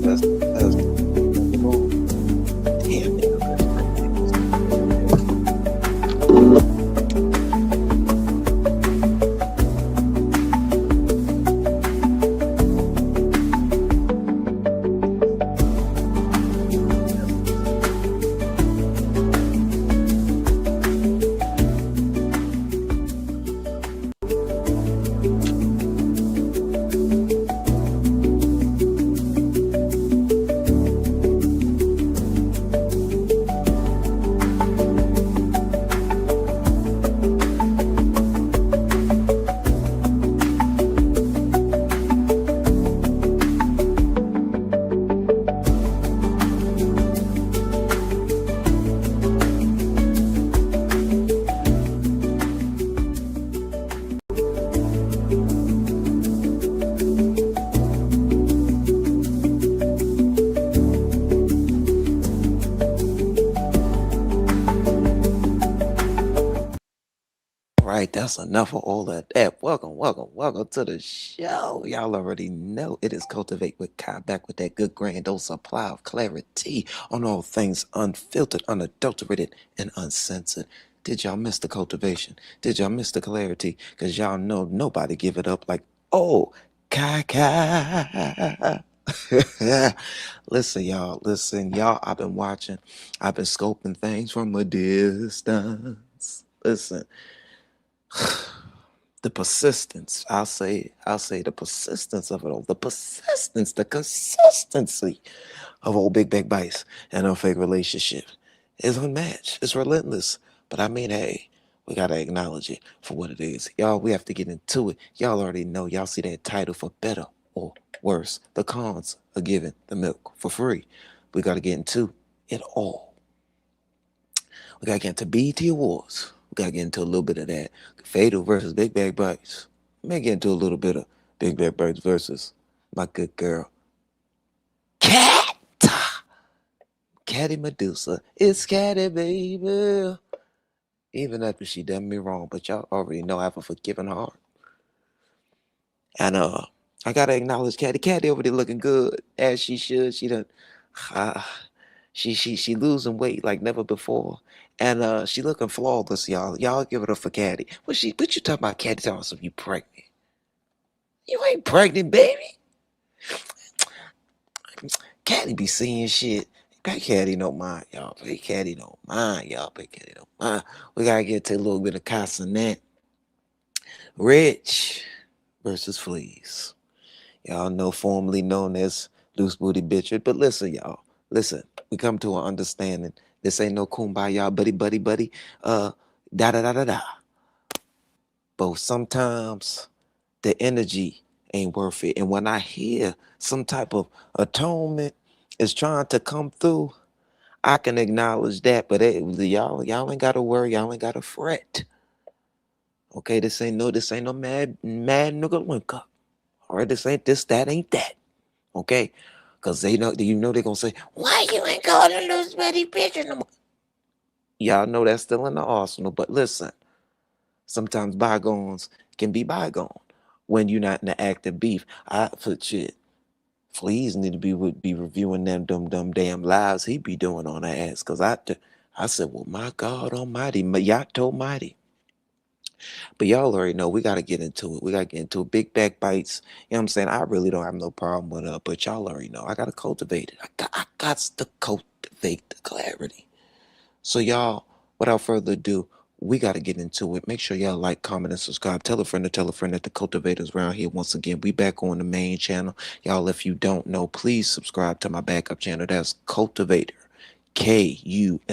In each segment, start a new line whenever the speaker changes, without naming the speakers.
That's move. Damn, nigga. Right, that's enough of all of that. Welcome to the show. Y'all already know it is Cultivate with Kai, back with that good grand old supply of clarity on all things unfiltered, unadulterated, and uncensored. Did y'all miss the cultivation? Did y'all miss the clarity? Because y'all know nobody give it up like, oh, Kai. Listen, y'all, I've been watching, I've been scoping things from a distance. Listen. The persistence, I'll say the persistence of it all, the consistency of old Big Bag Bites and our fake relationship is unmatched. It's relentless. But I mean, hey, we got to acknowledge it for what it is. Y'all, we have to get into it. Y'all already know. Y'all see that title for better or worse. The cons are giving the milk for free. We got to get into it all. We got to get into BET Awards. We got to get into a little bit of that. Fatal versus Big Bag Bites. May get into a little bit of Big Bag Bites versus my good girl, Cat. Catty Medusa. It's Catty, baby. Even after she done me wrong, but y'all already know I have a forgiving heart. And I gotta acknowledge Catty. Catty over there looking good, as she should. She done she losing weight like never before. And she looking flawless, y'all. Y'all give it up for Catty. What you talking about, Catty? Talking about you pregnant. You ain't pregnant, baby. Catty be seeing shit. Big Catty don't mind, y'all. Big Catty don't mind, y'all. Big Catty don't mind. We gotta get to a little bit of Cenat. Rich versus Fleas. Y'all know, formerly known as Loose Booty Bitch. But listen, y'all. Listen, we come to an understanding. This ain't no kumbaya, buddy. Da. But sometimes the energy ain't worth it. And when I hear some type of atonement is trying to come through, I can acknowledge that. But hey, y'all ain't gotta worry, y'all ain't gotta fret. Okay, this ain't no mad nigga link up. All right, that ain't that. Okay? Cause they're gonna say, why you ain't calling a loose bitty bitch no more? Y'all know that's still in the arsenal, but listen, sometimes bygones can be bygone when you're not in the active beef. Shit. Fleas need to be reviewing them dumb damn lives he be doing on her ass. Cause I said, well, my God Almighty, Yacht Almighty. But y'all already know we gotta get into it. We gotta get into it. Big Back Bites. You know what I'm saying? I really don't have no problem with it, but y'all already know. I gotta cultivate it. I got to cultivate the clarity. So y'all, without further ado, we got to get into it. Make sure y'all like, comment, and subscribe. Tell a friend that the cultivators around here. Once again, we back on the main channel. Y'all, if you don't know, please subscribe to my backup channel. That's Cultivator. KultivatePress.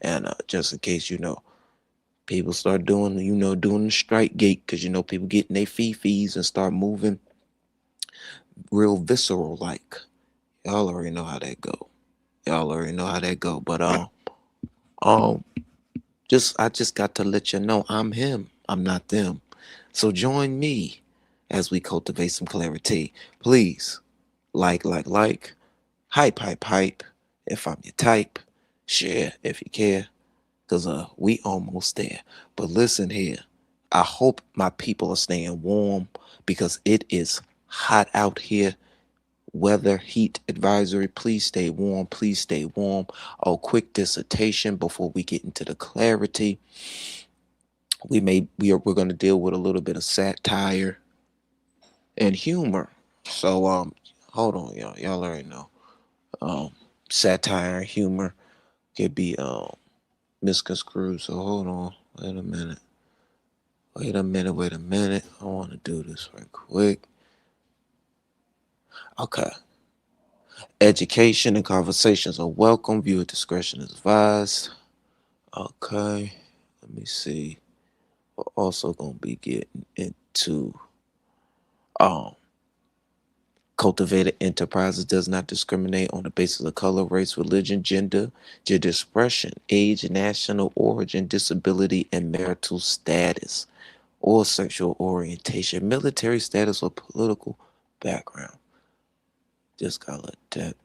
And just in case you know, people start doing the strike gate, because people getting their fees and start moving real visceral like. Y'all already know how that go. But I just got to let you know I'm him. I'm not them. So join me as we cultivate some clarity. Please, like, hype. If I'm your type, share if you care. Cause we almost there. But listen here. I hope my people are staying warm because it is hot out here. Weather heat advisory. Please stay warm. Please stay warm. Oh, quick dissertation before we get into the clarity. We're going to deal with a little bit of satire and humor. So hold on, y'all already know. Satire and humor could be misconstrued. So hold on, wait a minute. I want to do this right quick. Okay. Education and conversations are welcome. Viewer discretion is advised. Okay. Let me see. We're also gonna be getting into Cultivated Enterprises does not discriminate on the basis of color, race, religion, gender expression, age, national origin, disability, and marital status, or sexual orientation, military status, or political background. Just gotta let that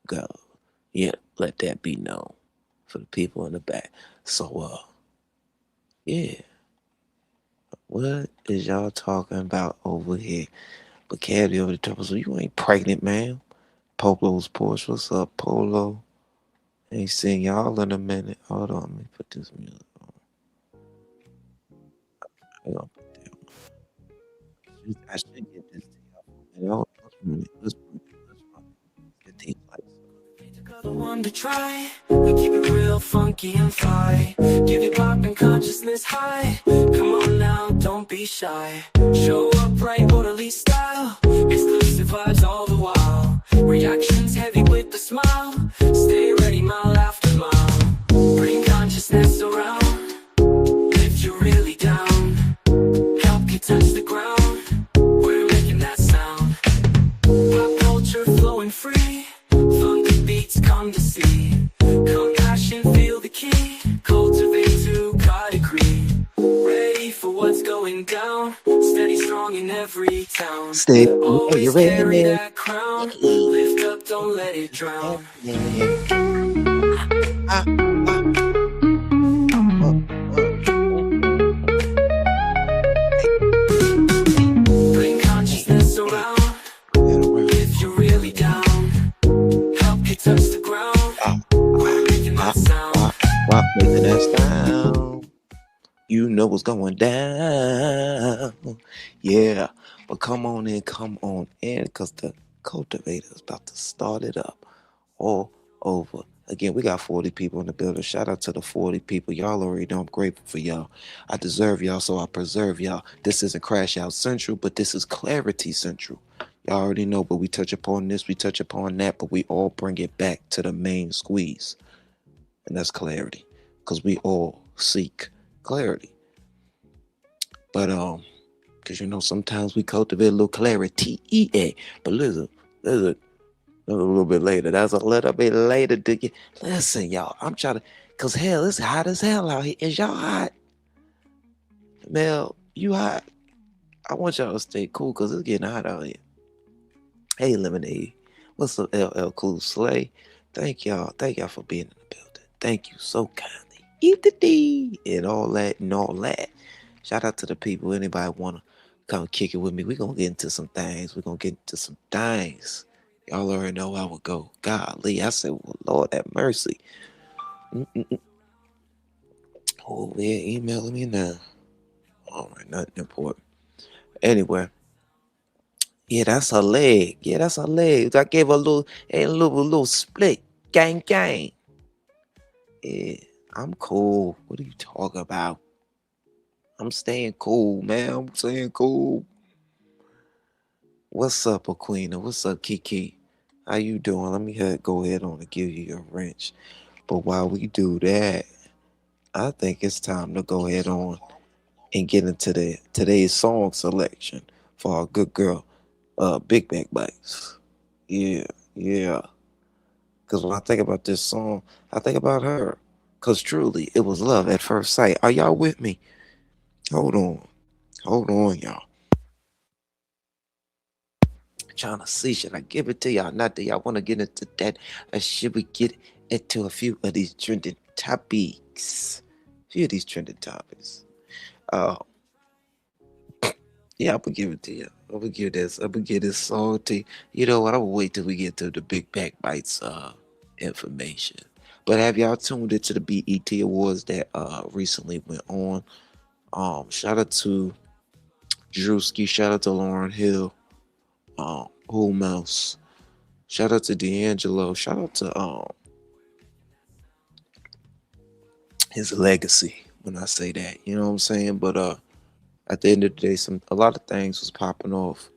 go. Yeah, let that be known for the people in the back. So, yeah, what is y'all talking about over here? But Caddy over the top, so you ain't pregnant, man. Polo's Porsche, what's up, Polo? Ain't seen y'all in a minute. Hold on, let me put this music on. Hang on. I should get this to y'all. Let's get these lights.
The one to try, we keep it real funky and fly. Give it pop and consciousness high. Come on now, don't be shy. Show up right, orderly style. Exclusive vibes all the while. Reactions heavy with the smile. Stay ready, mile after mile. Bring consciousness around. Lift you really down. Help you touch the ground. We're making that sound. Pop culture flowing free. Beats come to see. Compassion, feel the key. Cultivate to God agree. Ready for what's going down. Steady, strong in every town.
Stay.
Always carry that crown. Lift up, don't let it drown. Bring consciousness around. If you're really down. Touch the ground. Making that sound.
Making that sound. You know what's going down. Yeah. But come on in, because the cultivator is about to start it up all over. Again, we got 40 people in the building. Shout out to the 40 people. Y'all already know I'm grateful for y'all. I deserve y'all, so I preserve y'all. This isn't Crash Out Central, but this is Clarity Central. Y'all already know, but we touch upon this, we touch upon that, but we all bring it back to the main squeeze. And that's clarity. Because we all seek clarity. But because sometimes we cultivate a little clarity. But listen, a little bit later. That's a little bit later. Listen, y'all. I'm trying to, because hell, it's hot as hell out here. Is y'all hot? Mel, you hot? I want y'all to stay cool because it's getting hot out here. Hey, Lemonade. What's up, LL Cool Slay? Thank y'all for being in the building. Thank you so kindly. Eat the D and all that. Shout out to the people. Anybody want to come kick it with me? We're going to get into some things. Y'all already know how it go. Golly, I said, well, Lord have mercy. Oh, yeah, emailing me now. All right, nothing important. Anyway. Yeah, that's her leg. I gave her a little split. Gang. Yeah, I'm cool. What are you talking about? I'm staying cool, man. I'm staying cool. What's up, Aquina? What's up, Kiki? How you doing? Let me go ahead on and give you your wrench. But while we do that, I think it's time to go ahead on and get into today's song selection for our good girl, Big Back Bites. Yeah. Because when I think about this song, I think about her. Because truly, it was love at first sight. Are y'all with me? Hold on, y'all. Trying to see, should I give it to y'all? Not that y'all want to get into that. Or should we get into a few of these trending topics? Yeah, I'm gonna give it to you. I'm gonna give this. I'm gonna give this salty. You know what? I'm gonna wait till we get to the Big Back Bites information. But have y'all tuned into the BET Awards that recently went on? Shout out to Druski. Shout out to Lauryn Hill. Who else? Shout out to D'Angelo. Shout out to his legacy. When I say that, you know what I'm saying. But at the end of the day, a lot of things was popping off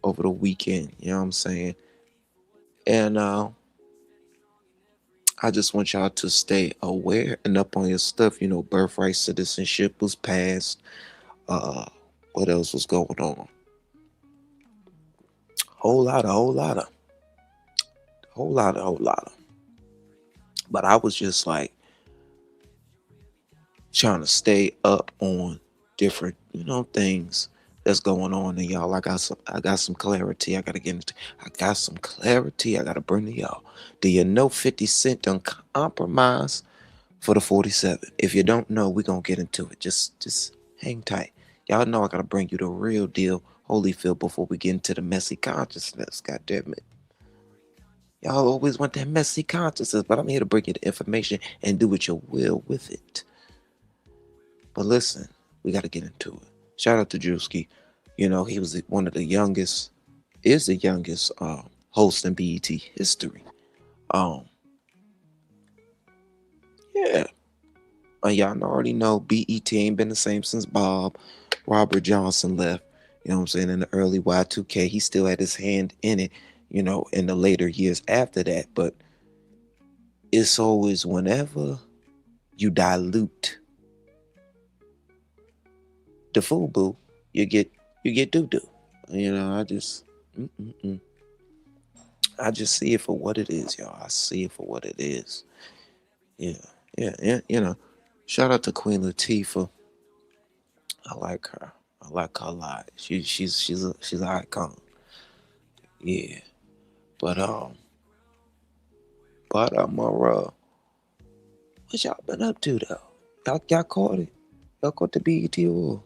over the weekend. You know what I'm saying. And I just want y'all to stay aware and up on your stuff. You know, birthright citizenship was passed. Uh, what else was going on? Whole lot of. But I was just like trying to stay up on different, things that's going on. And y'all, I got some clarity. I gotta get into. I got some clarity. I gotta bring to y'all. Do you know 50 Cent done compromise for the 47? If you don't know, we're gonna get into it. Just hang tight. Y'all know I gotta bring you the real deal, Holyfield, before we get into the messy consciousness. God damn it. Y'all always want that messy consciousness, but I'm here to bring you the information and do what you will with it. But listen, we gotta get into it. Shout out to Druski. You know, he was one of the youngest, is the youngest host in BET history. Um, yeah, y'all already know BET ain't been the same since Robert Johnson left. You know what I'm saying? In the early Y2K, he still had his hand in it, in the later years after that. But it's always whenever you dilute the FUBU, you get doo doo. I just mm-mm-mm. I just see it for what it is, y'all. I see it for what it is. Yeah, yeah. Shout out to Queen Latifah. I like her. I like her a lot. She's an icon. Yeah, but what y'all been up to though? Y'all caught it. Y'all caught the BET Award.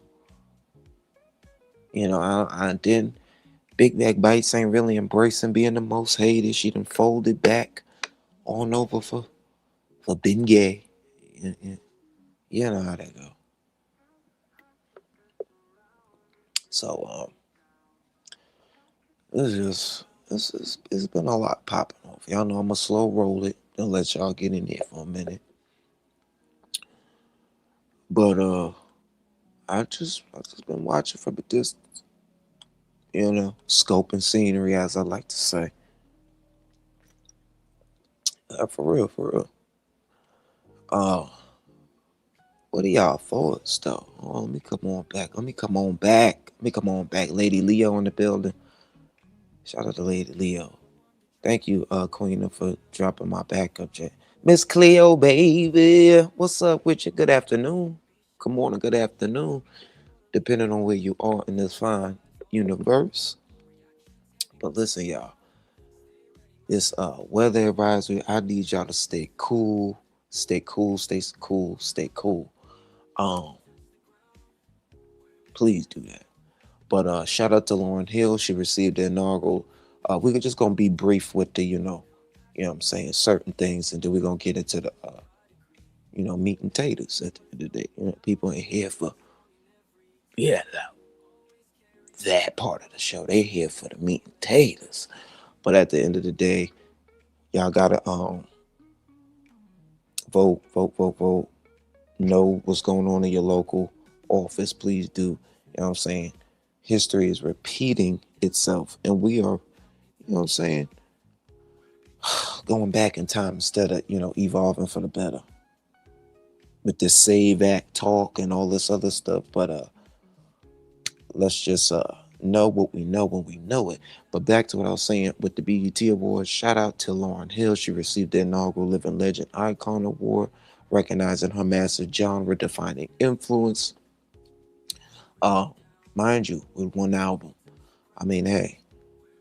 I didn't. Big Back Bites ain't really embracing being the most hated. She done folded back on over for being gay. Yeah. You know how that go. So it's been a lot popping off. Y'all know I'ma slow roll it and let y'all get in there for a minute. But I just been watching from a distance, scoping scenery, as I like to say. For real, for real. Uh what are y'all thoughts though? Oh, let me come on back. Lady Leo in the building. Shout out to Lady Leo. Thank you, Queen, for dropping my backup chat. Miss Cleo, baby. What's up with you? Good afternoon. Good morning, good afternoon. Depending on where you are in this fine universe. But listen, y'all. This weather advisory, I need y'all to stay cool. Stay cool, stay cool, stay cool. Um, please do that. But shout out to Lauryn Hill. She received the inaugural. We're just gonna be brief with the, what I'm saying, certain things, and then we're gonna get into the meat and taters at the end of the day. People ain't here for that part of the show. They here for the meat and taters. But at the end of the day, y'all gotta vote, vote, vote, vote. Know what's going on in your local office. Please do. You know what I'm saying? History is repeating itself, and we are, what I'm saying, going back in time instead of, evolving for the better. With this save act talk and all this other stuff. But let's just know what we know when we know it. But back to what I was saying with the BET Awards, shout out to Lauryn Hill. She received the inaugural Living Legend Icon Award, recognizing her massive genre-defining influence. Uh, Mind you, with one album. I mean, hey,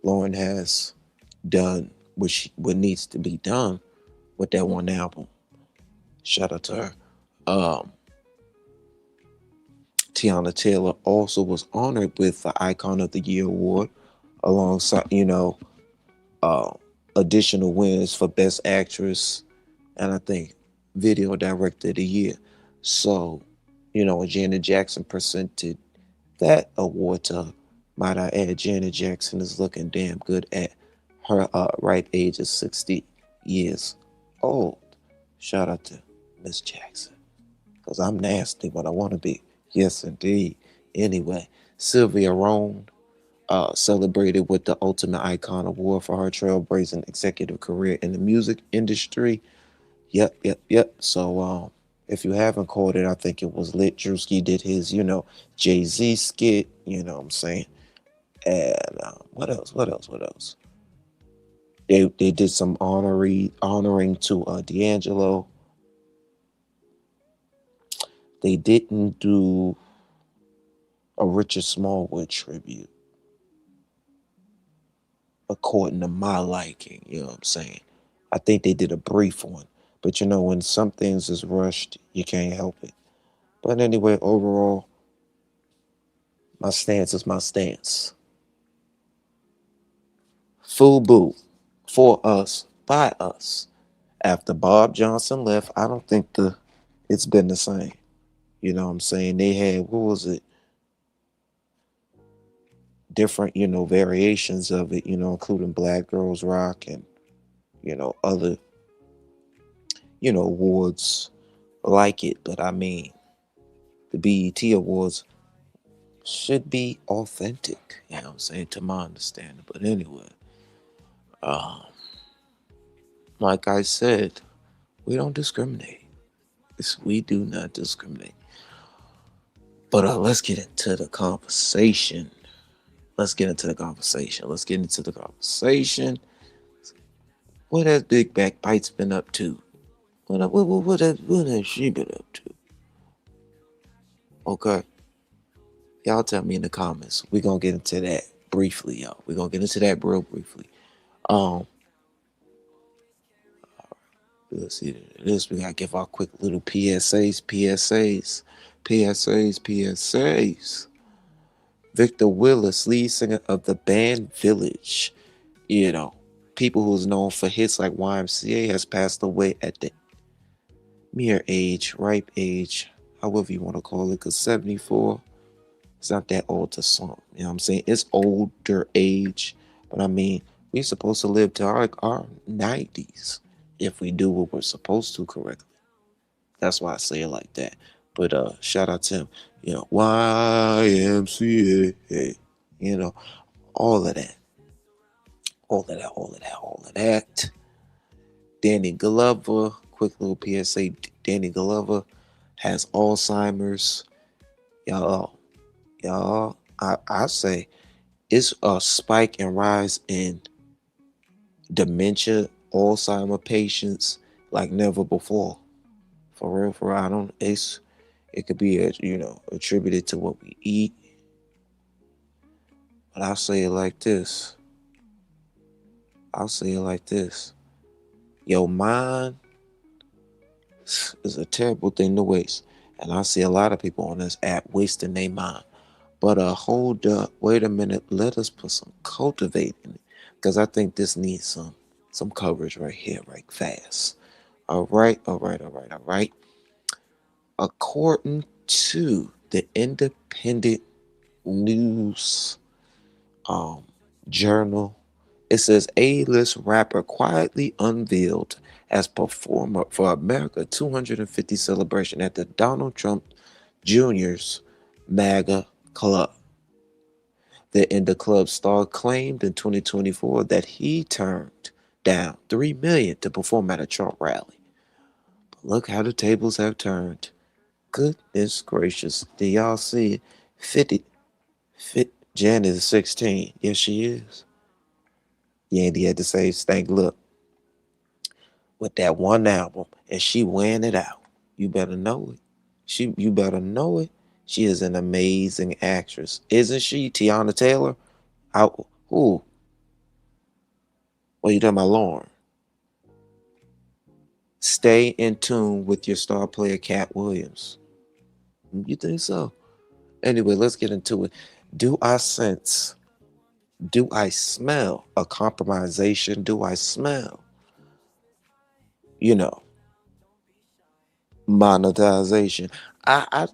Lauryn has done what needs to be done with that one album. Shout out to her. Tiana Taylor also was honored with the Icon of the Year award, alongside uh, additional wins for Best Actress and I think Video Director of the Year. So, Janet Jackson presented that award to her. Might I add, Janet Jackson is looking damn good at her right age of 60 years old. Shout out to Miss Jackson, because I'm nasty, but I want to be. Yes, indeed. Anyway, Sylvia Rhone celebrated with the Ultimate Icon Award for her trailblazing executive career in the music industry. Yep, yep, yep. So, if you haven't caught it, I think it was lit. Druski did his, Jay-Z skit. You know what I'm saying? And what else? What else? What else? They did some honoring to D'Angelo. They didn't do a Richard Smallwood tribute, according to my liking. You know what I'm saying? I think they did a brief one, but when some things is rushed, you can't help it. But anyway, overall, my stance is my stance. FUBU, for us, by us. After Bob Johnson left, I don't think it's been the same. You know what I'm saying? They had, what was it? Different, variations of it, including Black Girls Rock and, other, awards like it. But I mean, the BET Awards should be authentic, you know what I'm saying, to my understanding. But anyway, um, like I said, we don't discriminate. We do not discriminate. But let's get into the conversation. Let's get into the conversation. Let's get into the conversation. What has Big Back Bites been up to? What has she been up to? Okay. Y'all tell me in the comments. We're gonna get into that briefly, y'all. We're gonna get into that real briefly. Um, let's see this. We gotta give our quick little PSAs. Victor Willis, lead singer of the band Village, people who's known for hits like YMCA, has passed away at the ripe age, however you want to call it, because 74, it's not that old to some. You know what I'm saying? It's older age, but I mean, we're supposed to live to our 90s if we do what we're supposed to correctly. That's why I say it like that. But shout out to him, YMCA, all of that. All of that. Danny Glover, quick little PSA. Danny Glover has Alzheimer's. Y'all, I say it's a spike and rise in dementia, Alzheimer patients like never before. For real, I don't. It could be attributed to what we eat, but I'll say it like this. Your mind is a terrible thing to waste. And I see a lot of people on this app wasting their mind. But hold up, wait a minute, let us put some cultivate in it. Because I think this needs some coverage right here, right fast. All right. According to the Independent News Journal, it says A-list rapper quietly unveiled as performer for America 250 celebration at the Donald Trump Jr.'s MAGA Club. In the club star claimed in 2024 that he turned down $3 million to perform at a Trump rally. But look how the tables have turned. Goodness gracious. Do y'all see it? 50 Jan is 16. Yes, she is. Yandy had to say, stank, look, with that one album, and she wearing it out. You better know it. You better know it. She is an amazing actress, isn't she? Tiana Taylor. Who? What are you talking about, Lauren? Stay in tune with your star player, Cat Williams. You think so? Anyway, let's get into it. Do I sense, do I smell a compromisation? Do I smell, you know, monetization? I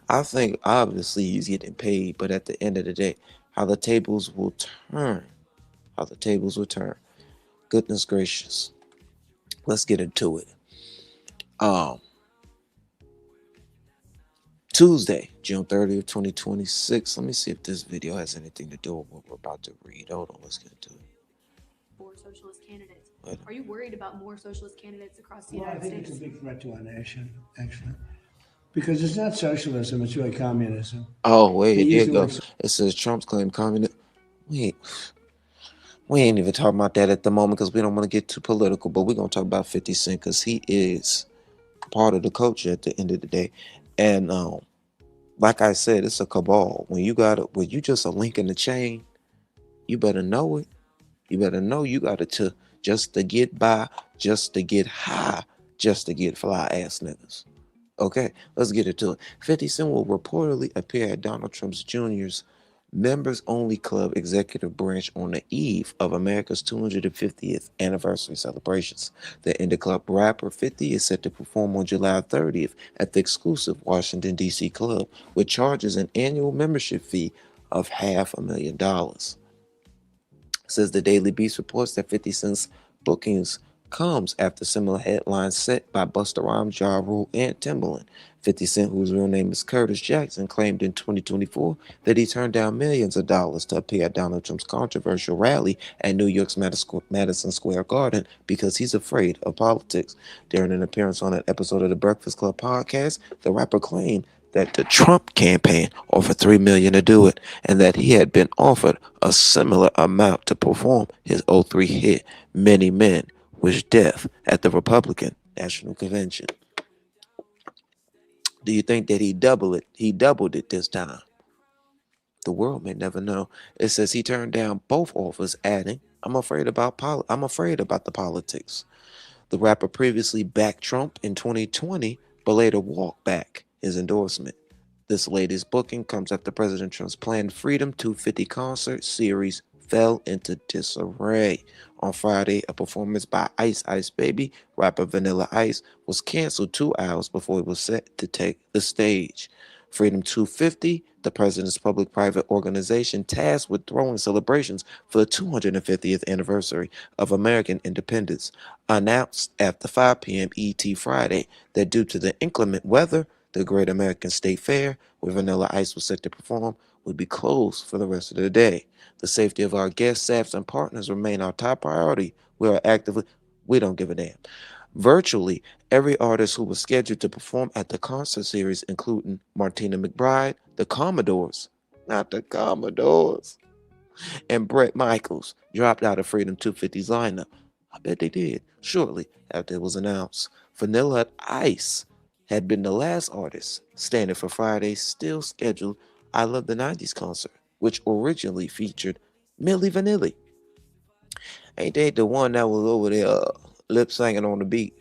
I think obviously he's getting paid, but at the end of the day, how the tables will turn. How the tables will turn. Goodness gracious. Let's get into it. Um, Tuesday, June 30th, 2026. Let me see if this video has anything to do with what we're about to read. Hold on, let's get into it.
For socialist candidates.
Wait.
Are you worried about more socialist candidates across the
Well, I
United
think it's a
States?
big threat to our nation, actually, because it's not socialism; it's really communism.
Oh, wait,
They
there
use
you
the
go.
word.
It says Trump's claim communist. Wait, we ain't even talking about that at the moment because we don't want to get too political, but we're going to talk about 50 Cent because he is part of the culture at the end of the day. And like I said, it's a cabal. When you just a link in the chain, you better know it. You better know you got it to just to get by, just to get high, just to get fly ass niggas. Okay, let's get into it. 50 Cent will reportedly appear at Donald Trump's Jr.'s members only club executive branch on the eve of America's 250th anniversary celebrations. The indie club rapper 50 is set to perform on July 30th at the exclusive Washington, D.C. club, which charges an annual membership fee of $500,000. Says the Daily Beast reports that 50 Cent's bookings comes after similar headlines set by Busta Rhymes, Ja Rule, and Timbaland. 50 Cent, whose real name is Curtis Jackson, claimed in 2024 that he turned down millions of dollars to appear at Donald Trump's controversial rally at New York's Madison Square Garden because he's afraid of politics. During an appearance on an episode of the Breakfast Club podcast, the rapper claimed that the Trump campaign offered $3 million to do it, and that he had been offered a similar amount to perform his '03 hit "Many Men Wish Death" at the Republican National Convention. Do you think that he doubled it? He doubled it this time. The world may never know. It says he turned down both offers, adding, I'm afraid about the politics." The rapper previously backed Trump in 2020, but later walked back his endorsement. This latest booking comes after President Trump's planned Freedom 250 concert series fell into disarray. On Friday, a performance by Ice Ice Baby, rapper Vanilla Ice, was canceled 2 hours before it was set to take the stage. Freedom 250, the president's public-private organization tasked with throwing celebrations for the 250th anniversary of American independence, announced after 5 p.m. ET Friday that due to the inclement weather, the Great American State Fair, where Vanilla Ice was set to perform, would be closed for the rest of the day. The safety of our guests, staffs, and partners remain our top priority. We don't give a damn. Virtually every artist who was scheduled to perform at the concert series, including Martina McBride, the Commodores, not the Commodores, and Bret Michaels, dropped out of Freedom 250's lineup. I bet they did, shortly after it was announced. Vanilla Ice had been the last artist standing for Friday's still scheduled I Love the 90s concert, which originally featured Milli Vanilli. Ain't they the one that was over there lip singing on the beat?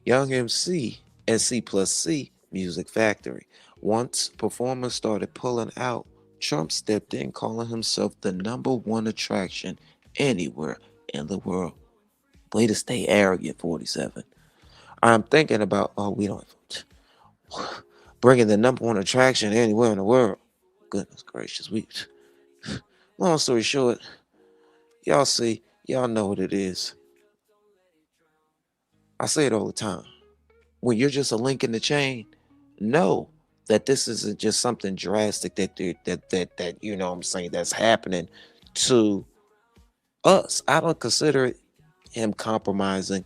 Young MC and C plus C Music Factory. Once performers started pulling out, Trump stepped in, calling himself the #1 attraction anywhere in the world. Way to stay arrogant, 47. I'm thinking about, we don't, bringing the #1 attraction anywhere in the world. Goodness gracious, long story short, y'all know what it is. I say it all the time. When you're just a link in the chain, know that this isn't just something drastic that you know what I'm saying that's happening to us. I don't consider him compromising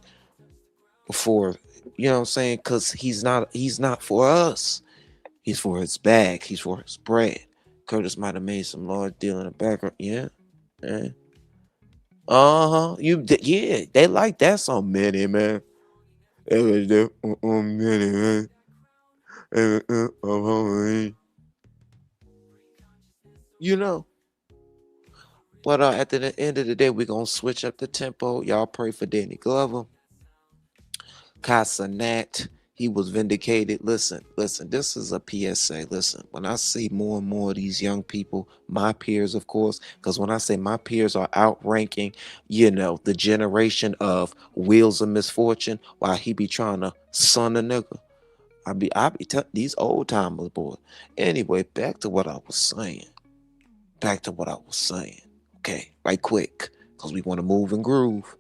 for, you know what I'm saying, because he's not for us. He's for his bag. He's for his bread. Curtis might have made some large deal in the background. Yeah. Yeah. Yeah, they like that song, Many Man. It was the Many Man. You know. But at the end of the day, we're gonna switch up the tempo. Y'all pray for Danny Glover. Cenat. he was vindicated. Listen, this is a PSA. Listen, when I see more and more of these young people, my peers, of course, because when I say my peers are outranking, the generation of wheels of misfortune, while he be trying to son a nigga. These old timers, boy. Anyway, back to what I was saying. Okay, right quick, because we want to move and groove.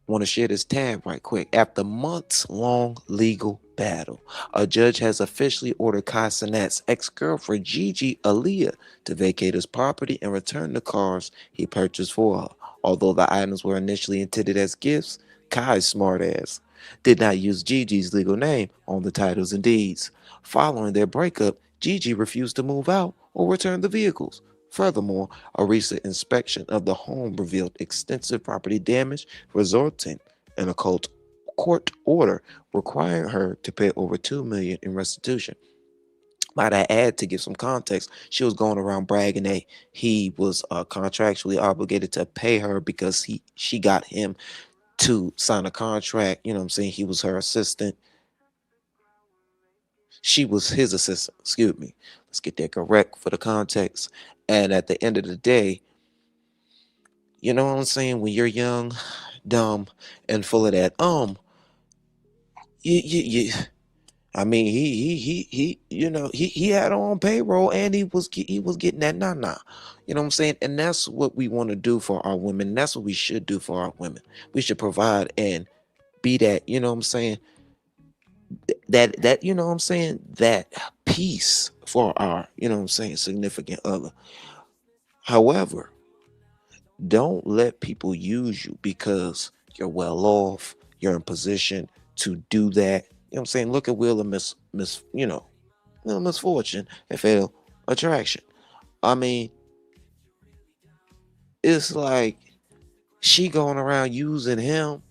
Want to share this tab right quick. After months-long legal battle, a judge has officially ordered Cenat's ex-girlfriend Gigi Aaliyah to vacate his property and return the cars he purchased for her. Although the items were initially intended as gifts, Kai's smartass did not use Gigi's legal name on the titles and deeds. Following their breakup, Gigi refused to move out or return the vehicles. Furthermore, a recent inspection of the home revealed extensive property damage, resulting in a court order requiring her to pay over $2 million in restitution. Might I add, to give some context, she was going around bragging that he was contractually obligated to pay her because she got him to sign a contract. You know what I'm saying? He was her assistant. She was his assistant. Excuse me. Let's get that correct for the context. And at the end of the day, you know what I'm saying? When you're young, dumb, and full of that, I mean, he had her on payroll, and he was getting that nah. You know what I'm saying? And that's what we want to do for our women. That's what we should do for our women. We should provide and be that. You know what I'm saying? That you know what I'm saying? That peace for our significant other. However, don't let people use you because you're well off, you're in position to do that. You know what I'm saying? Look at Wheel of Misfortune and Fatal Attraction. I mean, it's like she going around using him,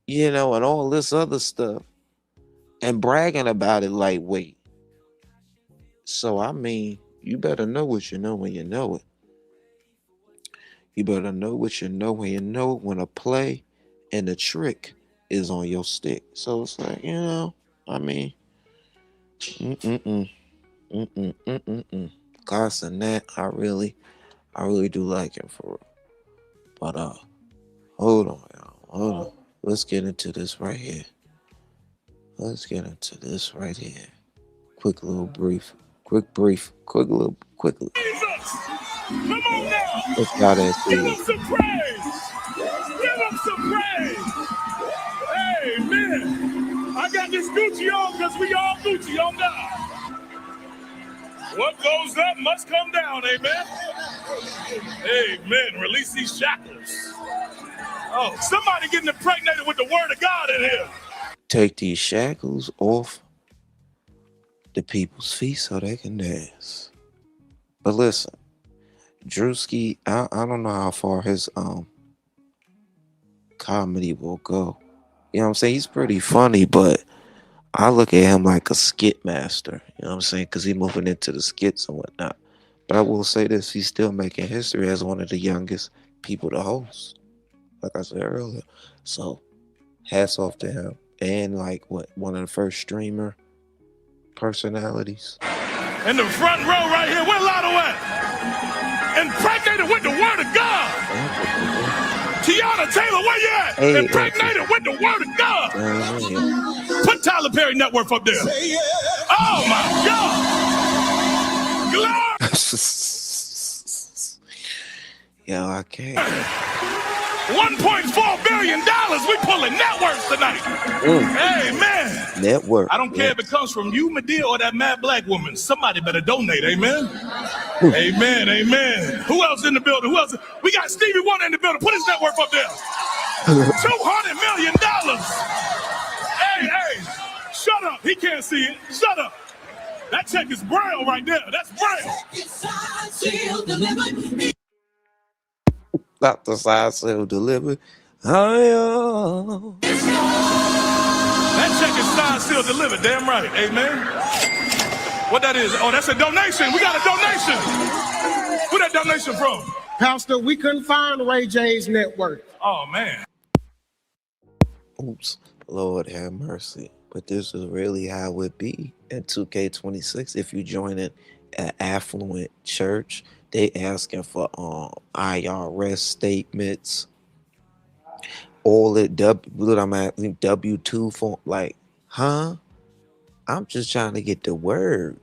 and all this other stuff and bragging about it like, wait. So, I mean, you better know what you know when you know it. You better know what you know when you know it, when a play and the trick is on your stick. So it's like, I mean, Carson, that I really do like him for real. But hold on, y'all. Hold on. Let's get into this right here. Quick brief.
Come on now.
Let's got that.
Give him some praise. Hey, man. I got this Gucci on because we all Gucci on God. What goes up must come down, amen. Amen. Release these shackles. Oh, somebody getting impregnated with the word of God in here.
Take these shackles off the people's feet so they can dance. But listen, Druski, I don't know how far his comedy will go. You know what I'm saying? He's pretty funny, but I look at him like a skit master. You know what I'm saying? Because he's moving into the skits and whatnot. But I will say this, he's still making history as one of the youngest people to host, like I said earlier. So hats off to him. And one of the first streamer personalities.
In the front row right here, where Lotto at? Impregnated with the word of God. Tiana Taylor, where you at?
Hey,
impregnated with the word of God. Put Tyler Perry Network up there. Oh my God. Glory.
Yo, I can't.
$1.4 billion. We pulling networks tonight. Hey, man.
Network.
I don't care if it comes from you, Medea, or that mad black woman. Somebody better donate. Amen. Amen. Who else in the building? Who else? We got Stevie Wonder in the building. Put his network up there. $200 million. Hey. Shut up. He can't see it. Shut up. That check is Braille right there. That's Braille.
Not the side sale delivered.
That check is signed, still delivered. Damn right. Amen. What that is? Oh, that's a donation. We got a donation. Where that donation from?
Pastor, we couldn't find Ray J's network.
Oh, man.
Oops, Lord have mercy. But this is really how it be in 2K26. If you join an affluent church, they asking for IRS statements, all it W2 form. Like, huh? I'm just trying to get the word.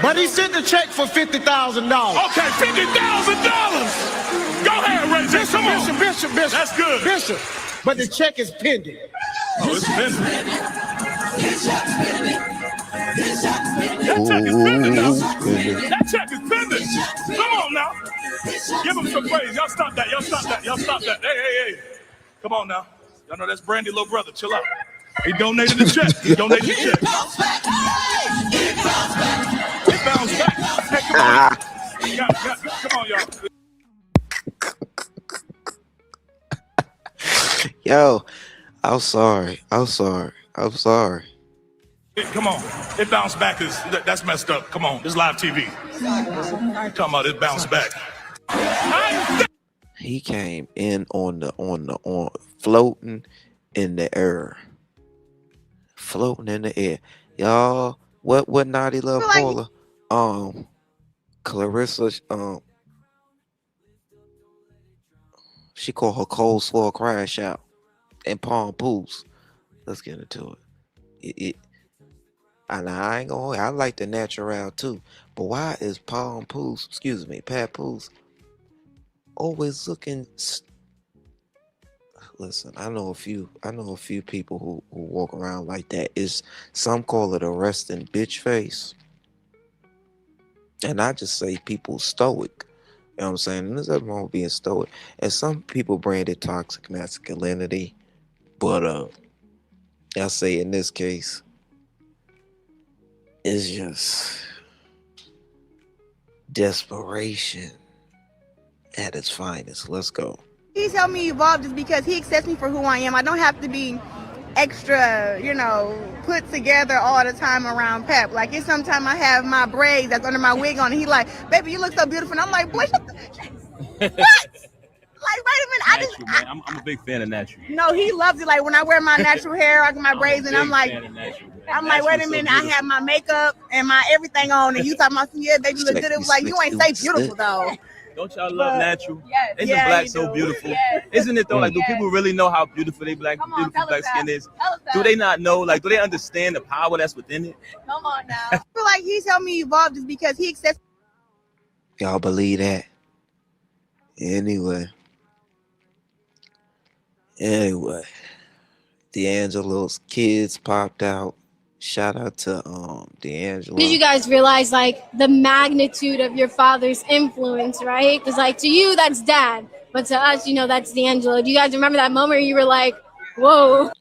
But he sent the check for $50,000.
Okay, $50,000. Go ahead, Ray J. Come on.
Bishop.
That's good.
Bishop. But the check is pending.
Oh, it's pending. That check is pending now. That check is pending. Come on now. Give him some praise. Y'all stop that. Hey. Come on now. Y'all know that's Brandy, little brother. Chill out. He donated the check. It bounced back. Hey, come on. Come on, y'all.
Yo, I'm sorry.
Come on. It bounced back. That's messed up. Come on. This is live TV. I ain't talking about it bounced back.
He came in on floating in the air. Floating in the air. Y'all, what Naughty Love Paula? Clarissa, she called her coleslaw crash out and Palm Poos. Let's get into it. And I ain't gonna. I like the natural too, but why is Pat Poos always looking? Listen, I know a few people who walk around like that. Some call it a resting bitch face, and I just say people stoic. You know what I'm saying? And there's nothing wrong with being stoic. And some people brand it toxic masculinity, but I say in this case, it's just desperation at its finest. Let's go.
He's helped me evolve just because he accepts me for who I am. I don't have to be extra, put together all the time around Pep. Like, it's sometimes I have my braids that's under my wig on, and he like, baby, you look so beautiful. And I'm like, boy, shut the... What? Like, wait a minute.
I'm a big fan of natural.
No, he loves it. Like, when I wear my natural hair, I get my braids, and I'm like, wait a minute, I have my makeup and my everything on, and you talking about, yeah, baby, you look good. It was like, you ain't say beautiful, though.
Don't y'all love natural?
Yes.
Isn't black so beautiful?
Yes.
Isn't it though? Like, do people really know how beautiful beautiful black skin is? Do they not know? Like, do they understand the power that's within it?
Come on now. I feel like he's helped me evolve just because he accepts.
Y'all believe that? Anyway, D'Angelo's kids popped out. Shout out to D'Angelo.
Did you guys realize the magnitude of your father's influence, right? Because to you that's dad, but to us, that's D'Angelo. Do you guys remember that moment where you were like, whoa?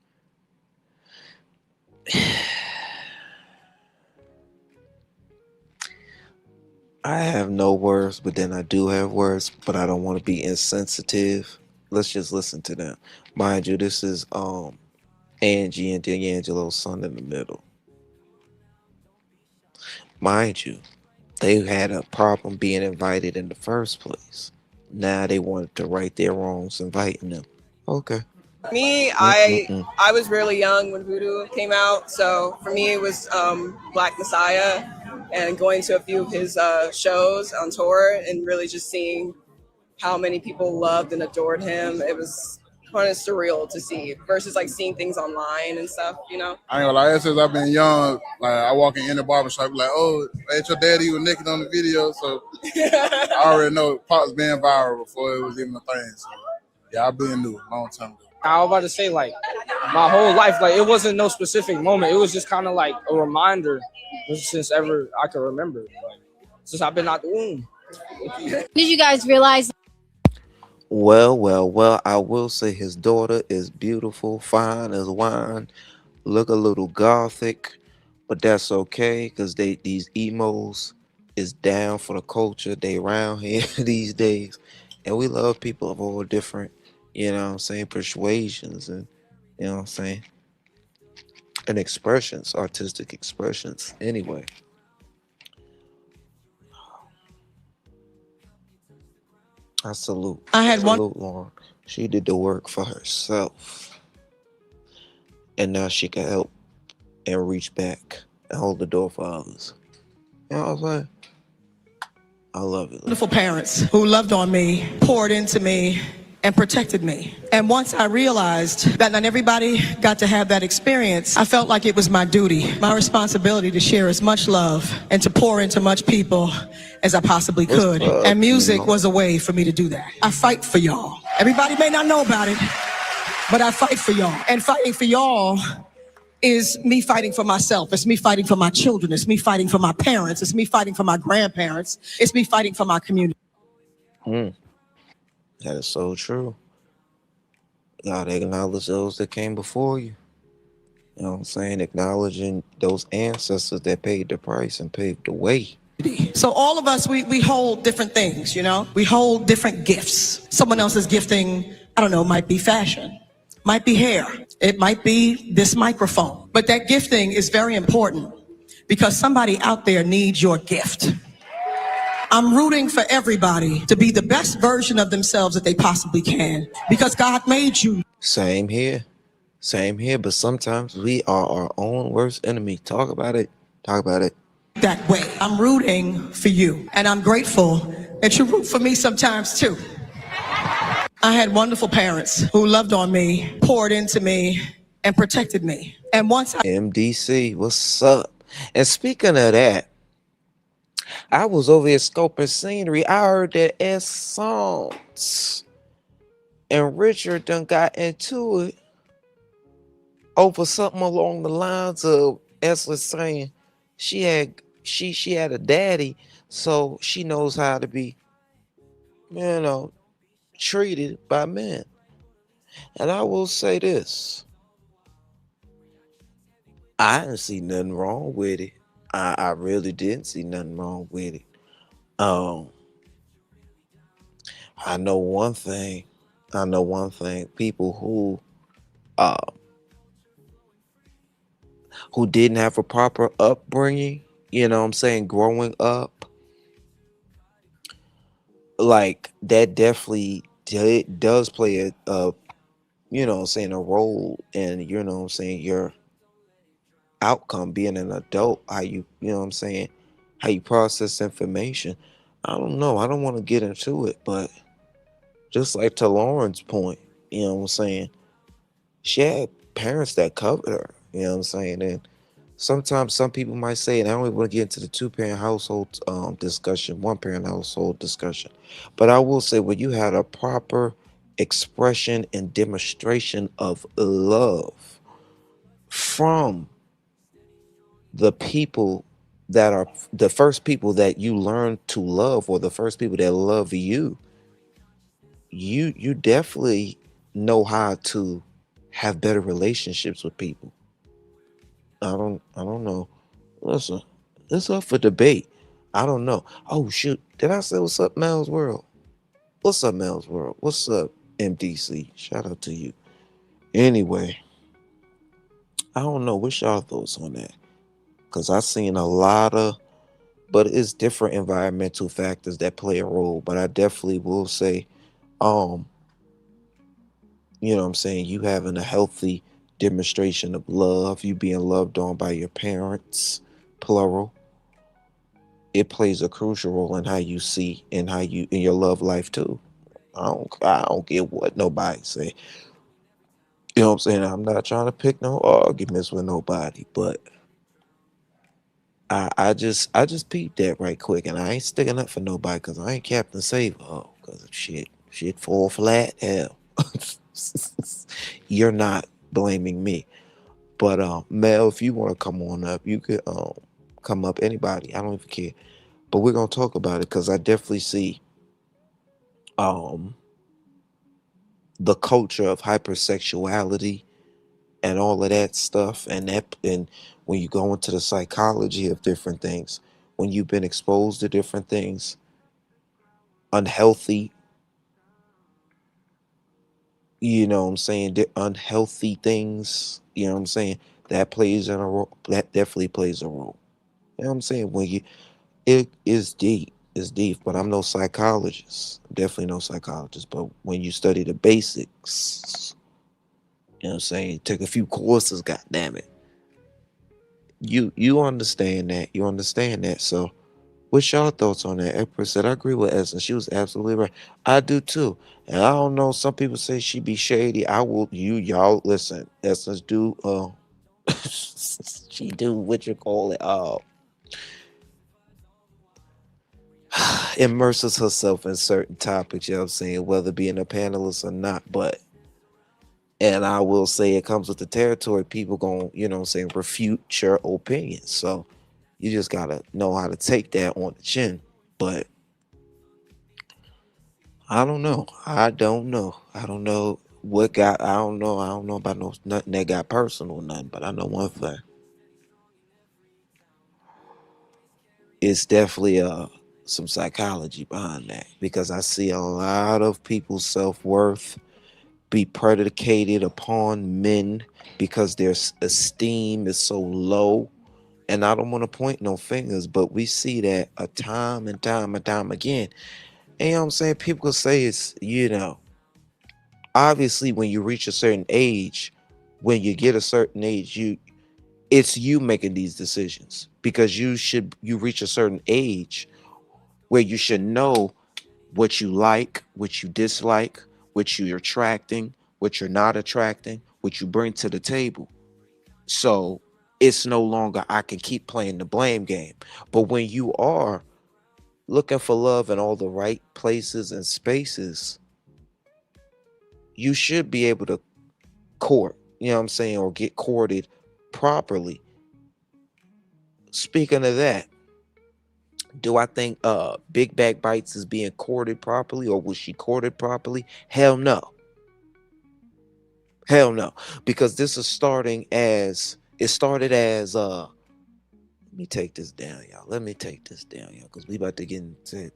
I have no words, but then I do have words, but I don't want to be insensitive. Let's just listen to them. Mind you, this is Angie and D'Angelo's son in the middle. Mind you, they had a problem being invited in the first place. Now they wanted to right their wrongs inviting them. Okay.
Me, I was really young when Voodoo came out, so for me it was Black Messiah, and going to a few of his shows on tour and really just seeing how many people loved and adored him. It was kind of surreal to see versus seeing things online and stuff,
I ain't gonna lie, since I've been young, I walk in the barbershop like, oh, ain't your daddy was naked on the video, so I already know Pop's been viral before it was even a thing. So yeah, I've been new a long time ago.
I was about to say, my whole life, it wasn't no specific moment. It was just kind of a reminder since ever I can remember, since I've been out the womb.
Did you guys realize?
Well, I will say his daughter is beautiful, fine as wine, look a little gothic, but that's okay because these emos is down for the culture. They around here these days, and we love people of all different, persuasions and, and expressions, artistic expressions. Anyway. I salute.
I had one.
Salute Lauren. She did the work for herself. And now she can help and reach back and hold the door for others. You know what I'm saying? I love it.
Wonderful parents who loved on me, poured into me, and protected me. And once I realized that not everybody got to have that experience, I felt like it was my duty, my responsibility to share as much love and to pour into much people as I possibly could. And music was a way for me to do that. I fight for y'all. Everybody may not know about it, but I fight for y'all. And fighting for y'all is me fighting for myself. It's me fighting for my children. It's me fighting for my parents. It's me fighting for my grandparents. It's me fighting for my community.
That is so true. You gotta acknowledge those that came before you. You know what I'm saying? Acknowledging those ancestors that paid the price and paved the way.
So all of us, we hold different things, you know? We hold different gifts. Someone else's gifting, I don't know, might be fashion, might be hair. It might be this microphone. But that gifting is very important because somebody out there needs your gift. I'm rooting for everybody to be the best version of themselves that they possibly can because God made you.
Same here. Same here. But sometimes we are our own worst enemy. Talk about it. Talk about it.
That way. I'm rooting for you. And I'm grateful that you root for me sometimes too. I had wonderful parents who loved on me, poured into me, and protected me. And once
MDC, what's up? And speaking of that, I was over here scoping scenery. I heard that S songs. And Richard done got into it over something along the lines of S was saying she had a daddy, so she knows how to be, you know, treated by men. And I will say this. I didn't see nothing wrong with it. I really didn't see nothing wrong with it. I know one thing. People who didn't have a proper upbringing, you know what I'm saying, growing up, like that definitely does play a you know what I'm saying, a role in, you know what I'm saying, your outcome being an adult, how you know what I'm saying, how you process information. I don't know. I don't want to get into it, but just like to Lauren's point, you know what I'm saying, she had parents that covered her, you know what I'm saying, and sometimes some people might say, and I don't even want to get into the two-parent household discussion, one-parent household discussion, but I will say when you had a proper expression and demonstration of love from the people that are the first people that you learn to love, or the first people that love you, you definitely know how to have better relationships with people. I don't know. Listen, it's up for debate. I don't know. Oh shoot, did I say what's up, Mel's World? What's up, Mel's World? What's up, MDC? Shout out to you. Anyway, I don't know. What's y'all thoughts on that? Because I've seen a lot of, but it's different environmental factors that play a role. But I definitely will say, you know what I'm saying, you having a healthy demonstration of love, you being loved on by your parents, plural, it plays a crucial role in how you see and how you in your love life too. I don't care what nobody say. You know what I'm saying? I'm not trying to pick no arguments with nobody, but I just peeped that right quick, and I ain't sticking up for nobody because I ain't Captain Save. Oh, because shit fall flat. Hell, you're not blaming me. But Mel, if you want to come on up, you could come up. Anybody, I don't even care. But we're gonna talk about it because I definitely see the culture of hypersexuality and all of that stuff, and when you go into the psychology of different things, when you've been exposed to different things, unhealthy, you know what I'm saying, unhealthy things, you know what I'm saying, that plays in a role, that definitely plays a role. You know what I'm saying? It is deep. It's deep, but I'm no psychologist. Definitely no psychologist. But when you study the basics, you know what I'm saying? Take a few courses, god damn it. You understand that. You understand that. So what's your thoughts on that? Empress said, I agree with Essence. She was absolutely right. I do too. And I don't know. Some people say she be shady. I will y'all listen. Essence do she do what you call it. Immerses herself in certain topics, you know what I'm saying, whether being a panelist or not. But and I will say it comes with the territory. People gonna, you know what I'm saying, refute your opinion. So you just gotta know how to take that on the chin. But I don't know. I don't know. I don't know what got I don't know. I don't know about nothing that got personal or nothing, but I know one thing. It's definitely some psychology behind that because I see a lot of people's self-worth be predicated upon men because their esteem is so low. And I don't want to point no fingers, but we see that a time and time and time again. And you know what I'm saying? People say it's, you know, obviously when you reach a certain age, when you get a certain age, it's you making these decisions because you reach a certain age where you should know what you like, what you dislike, what you're attracting, what you're not attracting, what you bring to the table. So it's no longer I can keep playing the blame game. But when you are looking for love in all the right places and spaces, you should be able to court, you know what I'm saying, or get courted properly. Speaking of that, do I think Big Back Bites is being courted properly, or was she courted properly? Hell no. Hell no. Because this is starting as it started as let me take this down, y'all. Let me take this down, y'all, because we about to get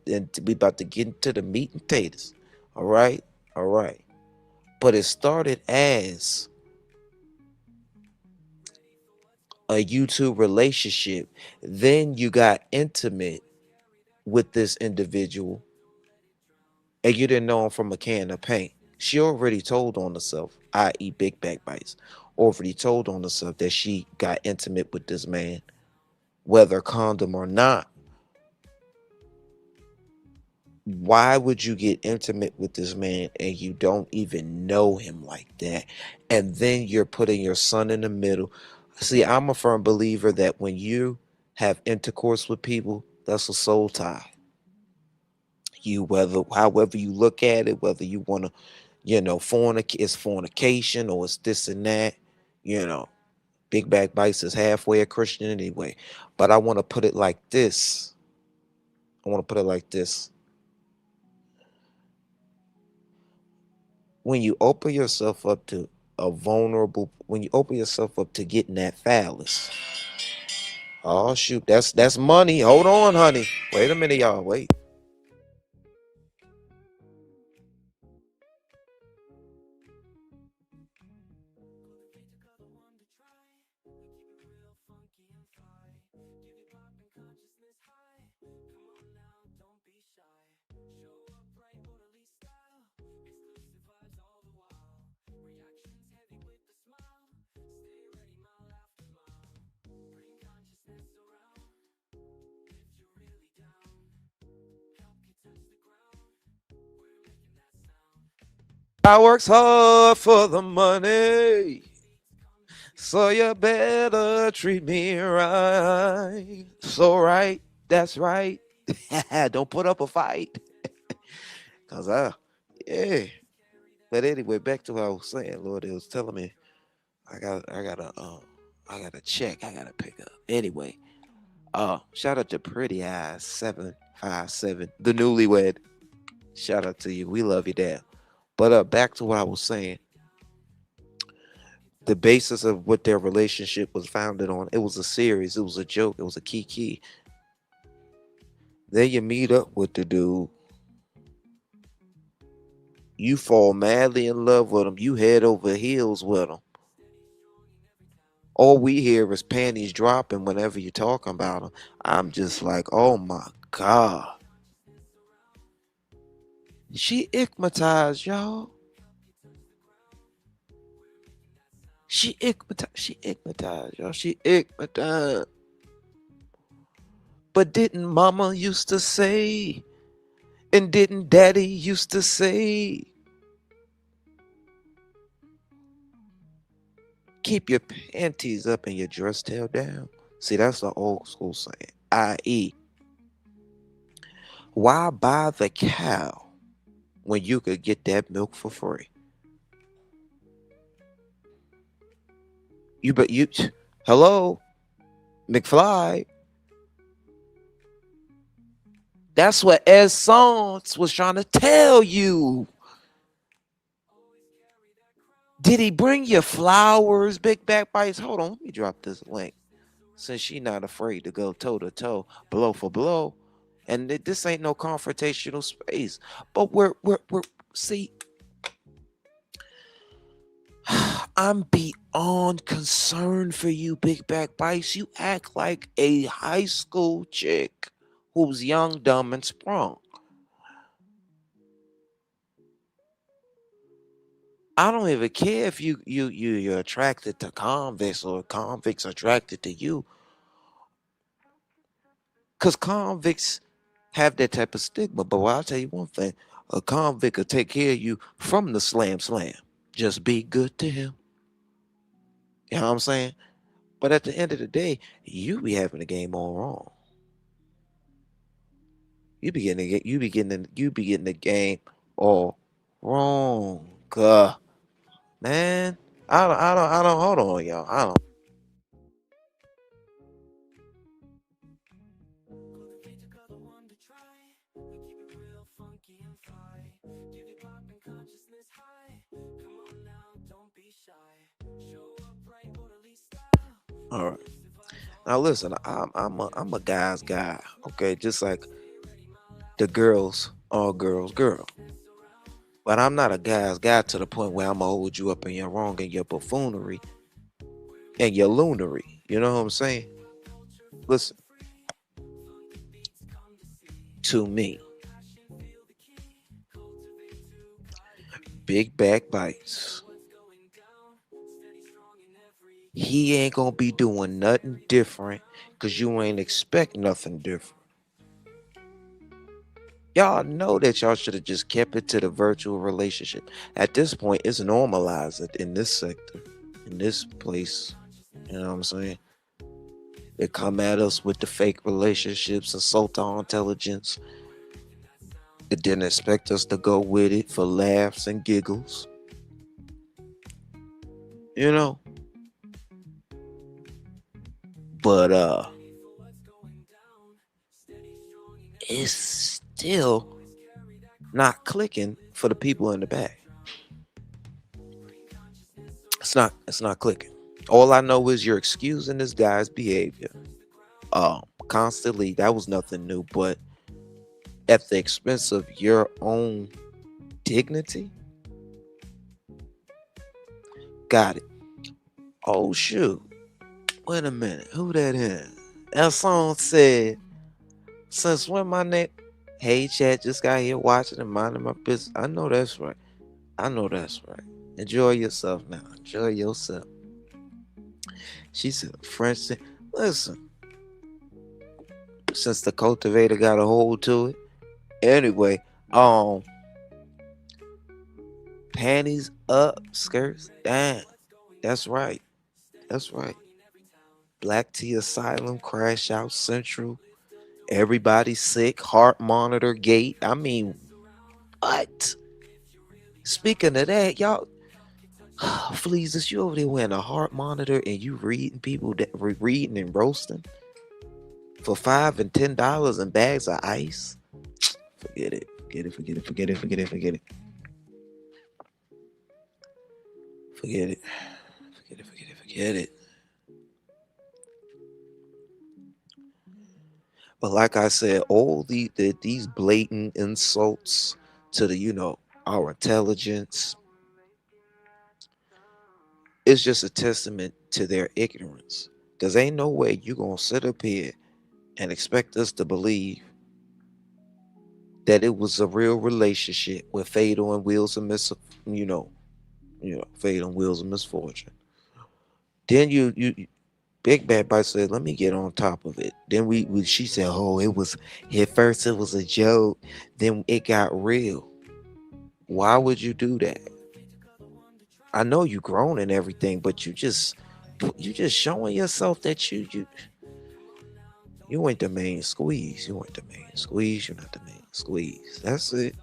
into the meat and potatoes. All right? All right. But it started as a YouTube relationship. Then you got intimate with this individual and you didn't know him from a can of paint. She already told on herself, i.e. Big Back Bites, already told on herself that she got intimate with this man, whether condom or not. Why would you get intimate with this man and you don't even know him like that? And then you're putting your son in the middle. See, I'm a firm believer that when you have intercourse with people, that's a soul tie. You however you look at it, whether you want to, you know, it's fornication or it's this and that, you know, Big Back Bites is halfway a Christian anyway. But I want to put it like this. I want to put it like this. When you open yourself up to when you open yourself up to getting that phallus. Oh shoot, that's money. Hold on, honey. Wait a minute, y'all. Wait. I works hard for the money, so you better treat me right. So right, that's right. Don't put up a fight, cause yeah. But anyway, back to what I was saying. Lord, it was telling me I got a check I gotta pick up. Anyway, shout out to Pretty Eyes 757, the newlywed. Shout out to you. We love you, Dad. But back to what I was saying. The basis of what their relationship was founded on. It was a series. It was a joke. It was a kiki. Then you meet up with the dude. You fall madly in love with him. You head over heels with him. All we hear is panties dropping whenever you're talking about him. I'm just like, oh my God. She igmatized, y'all. She igmatized, y'all. She igmatized. But didn't mama used to say, and didn't daddy used to say, keep your panties up and your dress tail down? See, that's the old school saying. I.e., why buy the cow when you could get that milk for free? Hello, McFly. That's what Essence was trying to tell you. Did he bring you flowers, Big Back Bites? Hold on, let me drop this link. Since she not afraid to go toe to toe, blow for blow, and this ain't no confrontational space. But we're see, I'm beyond concerned for you, Big Back Bites. You act like a high school chick who's young, dumb, and sprung. I don't even care if you're attracted to convicts or convicts attracted to you, because convicts have that type of stigma. But I'll tell you one thing: a convict will take care of you from the slam. Just be good to him. You know what I'm saying? But at the end of the day, you be having the game all wrong. You be getting the game all wrong. Man, I don't. Hold on, y'all. I don't. All right. Now listen, I'm a guy's guy. Okay, just like the girls, all girls, girl. But I'm not a guy's guy to the point where I'm gonna hold you up in your wrong and your buffoonery and your loonery. You know what I'm saying? Listen, to me, Big Back Bites. He ain't gonna be doing nothing different because you ain't expect nothing different. Y'all know that y'all should have just kept it to the virtual relationship. At this point, it's normalized in this sector, in this place. You know what I'm saying? They come at us with the fake relationships, insult our intelligence. They didn't expect us to go with it for laughs and giggles. You know? But it's still not clicking for the people in the back. It's not clicking. All I know is you're excusing this guy's behavior. Constantly. That was nothing new, but at the expense of your own dignity. Got it. Oh shoot. Wait a minute. Who that is? That song said, since when my name, hey chat, just got here watching and minding my business. I know that's right. I know that's right. Enjoy yourself now. Enjoy yourself. She said French. Listen, since the cultivator got a hold to it. Anyway, panties up, skirts down. That's right. That's right. Black Tea Asylum, Crash Out Central. Everybody sick, heart monitor gate. I mean, what? Speaking of that, y'all, Fleas, is you over there wearing a heart monitor and you reading people that reading and roasting for $5 and $10 and bags of ice? Forget it. Forget it. Forget it. Forget it. Forget it. Forget it. Forget it. Forget it. Forget it. Forget it. But like I said, all these blatant insults to the, our intelligence, it's just a testament to their ignorance. Because ain't no way you gonna sit up here and expect us to believe that it was a real relationship with fate on wheels and fate on wheels of misfortune. Then Big Bad Bite said, "Let me get on top of it." Then she said, "Oh, it was at first it was a joke, then it got real." Why would you do that? I know you grown and everything, but you just showing yourself that you ain't the main squeeze. You ain't the main squeeze. You're not the main squeeze. That's it.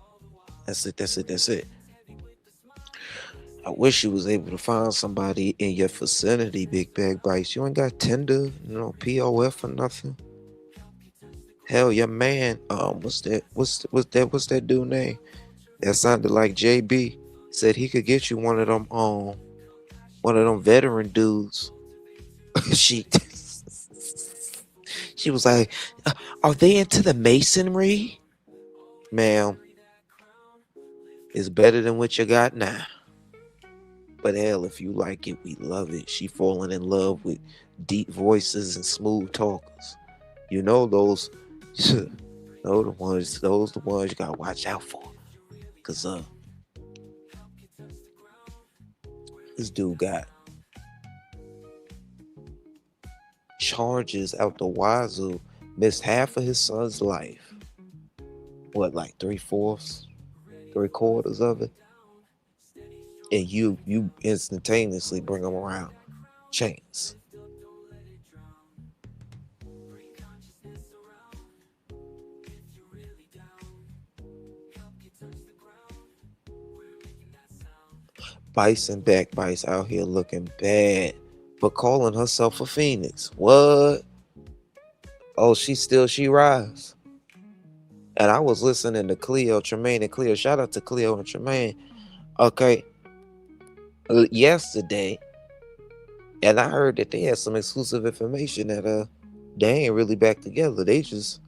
That's it. That's it. That's it. I wish you was able to find somebody in your vicinity, Big Bag Bites. You ain't got Tinder, POF or nothing. Hell, your man, what's that dude name? That sounded like JB. Said he could get you one of them veteran dudes. she she was like, "Are they into the masonry?" Ma'am, it's better than what you got now. But hell, if you like it, we love it. She falling in love with deep voices and smooth talkers. You know those those the ones you gotta watch out for. Cause this dude got charges out the wazoo, missed half of his son's life. What, like 3/4, 3/4 of it? And you instantaneously bring them around chains. Bites and backbites out here looking bad, but calling herself a phoenix. What? Oh, she rise. And I was listening to Cleo, Tremaine, and Cleo. Shout out to Cleo and Tremaine. Okay. Yesterday, and I heard that they had some exclusive information that they ain't really back together. They just,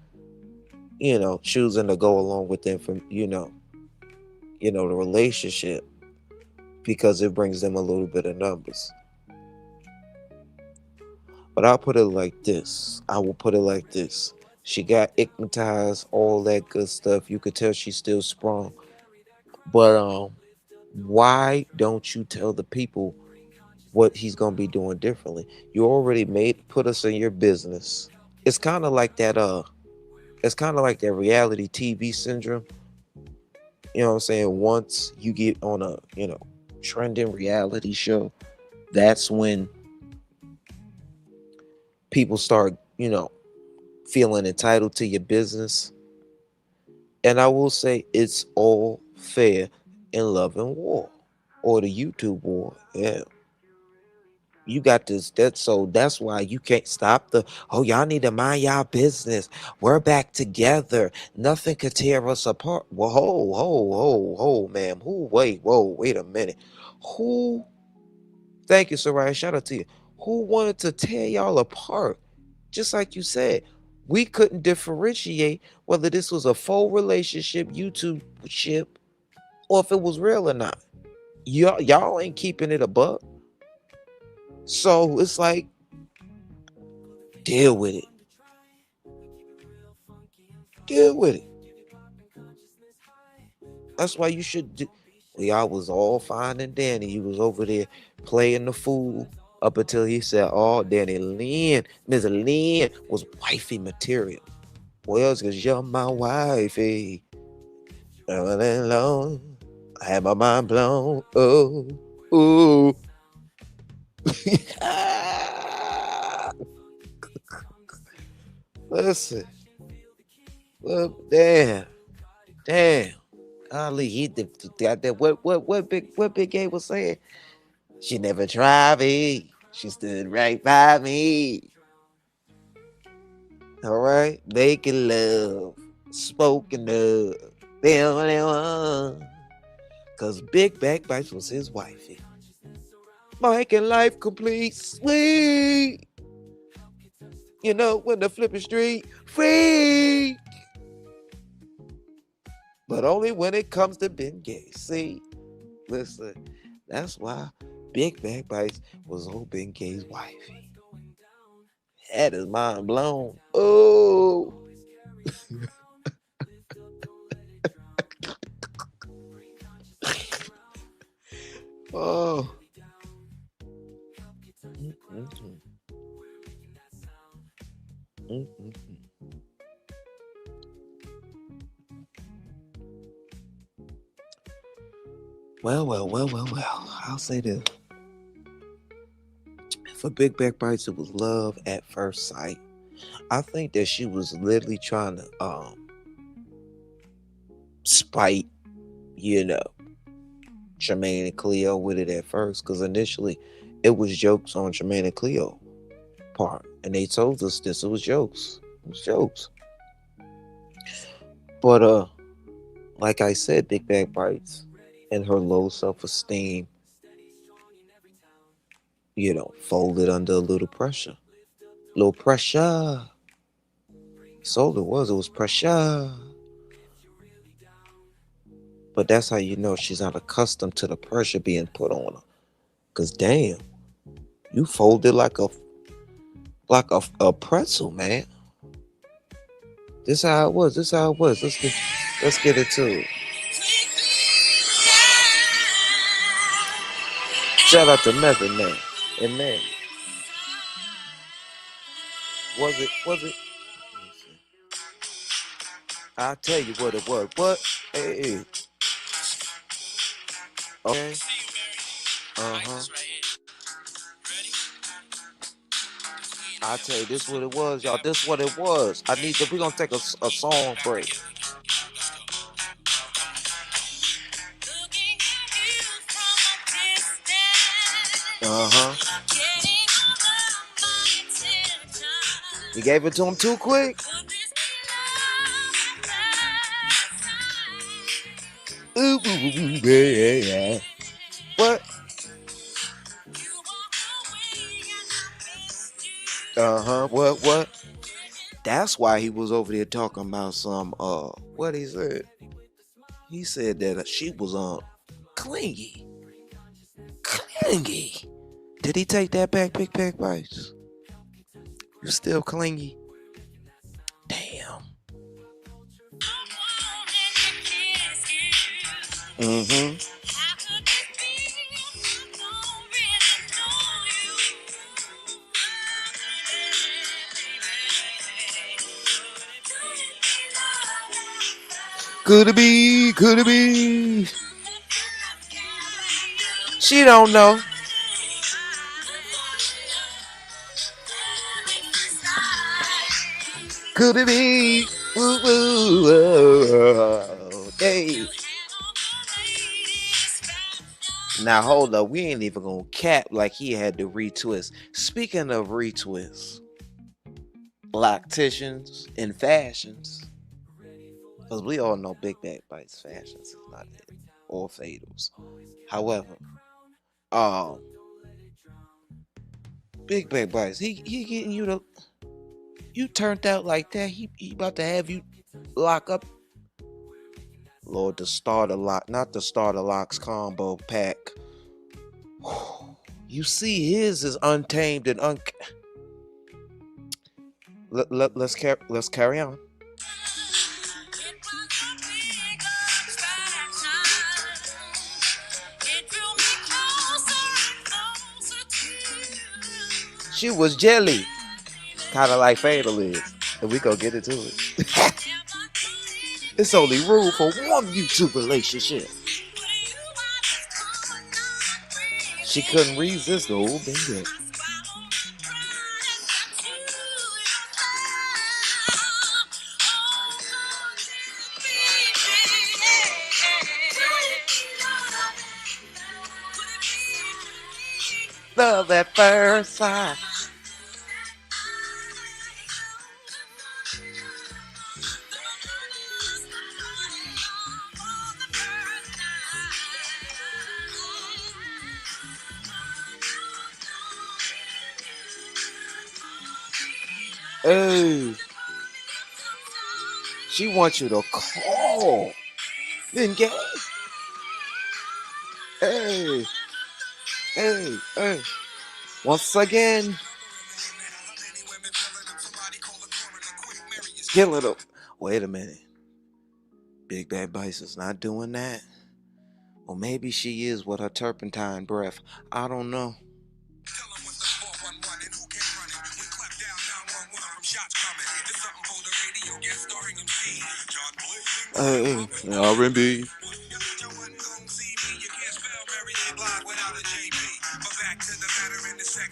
choosing to go along with them from, the relationship because it brings them a little bit of numbers. But I'll put it like this. I will put it like this. She got hypnotized, all that good stuff. You could tell she's still sprung. But why don't you tell the people what he's gonna be doing differently? You already put us in your business. It's kind of like that reality TV syndrome. You know what I'm saying? Once you get on a trending reality show, that's when people start feeling entitled to your business. And I will say it's all fair in love and war, or the YouTube war. Yeah, you got this. That's why you can't stop y'all need to mind y'all business. We're back together. Nothing could tear us apart. Well, ma'am. Wait a minute. Who? Thank you, Soraya. Shout out to you. Who wanted to tear y'all apart? Just like you said, we couldn't differentiate whether this was a faux relationship, YouTube ship, or if it was real or not. Y'all ain't keeping it above. So it's like, deal with it. Deal with it. That's why you should y'all was all fine and dandy. You was over there playing the fool up until he said, "Oh, Danny Lynn, Miss Lynn was wifey material." Well, it's because you're my wifey. Alone, I had my mind blown. Oh, ooh. Listen. Well, damn. Golly, he got that. What Big Gay was saying? She never tried me. She stood right by me. All right, making love, smoking up, the only one. Cause Big Backbites was his wifey. Making life complete, sweet. When the flipping street free. But only when it comes to being gay. See, listen, that's why Big Backbites was old Ben Gay's wifey. Had his mind blown. Oh. Oh. Well. I'll say this. For Big Back Bites, it was love at first sight. I think that she was literally trying to spite, you know, Jermaine and Cleo with it at first, because initially it was jokes on Jermaine and Cleo part, and they told us this. It was jokes. It was jokes. But like I said, Big Bag Bites and her low self-esteem, you know, folded under a little pressure. Little pressure. That's all it was pressure. But that's how you know she's not accustomed to the pressure being put on her. Cause damn, you folded like a pretzel, man. This how it was. Let's get it to it. Shout out to Method Man and Man. Was it? I'll tell you what it was. What? Hey. Okay. I'll tell you this what it was, y'all. This what it was. We're gonna take a song break. You gave it to him too quick. Ooh, yeah. What? What? That's why he was over there talking about some what he said. He said that she was clingy. Did he take that back, Big Bag Bites? You still clingy? Damn. Could it be? She don't know. Could it be? Hey. Now hold up, we ain't even gonna cap like he had to retwist. Speaking of retwists, lacticians and fashions, because we all know Big Bag Bites fashions is not it, or fatals. However, Big Bag Bites, he getting you to, you turned out like that. He about to have you lock up. Lord, the starter lock, not the starter locks combo pack. You see, his is untamed and let's carry on. She was jelly, kind of like Fatal is, and we gonna get into it. It's only room for one YouTube relationship. She couldn't resist the old bingo. Love at first sight. Hey, she wants you to call. Then get. Hey. Once again, get little. Wait a minute. Big Bad Bites is not doing that. Or maybe she is with her turpentine breath. I don't know. Hey, R&B.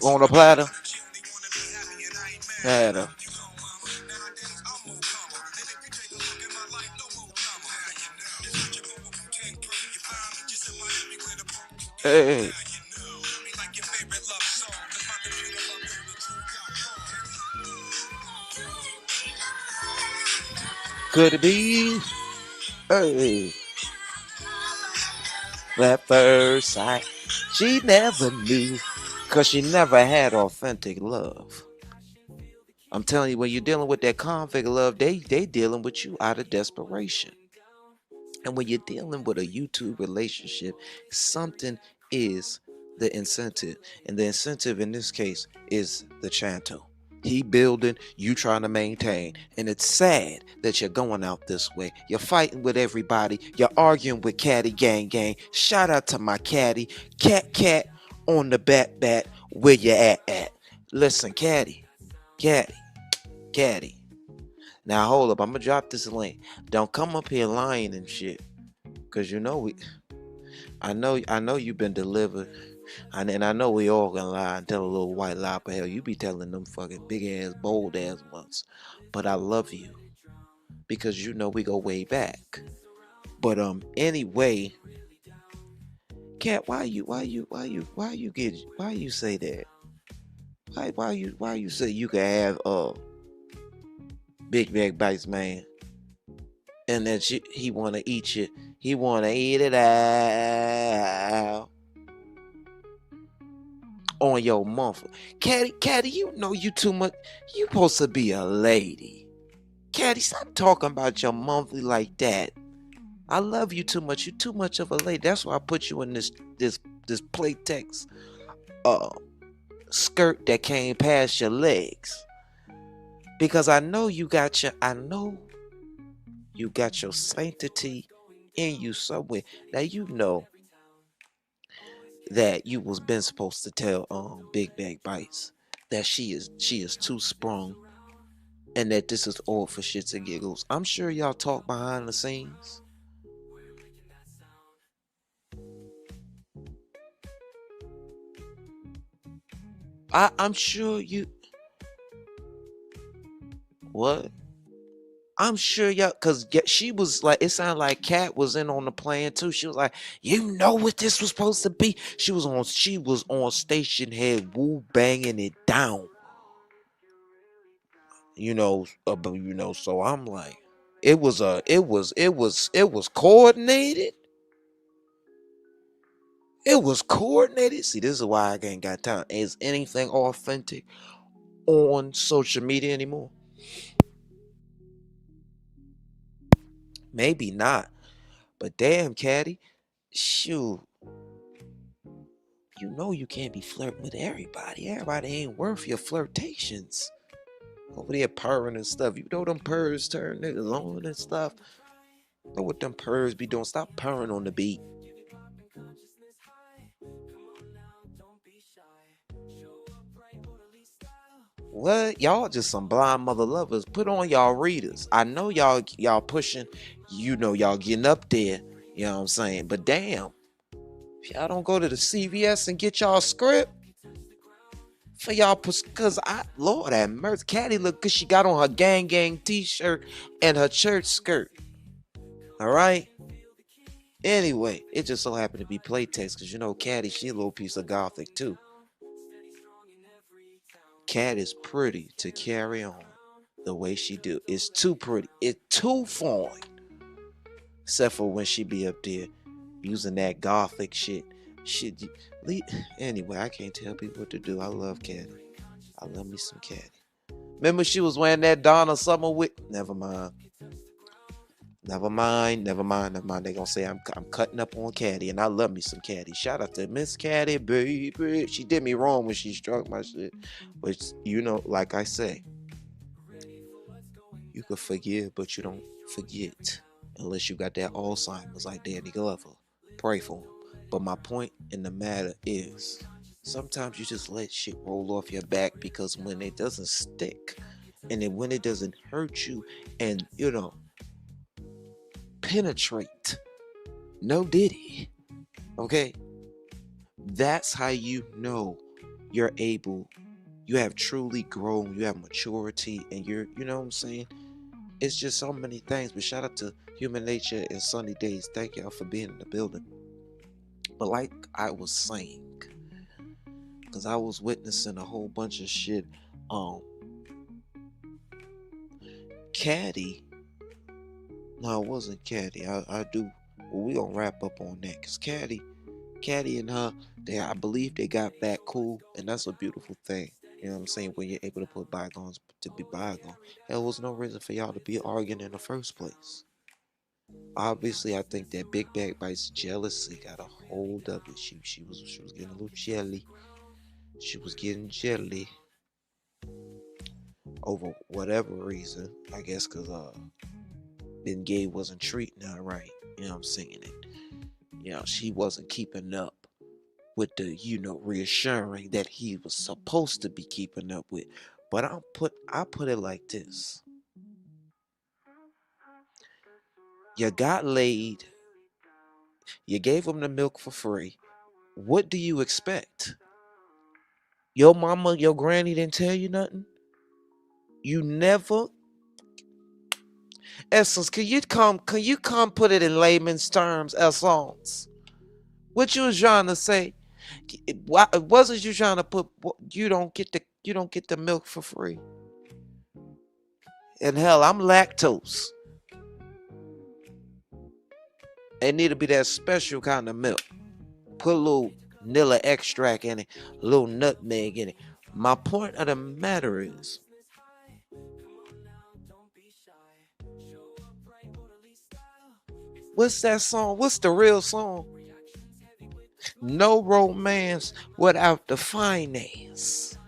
On a platter. Platter. Hey. Could it be? Hey. At first sight, she never knew, cause she never had authentic love. I'm telling you, when you're dealing with that convict love, they dealing with you out of desperation. And when you're dealing with a YouTube relationship, something is the incentive. And the incentive in this case is the chanto. He building, you trying to maintain. And it's sad that you're going out this way. You're fighting with everybody. You're arguing with Caddy Gang. Shout out to my caddy. Cat on the bat. Where you at? Listen, Caddy. Now hold up, I'm gonna drop this link. Don't come up here lying and shit. Cause you know I know you've been delivered. And I know we all gonna lie and tell a little white lie, but hell, you be telling them fucking big ass, bold ass ones. But I love you. Because you know we go way back. But anyway, Cat, why you say that? Why you say you can have Big Bag Bites, man? And then he wanna eat you. He wanna eat it out on your monthly. Caddy, you know you too much. You supposed to be a lady. Caddy, stop talking about your monthly like that. I love you too much. You're too much of a lady. That's why I put you in this Playtex skirt that came past your legs. Because I know you got your sanctity in you somewhere. Now you know that you was been supposed to tell Big Bag Bites that she is too sprung and that this is all for shits and giggles. I'm sure y'all talk behind the scenes. I'm sure you what? I'm sure y'all, cause she was like, it sounded like Kat was in on the plan too. She was like, you know what this was supposed to be. She was on station head, woo banging it down. So I'm like, it was coordinated. It was coordinated. See, this is why I ain't got time. Is anything authentic on social media anymore? Maybe not. But damn, Caddy, shoot. You know you can't be flirting with everybody. Everybody ain't worth your flirtations. Over there purring and stuff. You know them purrs turn niggas on and stuff. Know what them purrs be doing? Stop purring on the beat. What? Y'all just some blind mother lovers. Put on y'all readers. I know y'all pushing. You know y'all getting up there. You know what I'm saying? But damn. If y'all don't go to the CVS and get y'all script for y'all, cause Lord have mercy, Caddy look cause she got on her gang t-shirt and her church skirt. All right. Anyway, it just so happened to be Playtex cause you know Caddy, she a little piece of gothic too. Cat is pretty to carry on the way she do. It's too pretty. It's too fine. Except for when she be up there using that gothic shit. Anyway, I can't tell people what to do. I love Caddy. I love me some Caddy. Remember she was wearing that Donna Summer with. Never mind. They gonna say I'm cutting up on Caddy, and I love me some Caddy. Shout out to Miss Caddy, baby. She did me wrong when she struck my shit. But you know, like I say, you can forgive, but you don't forget. Unless you got that Alzheimer's like Danny Glover. Pray for them. But my point in the matter is, sometimes you just let shit roll off your back, because when it doesn't stick, and then when it doesn't hurt you, and penetrate, no diddy, okay, that's how you know you're able, you have truly grown, you have maturity, and you're, you know what I'm saying? It's just so many things. But shout out to Human Nature and Sunny Days. Thank y'all for being in the building. But like I was saying, because I was witnessing a whole bunch of shit. Caddy. No, it wasn't Caddy. I do. Well, we gonna wrap up on that, because Caddy and her, I believe they got back cool, and that's a beautiful thing. You know what I'm saying? When you're able to put bygones to be bygones. There was no reason for y'all to be arguing in the first place. Obviously, I think that Big Bag Bites jealousy got a hold of it. She was getting a little jelly. She was getting jelly over whatever reason. I guess because Ben Gay wasn't treating her right. You know what I'm saying? And, she wasn't keeping up with the, reassuring that he was supposed to be keeping up with. But I put it like this. You got laid. You gave him the milk for free. What do you expect? Your mama, your granny didn't tell you nothing? You never. Essence, can you come put it in layman's terms, Essence? What you was trying to say? Wasn't you trying to put you don't get the milk for free? And hell, I'm lactose. It need to be that special kind of milk. Put a little vanilla extract in it, a little nutmeg in it. My point of the matter is, what's that song? What's the real song? No romance without the finance.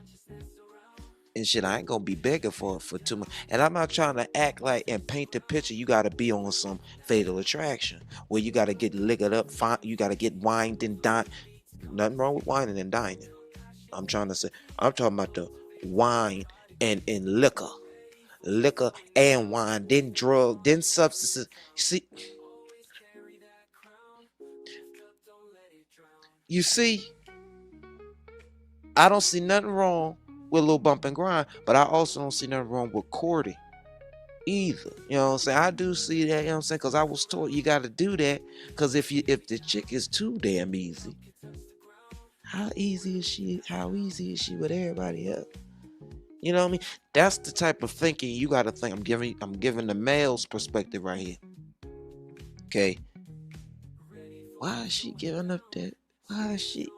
And shit, I ain't gonna be begging for too much. And I'm not trying to act like and paint the picture. You gotta be on some Fatal Attraction where you gotta get liquored up, you gotta get wined and dined. Nothing wrong with whining and dining. I'm talking about the wine and liquor and wine, then drug, then substances. You see, I don't see nothing wrong with a little bump and grind, but I also don't see nothing wrong with courting either. You know what I'm saying? I do see that, you know what I'm saying? Because I was taught you got to do that, because if the chick is too damn easy, how easy is she with everybody else? You know what I mean? That's the type of thinking you got to think. I'm giving the male's perspective right here. Okay. Why is she giving up that? Why is she?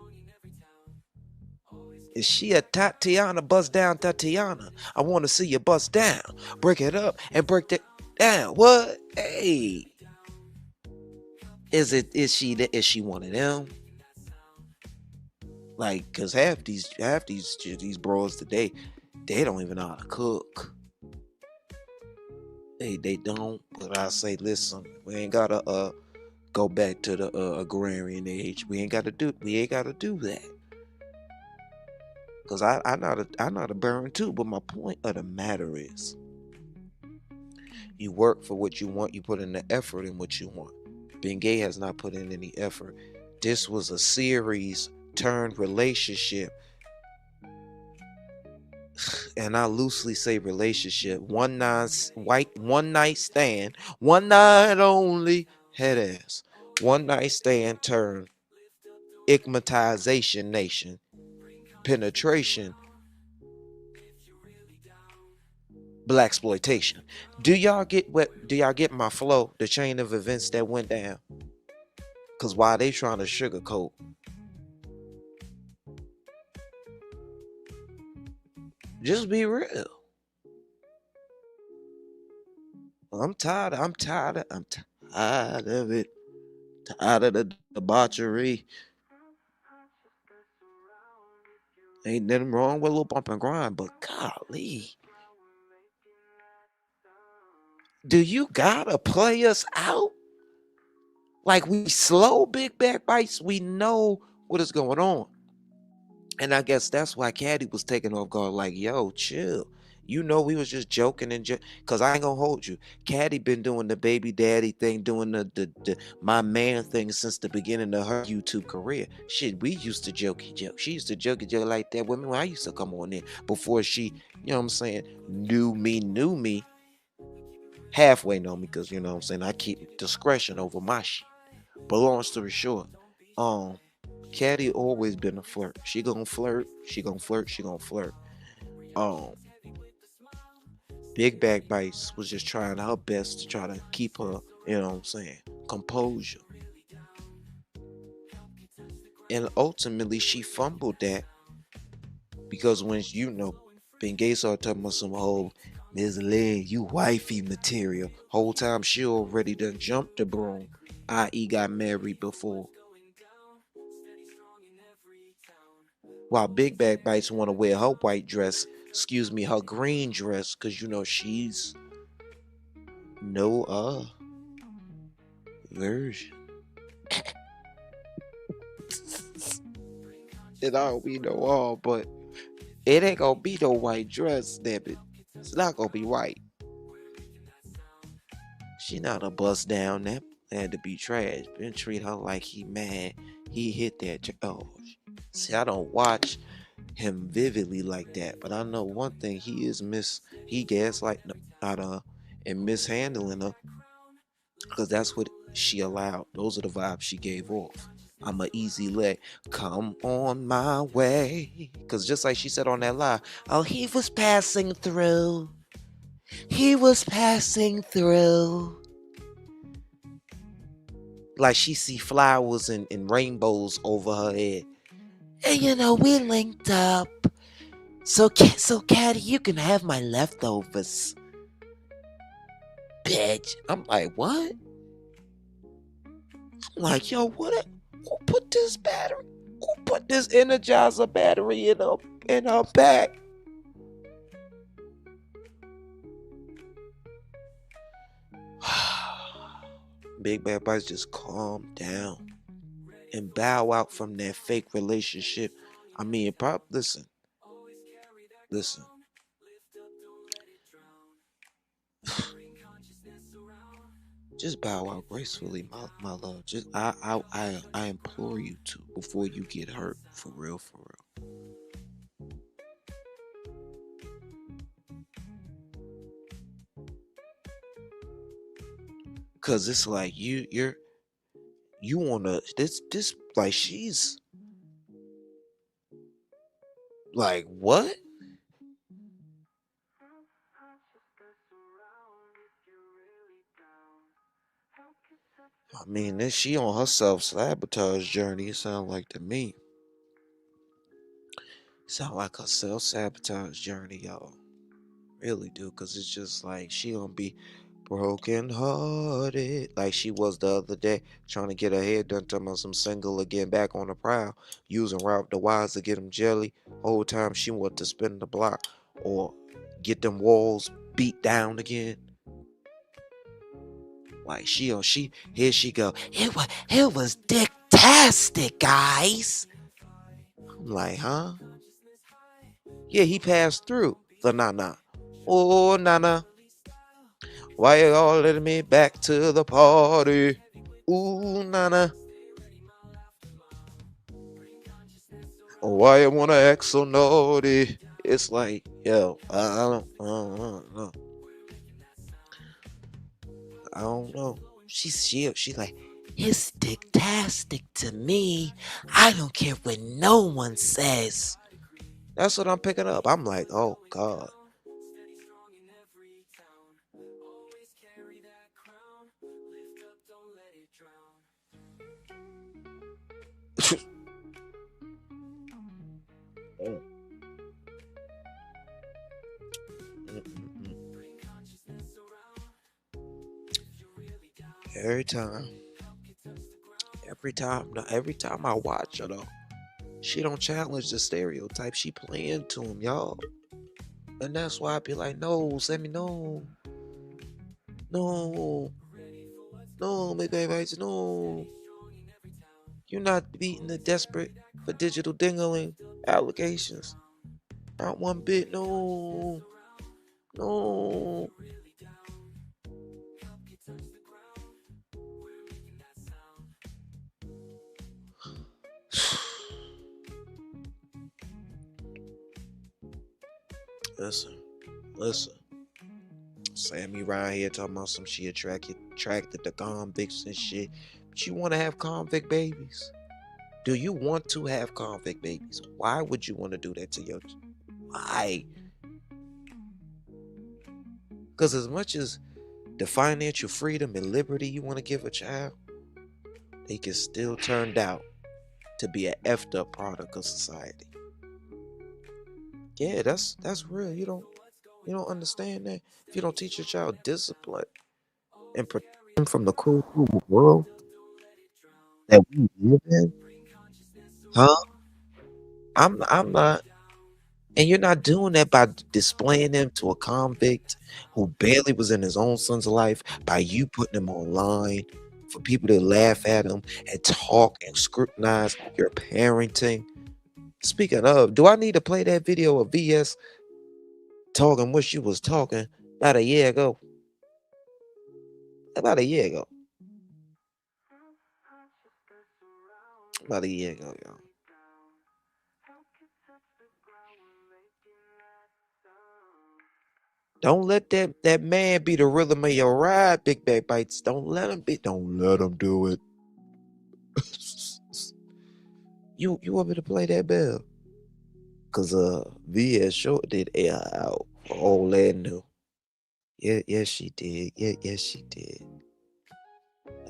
Is she a Tatiana? Bust down, Tatiana. I want to see you bust down. Break it up and break that down. What? Hey. Is she one of them? Like, cause half these bros today, they don't even know how to cook. They don't. But I say, listen, we ain't gotta go back to the agrarian age. We ain't gotta do that. Cause I not a burn too. But my point of the matter is, you work for what you want. You put in the effort in what you want. Ben Gay has not put in any effort. This was a series turned relationship. And I loosely say relationship. One night stand, one night only, head ass. One night stand turned igmatization nation, penetration, blaxploitation. Do y'all get my flow? The chain of events that went down. Cause why they trying to sugarcoat? Just be real. I'm tired of it. Tired of the debauchery. Ain't nothing wrong with a little bump and grind, but golly. Do you gotta play us out? Like, we slow big backbites. We know what is going on. And I guess that's why Caddy was taking off guard, like, yo, chill. You know, we was just joking and because I ain't gonna hold you. Caddy been doing the baby daddy thing, doing the my man thing since the beginning of her YouTube career. Shit, we used to jokey joke. She used to jokey joke like that with me when I used to come on in before she, you know what I'm saying, knew me, halfway know me, because, you know what I'm saying, I keep discretion over my shit. But long story short, Caddy always been a flirt. She gonna flirt, she gonna flirt, she gonna flirt. Um, Big Backbites was just trying her best to try to keep her, you know what I'm saying, composure. And ultimately she fumbled that because when, you know, Ben Gay started talking about some whole Ms. Lynn, you wifey material. Whole time she already done jumped the broom, i.e. got married before. While Big Backbites want to wear her white dress, excuse me, her green dress, because, you know, she's no version. It all we know all, but it ain't gonna be no white dress, damn it. It's not gonna be white. She not a bust down that had to be trash. Ben treat her like he mad. He hit that. Oh, see, I don't watch him vividly like that, but I know one thing: he gaslighting her and mishandling her, because that's what she allowed. Those are the vibes she gave off. I'm a easy let, come on my way. Because just like she said on that live, oh, he was passing through. He was passing through. Like she see flowers and rainbows over her head. And you know, we linked up. So Caddy, you can have my leftovers. Bitch. I'm like, what? I'm like, yo, what? Who put this battery? Who put this Energizer battery in her back? Big Bad Bites, just calm down and bow out from that fake relationship. I mean, listen. Just bow out gracefully, my love. Just I implore you to, before you get hurt, for real, for real. Cause it's like you wanna this like she's like, what? I mean, this she on her self-sabotage journey, it sound like to me. Sound like a self-sabotage journey, y'all. Really do, because it's just like she gonna be broken hearted like she was the other day, trying to get her head done, talking about some single again, back on the prowl, using Ralph the Wise to get him jelly. Whole time she want to spin the block or get them walls beat down again. Like here she go. It was dicktastic, guys. I'm like, huh? Yeah, he passed through the Nana. Oh, Nana. Why you all letting me back to the party? Ooh, Nana. Why you wanna act so naughty? It's like, yo, I don't know. I don't know. She like, it's dicktastic to me. I don't care what no one says. That's what I'm picking up. I'm like, oh God. Every time I watch her though, she don't challenge the stereotype. She play into them, y'all. And that's why I be like, no, Sammy, no. No, my babies, no. You're not beating the desperate for digital dingling allegations. Not one bit, no. No. Listen. Sammy right here talking about some she attracted to convicts and shit. But you want to have convict babies? Do you want to have convict babies? Why would you want to do that to your? Why? Because as much as the financial freedom and liberty you want to give a child, they can still turn out to be an effed up product of society. Yeah, that's real. You don't understand that. If you don't teach your child discipline and protect them from the cruel world that we live in, huh? I'm not. And you're not doing that by displaying them to a convict who barely was in his own son's life, by you putting him online for people to laugh at him and talk and scrutinize your parenting. Speaking of, do I need to play that video of VS talking what she was talking about a year ago? About a year ago. About a year ago, y'all. Don't let that man be the rhythm of your ride, Big Bag Bites. Don't let him do it. You want me to play that bell? Cause VS sure did air out for all that new. Yeah, yes she did. Yeah, yes she did.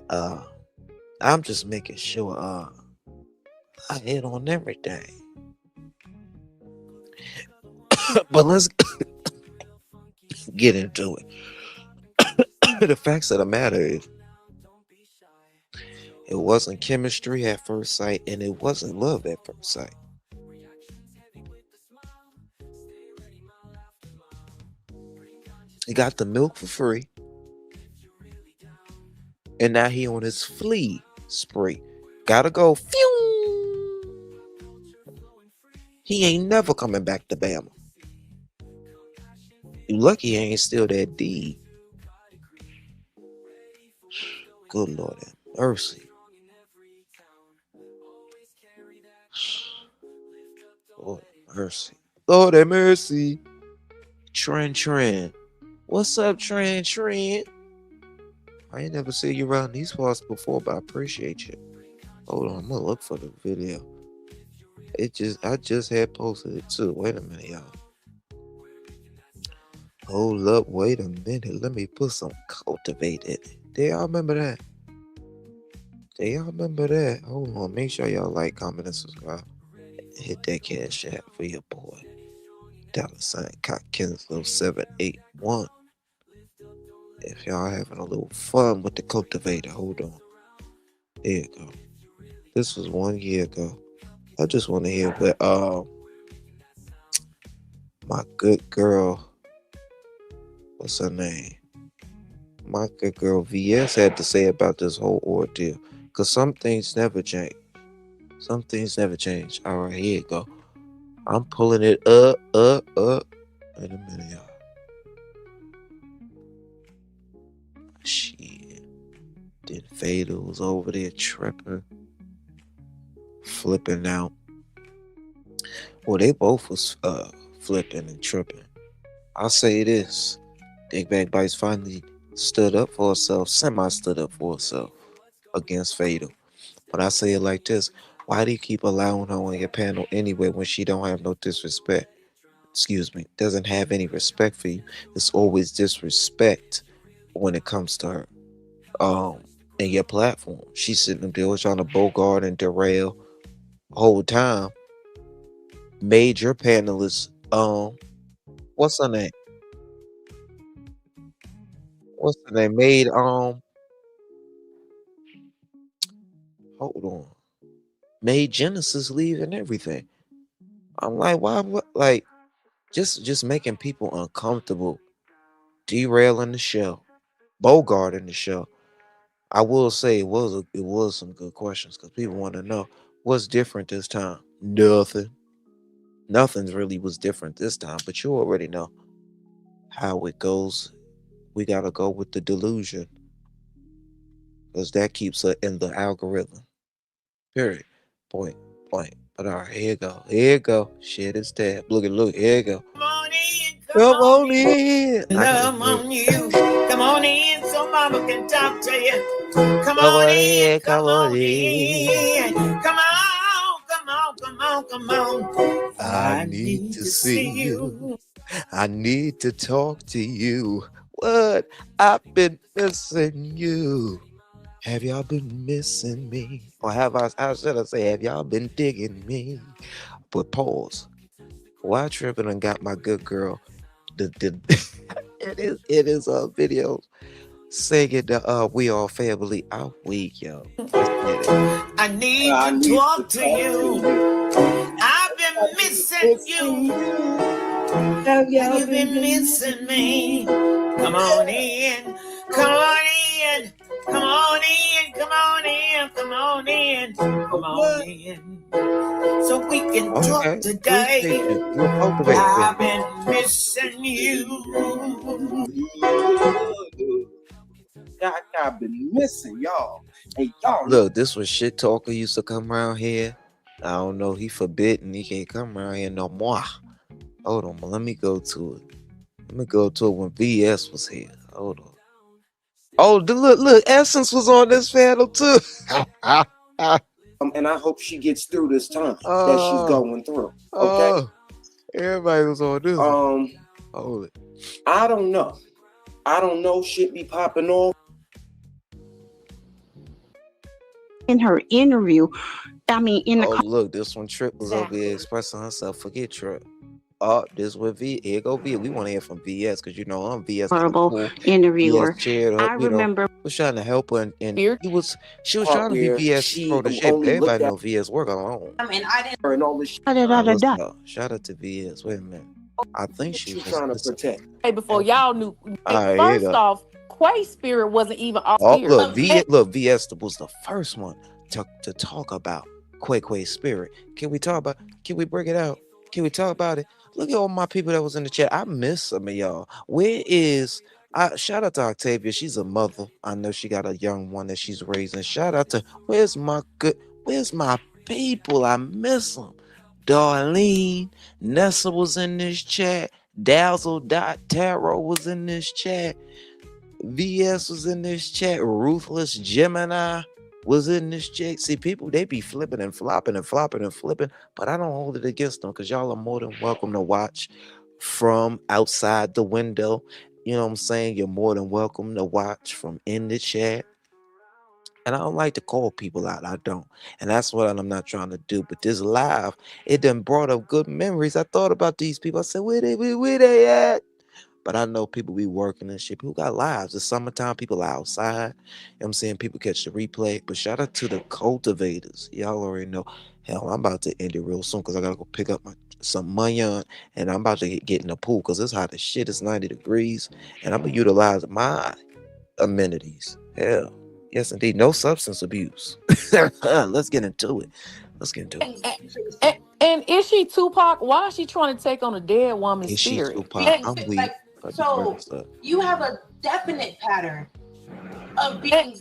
I'm just making sure I hit on everything. But let's get into it. The facts of the matter is, it wasn't chemistry at first sight, and it wasn't love at first sight. He got the milk for free, and now he on his flea spree. Gotta go. Phew! He ain't never coming back to Bama. You lucky he ain't still that D. Good Lord have mercy. Lord have mercy. Lord have mercy. Trend. What's up, Trend? I ain't never seen you around these parts before, but I appreciate you. Hold on, I'm gonna look for the video. I just had posted it too. Wait a minute, y'all. Hold up, wait a minute. Let me put some Kultivate in it. Do y'all remember that? Hold on, make sure y'all like, comment, and subscribe. Hit that cash app for your boy. $Cockkinslow781. If y'all having a little fun with the Kultivator, hold on. There you go. This was 1 year ago. I just want to hear what my good girl, what's her name? My good girl VS had to say about this whole ordeal. Cause some things never change. All right, here you go. I'm pulling it up. Wait a minute, y'all. Shit. Then Fatal was over there tripping, flipping out. Well, they both was flipping and tripping. I'll say this. Big Bag Bites finally stood up for herself, stood up for herself against Fatal. But I say it like this. Why do you keep allowing her on your panel anyway when she don't have no disrespect? Doesn't have any respect for you. It's always disrespect when it comes to her. And your platform. She's sitting up there trying to bogart and derail whole time. Made your panelists, what's her name? Made hold on. Made Genesis leave and everything. I'm like, why? What? Like, just making people uncomfortable, derailing the show, bogarting the show. I will say it was some good questions because people want to know what's different this time. Nothing. Nothing's really was different this time, but you already know how it goes. We gotta go with the delusion because that keeps us in the algorithm. Period. Point blank. But all right, here you go. Here you go. Shit is tab. Look, here you go. Come on in.
Love on you. Come on in so mama can talk to you. Come on in. Come on in. Come on.
I need to see you. I need to talk to you. What? I've been missing you. Have y'all been missing me? Or how should I say, have y'all been digging me? But pause. Why tripping and got my good girl? It is videos singing the We All Family Out Week, yo.
I need to talk to you. I've been missing you. Have you been missing me? Come on in. Come on in. Come on in. Come on in. Come on in. Come on in. So we can talk today. I've been missing you.
I've been missing y'all. Hey, y'all.
Look, this was Shit Talker used to come around here. I don't know. He forbidden. He can't come around here no more. Hold on. Let me go to it. Let me go to it when VS was here. Hold on. Oh, look. Essence was on this panel too.
And I hope she gets through this time that she's going through. Okay.
Everybody was on this. Hold it.
I don't know. Shit be popping off.
In her interview,
Look, this one Trip was over here expressing herself. Forget Trip. Oh, this with V. Here go V. We want to hear from VS because you know I'm VS.
Horrible interviewer.
VS cheered her,
I remember
was trying to help her, and she was trying to be VS protege. Everybody know VS work alone.
and I didn't.
And all this shit.
Shout out to VS. Wait a minute. I think she's
trying to protect.
Hey, before y'all knew,
right,
first off, Quay Spirit wasn't even off spirit.
Look, VS was the first one to talk about Quay Spirit. Can we break it out? Can we talk about it? Look at all my people that was in the chat. I miss some of y'all. Shout out to Octavia. She's a mother. I know she got a young one that she's raising. Shout out to where's my people? I miss them. Darlene, Nessa was in this chat. Dazzle.Tarot was in this chat. VS was in this chat. Ruthless Gemini was in this chat. See, people, they be flipping and flopping and flopping and flipping, but I don't hold it against them because y'all are more than welcome to watch from outside the window. You know what I'm saying? You're more than welcome to watch from in the chat. And I don't like to call people out. I don't. And that's what I'm not trying to do. But this live, it done brought up good memories. I thought about these people. I said, where they at? But I know people be working and shit. People got lives. It's summertime. People are outside. You know what I'm saying? People catch the replay. But shout out to the cultivators. Y'all already know. Hell, I'm about to end it real soon because I got to go pick up some money on. And I'm about to get in the pool because it's hot as shit. It's 90 degrees. And I'm going to utilize my amenities. Hell. Yes, indeed. No substance abuse. Let's get into it.
And is she Tupac? Why is she trying to take on a dead woman's
Is she
spirit?
Tupac? I'm weak.
So you have a definite pattern of being.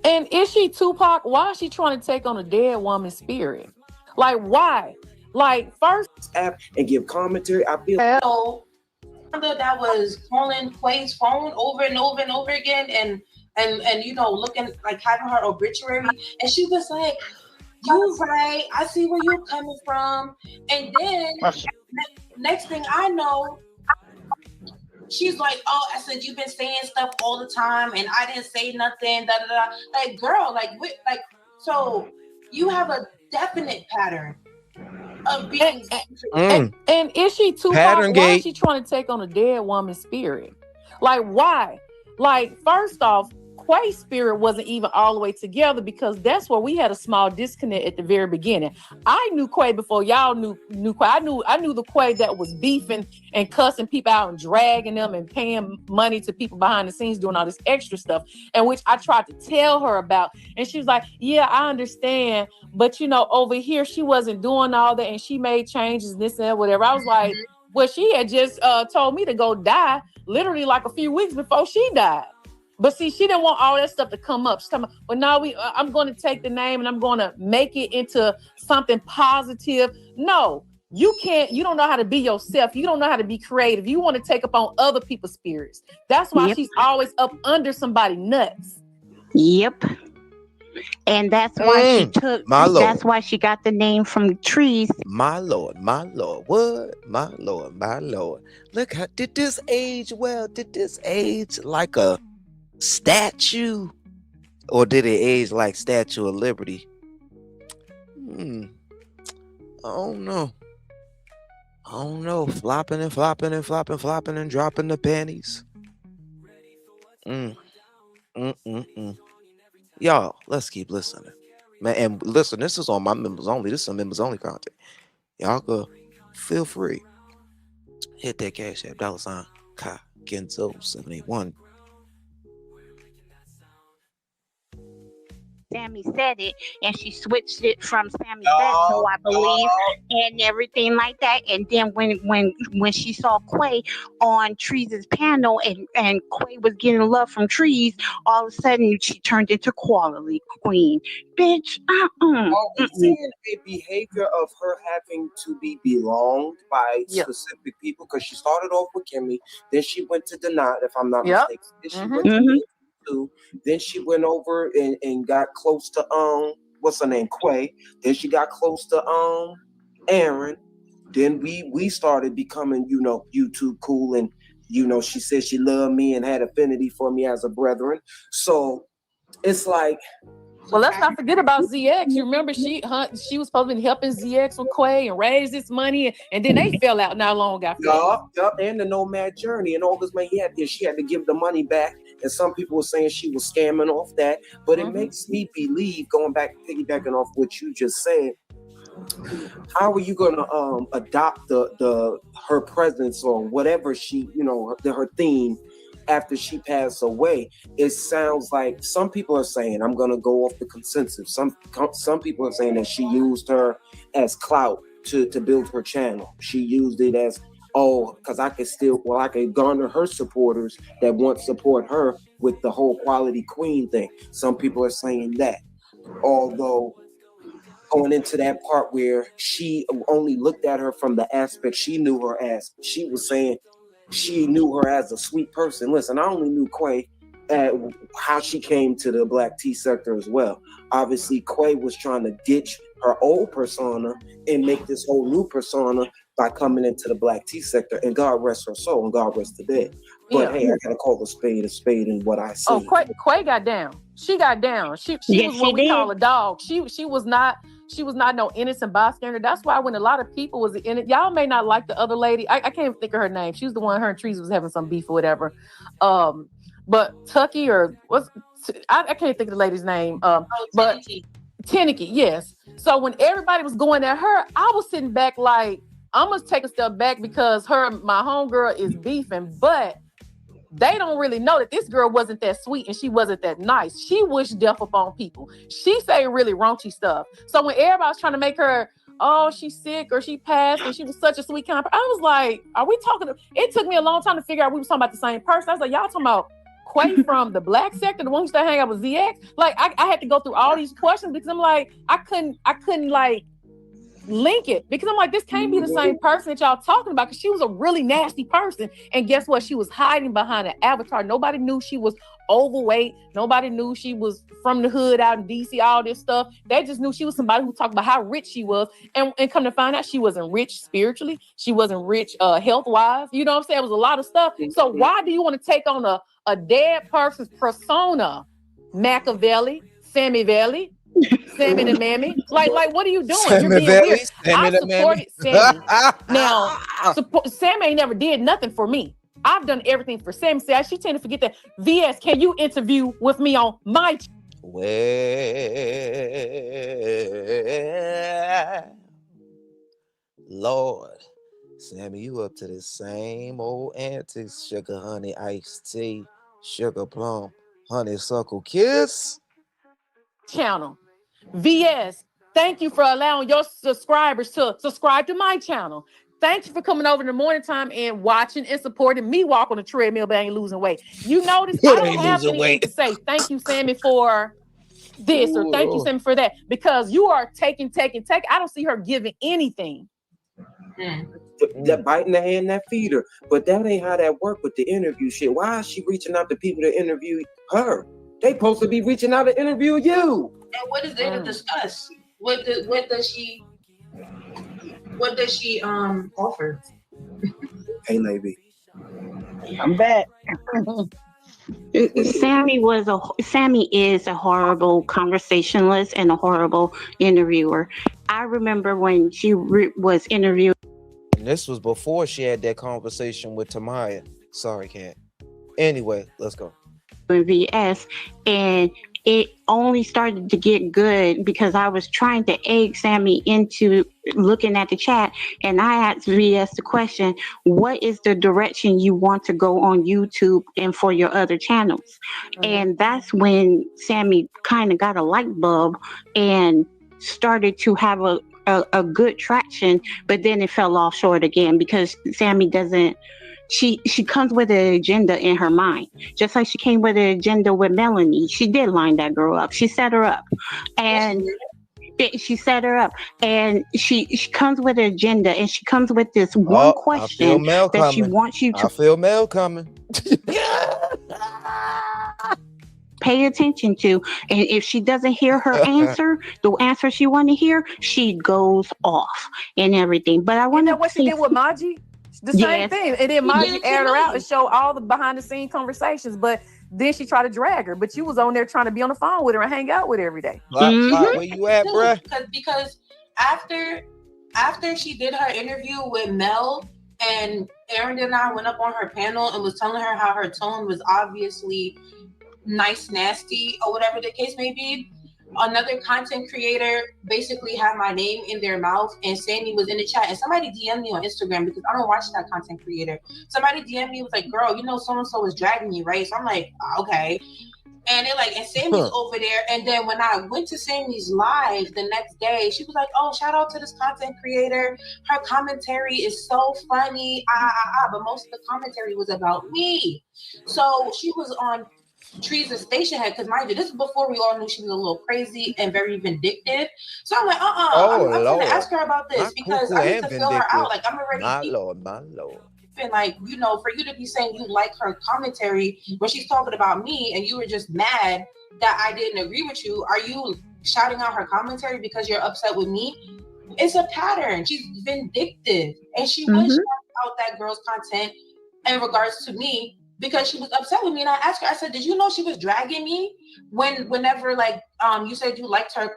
And is she Tupac? Why is she trying to take on a dead woman's spirit? Like, why? Like, first
app and give commentary. I feel
that was calling Quay's phone over and over and over again, and looking like having her obituary, and she was like, "You right? I see where you're coming from." And then next thing I know, she's like, "Oh, I said you've been saying stuff all the time, and I didn't say nothing." Da da da. Like, girl, so you have a definite pattern of being.
And is she Tupac?
Pattern
why
gate.
is she trying to take on a dead woman's spirit? Like, why? Like, first off, Quay's spirit wasn't even all the way together, because that's where we had a small disconnect at the very beginning. I knew Quay before y'all knew Quay. I knew the Quay that was beefing and cussing people out and dragging them and paying money to people behind the scenes doing all this extra stuff, and which I tried to tell her about. And she was like, yeah, I understand, but you know, over here she wasn't doing all that, and she made changes and this and that, whatever. I was like, well, she had just told me to go die literally like a few weeks before she died. But see, she didn't want all that stuff to come up. She's talking about, well, now I'm going to take the name and I'm going to make it into something positive. No, you can't. You don't know how to be yourself. You don't know how to be creative. You want to take up on other people's spirits. That's why she's always up under somebody nuts.
Yep. And that's why she took.
My Lord.
That's why she got the name from trees.
My Lord, what? My Lord. Look, how did this age well? Did this age like a statue, or did it age like Statue of Liberty? I don't know. Flopping and dropping the panties. Y'all, let's keep listening, man. And listen, this is on my members only. This is some members only content. Y'all go, feel free. Hit that Cash App $Ka Genzo 781.
Sammy said it, and she switched it from Sammy said so, I believe, and everything like that. And then when she saw Quay on Trees' panel, and Quay was getting love from Trees, all of a sudden she turned into Quality Queen. Bitch,
Are we seeing a behavior of her having to be belonged by specific people? Because she started off with Kimmy, then she went to Cenat, if I'm not mistaken. Then she went to then she went over and got close to what's her name, Quay. Then she got close to Aaron. Then we started becoming, you know, YouTube cool, and you know, she said she loved me and had affinity for me as a brethren. So it's like,
well, let's not forget about ZX. You remember she was supposed to be helping ZX with Quay and raise this money, and then they fell out not long after.
Yup, and the Nomad Journey and all this money she had to give the money back. And some people were saying she was scamming off that, but it makes me believe, piggybacking off what you just said, how are you gonna adopt her presence or whatever she, you know, her theme after she passed away? It sounds like some people are saying, I'm gonna go off the consensus. Some people are saying that she used her as clout to build her channel. She used it as, because I could garner her supporters that want to support her with the whole Quality Queen thing. Some people are saying that. Although going into that part where she only looked at her from the aspect she knew her as, she was saying she knew her as a sweet person. Listen, I only knew Quay how she came to the Black tea sector as well. Obviously, Quay was trying to ditch her old persona and make this whole new persona by coming into the Black tea sector, and God rest her soul and God rest the dead. But hey, I gotta call a spade in what I see.
Quay got down. She got down. She was what we call a dog. She was not no innocent bystander. That's why when a lot of people was in it, y'all may not like the other lady. I can't even think of her name. She was the one, her and Trees was having some beef or whatever. But Tucky I can't think of the lady's name. But Tenneke, yes. So when everybody was going at her, I was sitting back like, I'm gonna take a step back because my homegirl is beefing, but they don't really know that this girl wasn't that sweet and she wasn't that nice. She wished death upon people. She say really raunchy stuff. So when everybody's trying to make her, she's sick or she passed and she was such a sweet kind of person, I was like, are we talking? It took me a long time to figure out we were talking about the same person. I was like, y'all talking about Quay from the Black sector, the one who used to hang out with ZX? Like I had to go through all these questions because I'm like, I couldn't like link it, because I'm like, this can't be the same person that y'all talking about, because she was a really nasty person. And guess what? She was hiding behind an avatar. Nobody knew she was overweight. Nobody knew she was from the hood out in DC, all this stuff. They just knew she was somebody who talked about how rich she was. And come to find out, she wasn't rich spiritually. She wasn't rich health-wise. You know what I'm saying? It was a lot of stuff. So why do you want to take on a dead person's persona? Machiavelli, Sammy Valley, Sammy the Mammy. Like, what are you doing? You're being weird. I supported Sammy. Now, Sammy ain't never did nothing for me. I've done everything for Sammy. See, she tend to forget that. VS, can you interview with me on my
Well, Lord, Sammy, you up to the same old antics. Sugar, honey, iced tea, sugar plum, honeysuckle kiss.
channel? VS, thank you for allowing your subscribers to subscribe to my channel. Thank you for coming over in the morning time and watching and supporting me walk on the treadmill, but I ain't losing weight. You notice I don't have anything to say. Thank you, Sammy, for this, or thank you, Sammy, for that, because you are taking. I don't see her giving anything.
That biting the hand that feed her, but that ain't how that work with the interview shit. Why is she reaching out to people to interview her? They supposed to be reaching out to interview you.
And what is there to discuss? What does she offer?
Hey, lady,
I'm back. Sammy is a horrible conversationalist and a horrible interviewer. I remember when she was interviewed.
And this was before she had that conversation with Tamaya. Sorry, Kat. Anyway, let's go.
VS, and it only started to get good because I was trying to egg Sammy into looking at the chat, and I asked VS the question, what is the direction you want to go on YouTube and for your other channels? And that's when Sammy kind of got a light bulb and started to have a good traction, but then it fell off short again because Sammy doesn't. She comes with an agenda in her mind, just like she came with an agenda with Melanie. She did line that girl up. She set her up, and she comes with an agenda, and she comes with this one question that she wants you to.
I feel Mel coming.
Pay attention to, and if she doesn't hear her answer, the answer she want to hear, she goes off and everything. But I wonder
what she did with Maji. The same thing. And then Maji aired her out and showed all the behind the scene conversations, but then she tried to drag her. But you was on there trying to be on the phone with her and hang out with her every day.
Where you at, bruh?
Because after she did her interview with Mel, and Aaron and I went up on her panel and was telling her how her tone was obviously nice, nasty, or whatever the case may be, another content creator basically had my name in their mouth, and Sammy was in the chat, and somebody DM'd me on Instagram because I don't watch that content creator. Somebody DM'd me, was like, girl, you know so-and-so was dragging you, right? So I'm like, okay. And they're like, and Sammy's over there. And then when I went to Sammy's live the next day, she was like, oh, shout out to this content creator. Her commentary is so funny. But most of the commentary was about me. So she was on Trees' station head, because mind you, this is before we all knew she was a little crazy and very vindictive. So I'm like, I'm gonna ask her about this because I need to fill her out. Like, I'm already
my lord.
And like, you know, for you to be saying you like her commentary when she's talking about me, and you were just mad that I didn't agree with you, are you shouting out her commentary because you're upset with me? It's a pattern. She's vindictive, and she was shouting out that girl's content in regards to me because she was upset with me. And I asked her, I said, did you know she was dragging me whenever like you said you liked her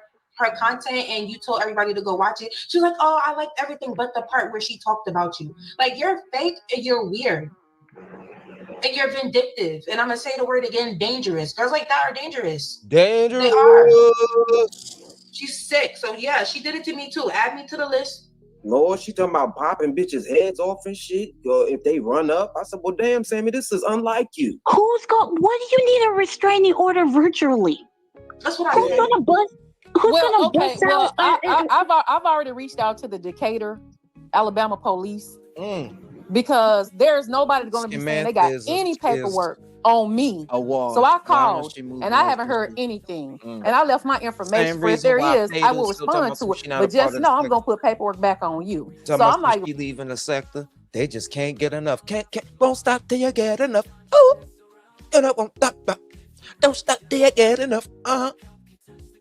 content and you told everybody to go watch it? She was like, oh, I liked everything but the part where she talked about you. Like, you're fake and you're weird and you're vindictive. And I'm gonna say the word again, dangerous. Girls like that are dangerous.
Dangerous.
They are. She's sick. So yeah, she did it to me too. Add me to the list.
Lord, she talking about popping bitches' heads off and shit. If they run up, I said, well, damn, Sammy, this is unlike you.
What do you need a restraining order virtually?
That's what
Who's gonna bust?
I've already reached out to the Decatur, Alabama police because there's nobody going to be saying they got any paperwork on me. So I called and I haven't heard anything. And I left my information for if there is, I will respond to it. But just know I'm going to put paperwork back on you. So I'm like,
she leaving the sector. They just can't get enough. Won't stop till you get enough. Ooh, and I won't stop. Don't stop till you get enough.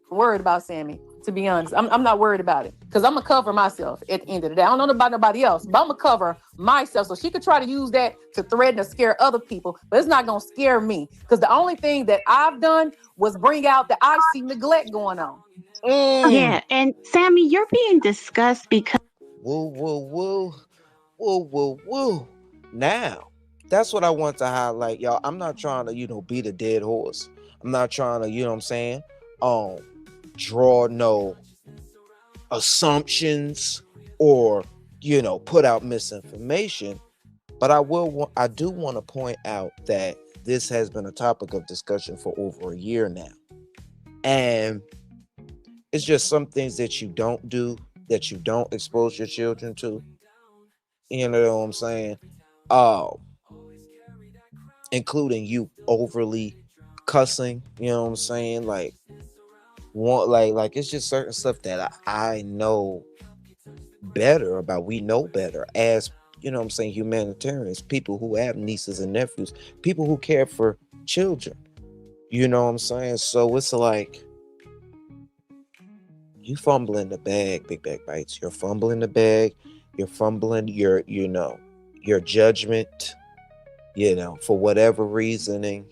Worried about Sammy, to be honest. I'm not worried about it because I'm gonna cover myself at the end of the day. I don't know about nobody else, but I'm gonna cover myself. So she could try to use that to threaten or scare other people, but it's not gonna scare me because the only thing that I've done was bring out that I see neglect going on.
Yeah, and Sammy, you're being discussed because
woo. Now That's what I want to highlight, y'all. I'm not trying to, beat a dead horse. I'm not trying to, what I'm saying, draw no assumptions or, put out misinformation. But I do want to point out that this has been a topic of discussion for over a year now. And it's just some things that you don't do, that you don't expose your children to. You know what I'm saying? Including you overly cussing, you know what I'm saying? Like it's just certain stuff that I know better about. We know better as, what I'm saying, humanitarians, people who have nieces and nephews, people who care for children. You know what I'm saying? So it's like, you fumbling the bag, Big Bag Bites. You're fumbling the bag. You're fumbling your judgment, for whatever reasoning.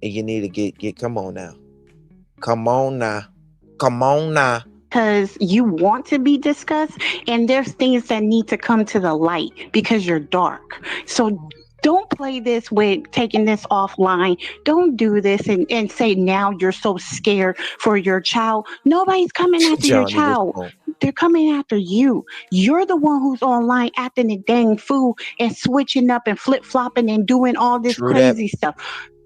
And you need to get come on now. Come on now.
Because you want to be discussed, and there's things that need to come to the light because you're dark. So don't play this with taking this offline. Don't do this and say now you're so scared for your child. Nobody's coming after your child. They're coming after you. You're the one who's online acting a dang fool and switching up and flip-flopping and doing all this crazy stuff.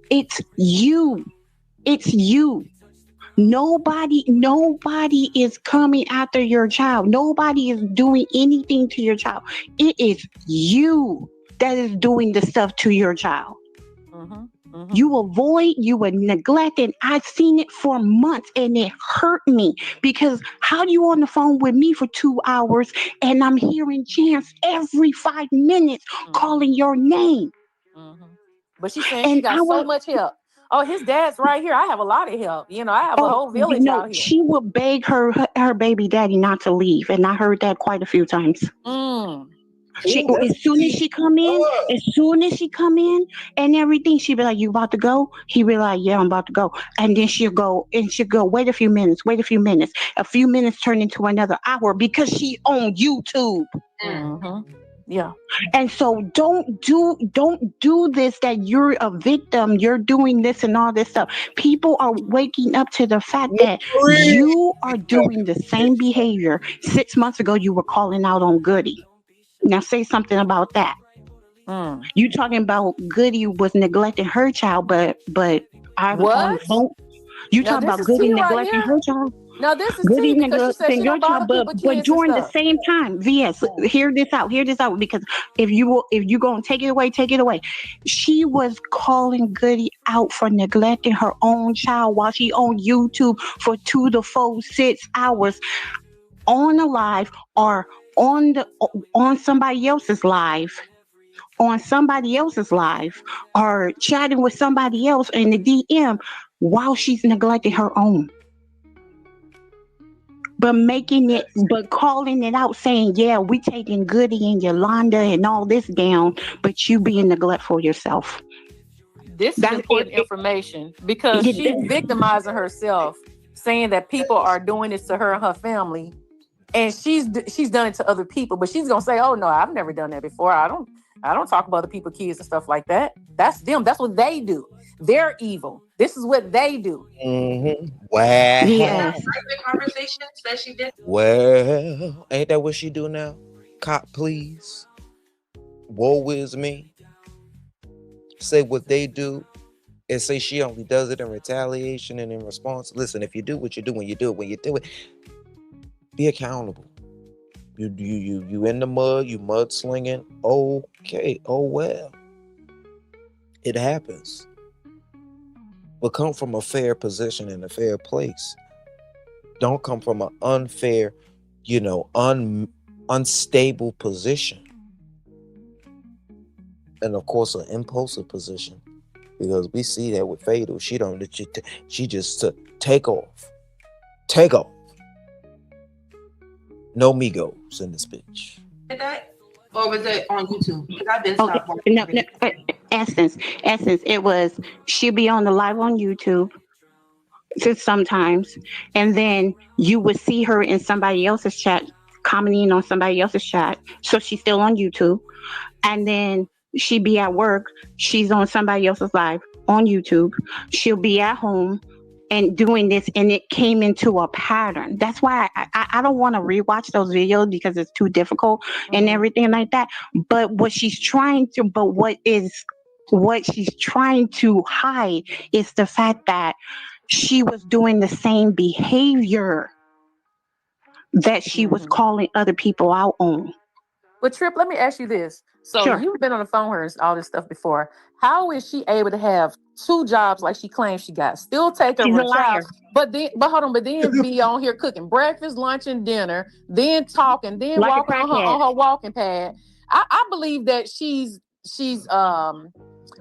It's you. It's you. Nobody is coming after your child. Nobody is doing anything to your child. It is you that is doing the stuff to your child. You avoid, you were neglected. I've seen it for months and it hurt me because how you on the phone with me for 2 hours and I'm hearing Chance every 5 minutes calling your name.
But she's saying she got so much help. Oh, his dad's right here. I have a lot of help. I have a whole village out here.
She would beg her baby daddy not to leave, and I heard that quite a few times. As soon as she come in and everything, she'd be like, "You about to go?" He'd be like, "Yeah, I'm about to go." And then she'll go, wait a few minutes. A few minutes turn into another hour because she on YouTube.
Yeah.
And so don't do this, that you're a victim, you're doing this and all this stuff. People are waking up to the fact that you are doing the same behavior. 6 months ago, you were calling out on Goody. Now say something about that. You talking about Goody was neglecting her child, but I was on the phone. You talking about Goody neglecting her child?
No, this is
Goody
tea because she said she don't bother people,
but during the same time, VS, hear this out, because if you gonna take it away. She was calling Goody out for neglecting her own child while she on YouTube for 2 to 4, 6 hours on a live or on somebody else's live. On somebody else's live or chatting with somebody else in the DM while she's neglecting her own. But calling it out, saying, yeah, we taking Goody and Yolanda and all this down, but you being neglectful yourself.
This is important information because she's victimizing herself, saying that people are doing this to her and her family, and she's done it to other people. But she's gonna say, "Oh no, I've never done that before. I don't talk about other people's kids and stuff like that. That's them. That's what they do. They're evil. This is what they do."
Wow.
Yes. Conversations that she did.
Well, ain't that what she do now? Cop, please. Woe is me. Say what they do and say she only does it in retaliation and in response. Listen, if you do what you do when you do it, be accountable. You in the mud, you mudslinging. Okay, oh well. It happens. But come from a fair position and a fair place. Don't come from an unfair, unstable position. And of course, an impulsive position. Because we see that with Fatal. She just take off. Take off. No Migos in this bitch.
Did that? Or was it on YouTube? Because I've been stopped watching.
No, Essence. It was, she'll be on the live on YouTube sometimes, and then you would see her in somebody else's chat, commenting on somebody else's chat. So she's still on YouTube. And then She'd be at work. She's on somebody else's live on YouTube. She'll be at home and doing this, and it came into a pattern. That's why I don't want to rewatch those videos because it's too difficult and everything like that. But what she's trying to hide is the fact that she was doing the same behavior that she was calling other people out on.
But Trip, let me ask you this. So
Sure.
you've been on the phone with her and all this stuff before. How is she able to have 2 jobs like she claims she got? Still take care of
She's
her
a liar.
child, but then be on here cooking breakfast, lunch, and dinner, then talking, then
Like a
walking on
crackhead.
her walking pad. I believe that she's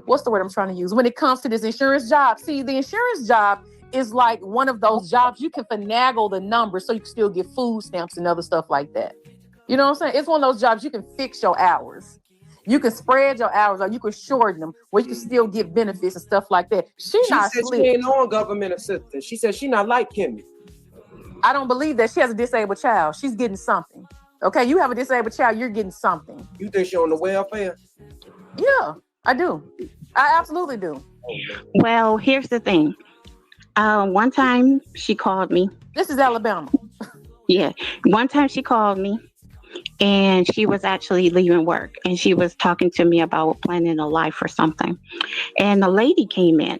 what's the word I'm trying to use when it comes to this insurance job? See, the insurance job is like one of those jobs you can finagle the numbers so you can still get food stamps and other stuff like that. You know what I'm saying? It's one of those jobs you can fix your hours. You can spread your hours or you can shorten them where you can still get benefits and stuff like that. She not
said
slick.
she ain't on government assistance. She said she not like Kimmy.
I don't believe that. She has a disabled child. She's getting something. Okay, you have a disabled child, you're getting something.
You think she on the welfare?
Yeah, I do. I absolutely do.
Well, here's the thing. One time she called me.
This is Alabama.
Yeah. One time she called me and she was actually leaving work and she was talking to me about planning a life or something. And the lady came in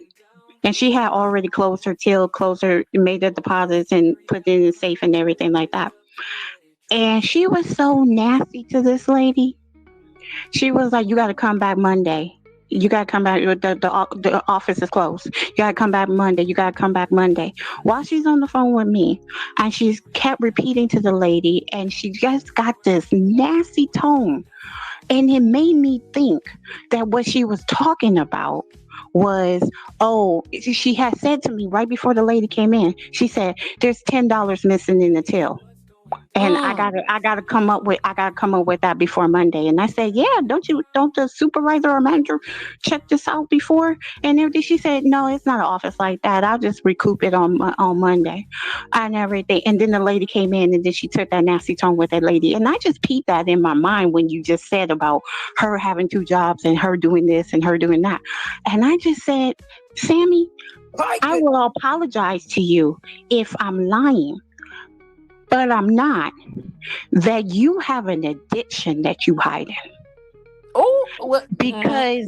and she had already closed her till, made the deposits and put it in the safe and everything like that. And she was so nasty to this lady. She was like, you got to come back Monday. You got to come back. The office is closed. You got to come back Monday. You got to come back Monday. While she's on the phone with me, and she's kept repeating to the lady, and she just got this nasty tone. And it made me think that what she was talking about was, she had said to me right before the lady came in, she said, there's $10 missing in the till. And I gotta come up with that before Monday. And I said, yeah, don't the supervisor or manager check this out before and everything? She said, no, it's not an office like that. I'll just recoup it on Monday and everything. And then the lady came in and then she took that nasty tone with that lady. And I just peeped that in my mind when you just said about her having 2 jobs and her doing this and her doing that. And I just said, Sammy, I will apologize to you if I'm lying. But I'm not. That you have an addiction that you hide in.
Oh,
because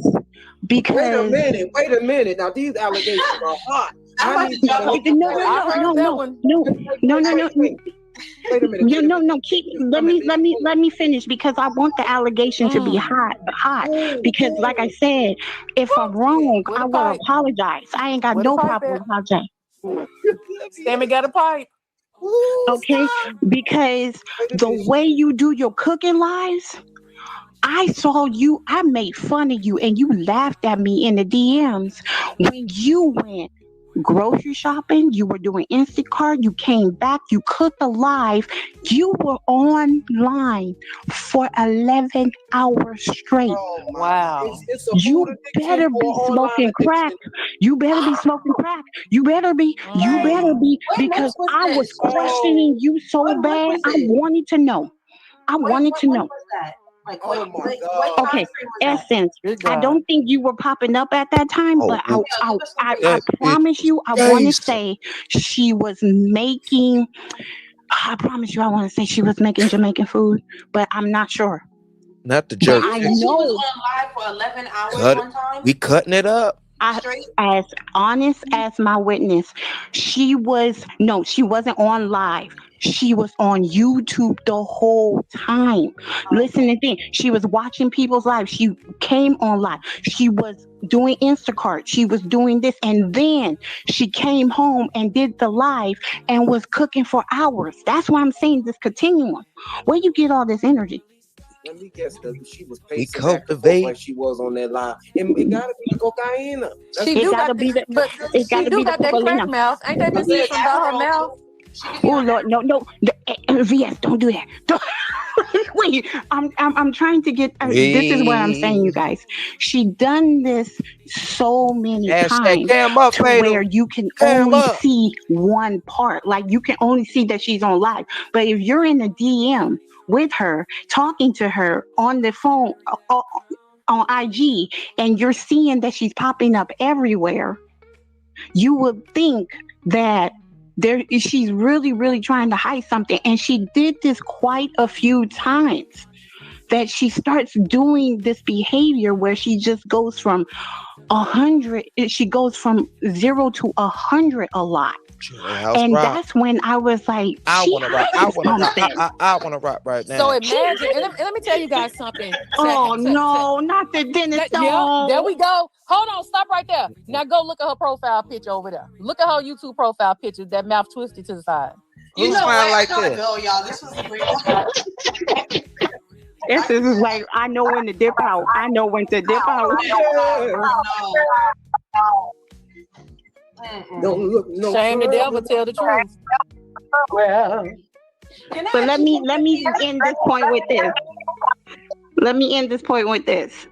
wait a minute. Now these allegations are hot.
Let me finish because I want the allegation to be hot. Because like I said, if I'm wrong, I will apologize. I ain't got no problem with apologizing.
Sammy got a pipe.
Okay, because the way you do your cooking lives, I saw you, I made fun of you and you laughed at me in the DMs when you went grocery shopping, you were doing Instacart, you came back, you cooked a live, you were online for 11 hours straight.
Wow.
You better be smoking crack. You better be smoking crack. You better be, because I was questioning you so bad. I wanted to know.
Like,
okay, Essence, I don't think you were popping up at that time, but I promise you, I want to say she was making, I promise you, I want to say she was making Jamaican food, but I'm not sure.
Not the jerk.
I know.
She was on live for 11 hours one time.
We cutting it up.
As honest as my witness, she wasn't on live. She was on YouTube the whole time. Listen and think. She was watching people's lives. She came on live. She was doing Instacart. She was doing this. And then she came home and did the live and was cooking for hours. That's why I'm saying this continuum. Where you get all this energy?
Let me guess, she was
We
pacing back and forth
cultivate.
like she was on that live. It gotta be the cocaine.
She do got that crack mouth. Ain't that been seen about her mouth?
Oh Lord, no, VS, don't do that. Wait, I'm trying to get. This is what I'm saying, you guys. She done this so many times to where you can only see one part. Like you can only see that she's on live. But if you're in a DM with her, talking to her on the phone, on IG and you're seeing that she's popping up everywhere, you would think that she's really, really trying to hide something. And she did this quite a few times, that she starts doing this behavior where she just goes from 100, she goes from 0 to 100 a lot. And that's when I was like,
I want to rock right now.
So imagine, and let me tell you guys something.
Not the Dennis.
Yeah, there we go. Hold on, stop right there. Now go look at her profile picture over there. Look at her YouTube profile picture, that mouth twisted to the side.
Who's smiling like
I gotta
this?
go, y'all. This was a great
This is like, I know when to dip out. I know when to dip out.
Don't look no
Shame the devil, tell the truth.
Well, but let me end this point with this. Let me end this point with this.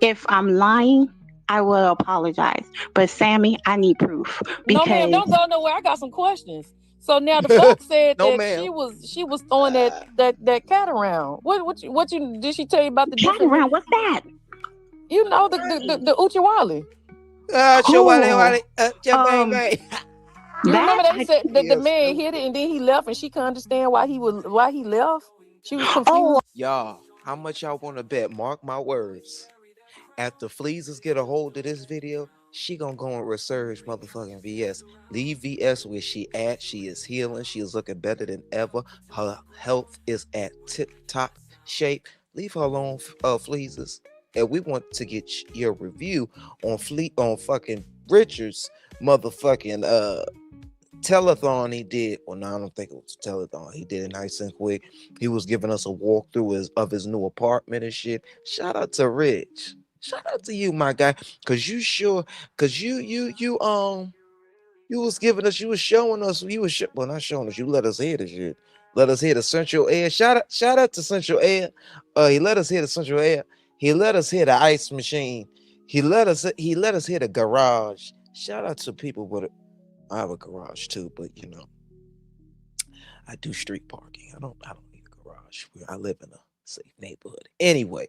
If I'm lying, I will apologize. But Sammy, I need proof. Because...
No, man, don't go nowhere. I got some questions. So now the folks said
No,
that
ma'am.
she was throwing that cat around. What you did she tell you about the
cat around? What's that?
You know the Uchiwali. You remember they said that the man hit it and then he left and she couldn't understand why he left? She was confused.
Y'all, how much y'all want to bet? Mark my words. After FLEEZ get a hold of this video, she gonna go and research motherfucking VS. Leave VS where she at. She is healing. She is looking better than ever. Her health is at tip-top shape. Leave her alone, FLEEZ. And we want to get your review on fucking Richard's motherfucking telethon he did. Well, no, I don't think it was a telethon. He did it nice and quick. He was giving us a walkthrough of his new apartment and shit. Shout out to Rich. Shout out to you, my guy. Cause you was giving us, you was showing us, well, not showing us, you let us hear the shit. Let us hear the central air. Shout out to central air. He let us hear the central air. He let us hear the ice machine. He let us hear the garage. Shout out to people with I have a garage too, but you know, I do street parking. I don't need a garage. I live in a safe neighborhood. Anyway,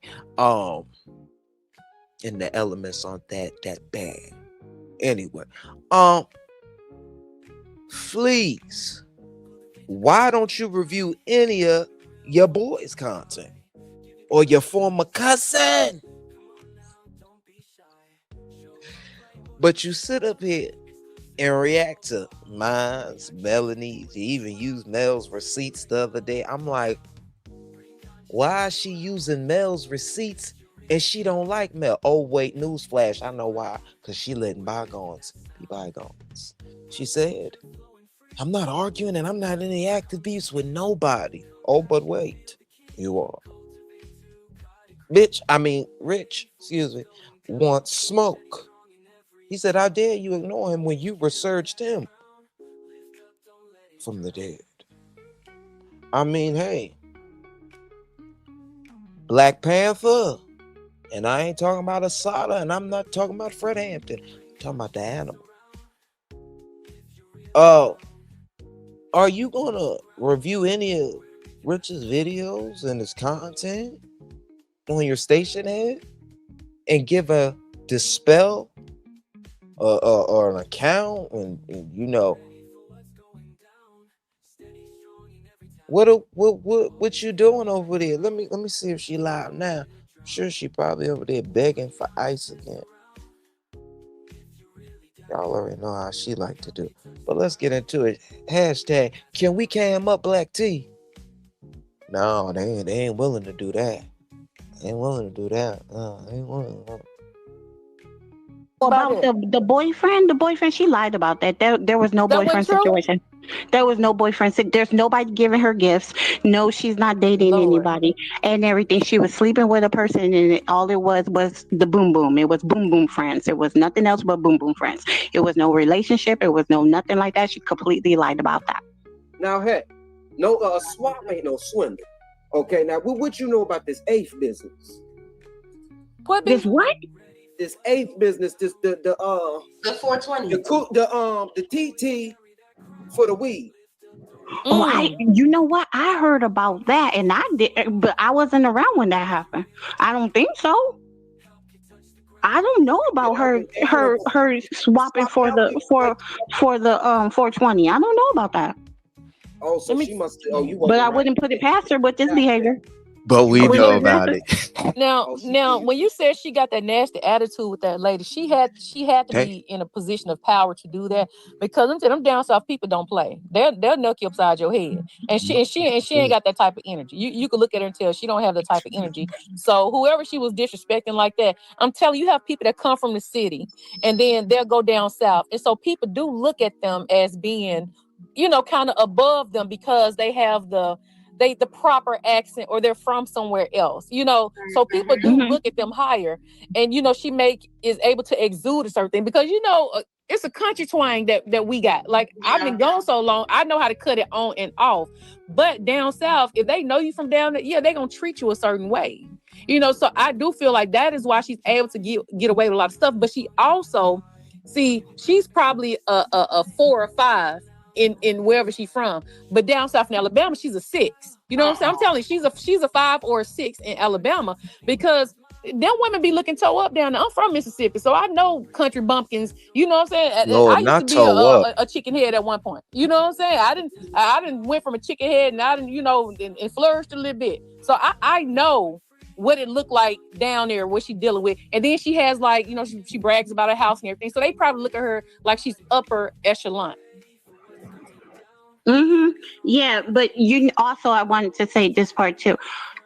and the elements aren't that bad. Anyway, FLEEZ, why don't you review any of your boys' content or your former cousin? But you sit up here and react to mine's, Melanie's. You even used Mel's receipts the other day. I'm like, why is she using Mel's receipts and she don't like Mel? Oh, wait, newsflash. I know why. Because she letting bygones be bygones. She said, I'm not arguing and I'm not in any active beefs with nobody. Oh, but wait, you are. Rich, excuse me, wants smoke. He said, how dare you ignore him when you resurged him from the dead? I mean, hey, Black Panther, and I ain't talking about Asada, and I'm not talking about Fred Hampton. I'm talking about the animal. Oh, are you gonna review any of Rich's videos and his content on your station head and give a dispel or an account and you know what you doing over there? Let me see if she live now. I'm sure she probably over there begging for ice again. Y'all already know how she like to do. But let's get into it. Hashtag, can we cam up Black T? No, they ain't willing to do that. They ain't willing to do that. They ain't willing.
About the boyfriend, she lied about that. There was no boyfriend situation. There was no boyfriend. There's nobody giving her gifts. No, she's not dating anybody and everything. She was sleeping with a person and all it was the boom boom. It was boom boom friends. It was nothing else but boom boom friends. It was no relationship. It was no nothing like that. She completely lied about that.
Now, hey, no swap ain't no swindle. Okay, now what you know about this eighth business?
This what?
This eighth business, the
420,
the TT for the weed.
Oh, you know what? I heard about that, and I did, but I wasn't around when that happened. I don't think so. I don't know about her swapping for the 420. I don't know about that.
Oh, so she must. Oh, you.
But I wouldn't put it past her with this behavior.
But we
I wouldn't
know
put it past
about
her.
it.
Now, when you said she got that nasty attitude with that lady, she had to
Hey.
be in a position of power to do that, because them down south people don't play. They'll knock you upside your head, and she ain't got that type of energy. You can look at her and tell she don't have that type of energy. So whoever she was disrespecting like that, I'm telling you, have people that come from the city and then they'll go down south, and so people do look at them as being, kind of above them because they have the proper accent, or they're from somewhere else, so people do look at them higher. And she is able to exude a certain thing, because it's a country twang that we got. Like, I've been gone so long, I know how to cut it on and off. But down south, if they know you from down there, yeah, they're gonna treat you a certain way. So I do feel like that is why she's able to get away with a lot of stuff. But she also, she's probably a 4 or 5 in wherever she's from. But down south in Alabama, she's a 6. You know what I'm saying? I'm telling you, she's a 5 or a 6 in Alabama, because them women be looking toe up down there. I'm from Mississippi, so I know country bumpkins. You know what I'm saying?
Lord,
I used to
not
be
toe up.
a chicken head at one point. You know what I'm saying? I didn't went from a chicken head, and I didn't, and flourished a little bit. So I know what it looked like down there, what she dealing with. And then she has, like, she brags about her house and everything. So they probably look at her like she's upper echelon.
Yeah, but also, I wanted to say this part too.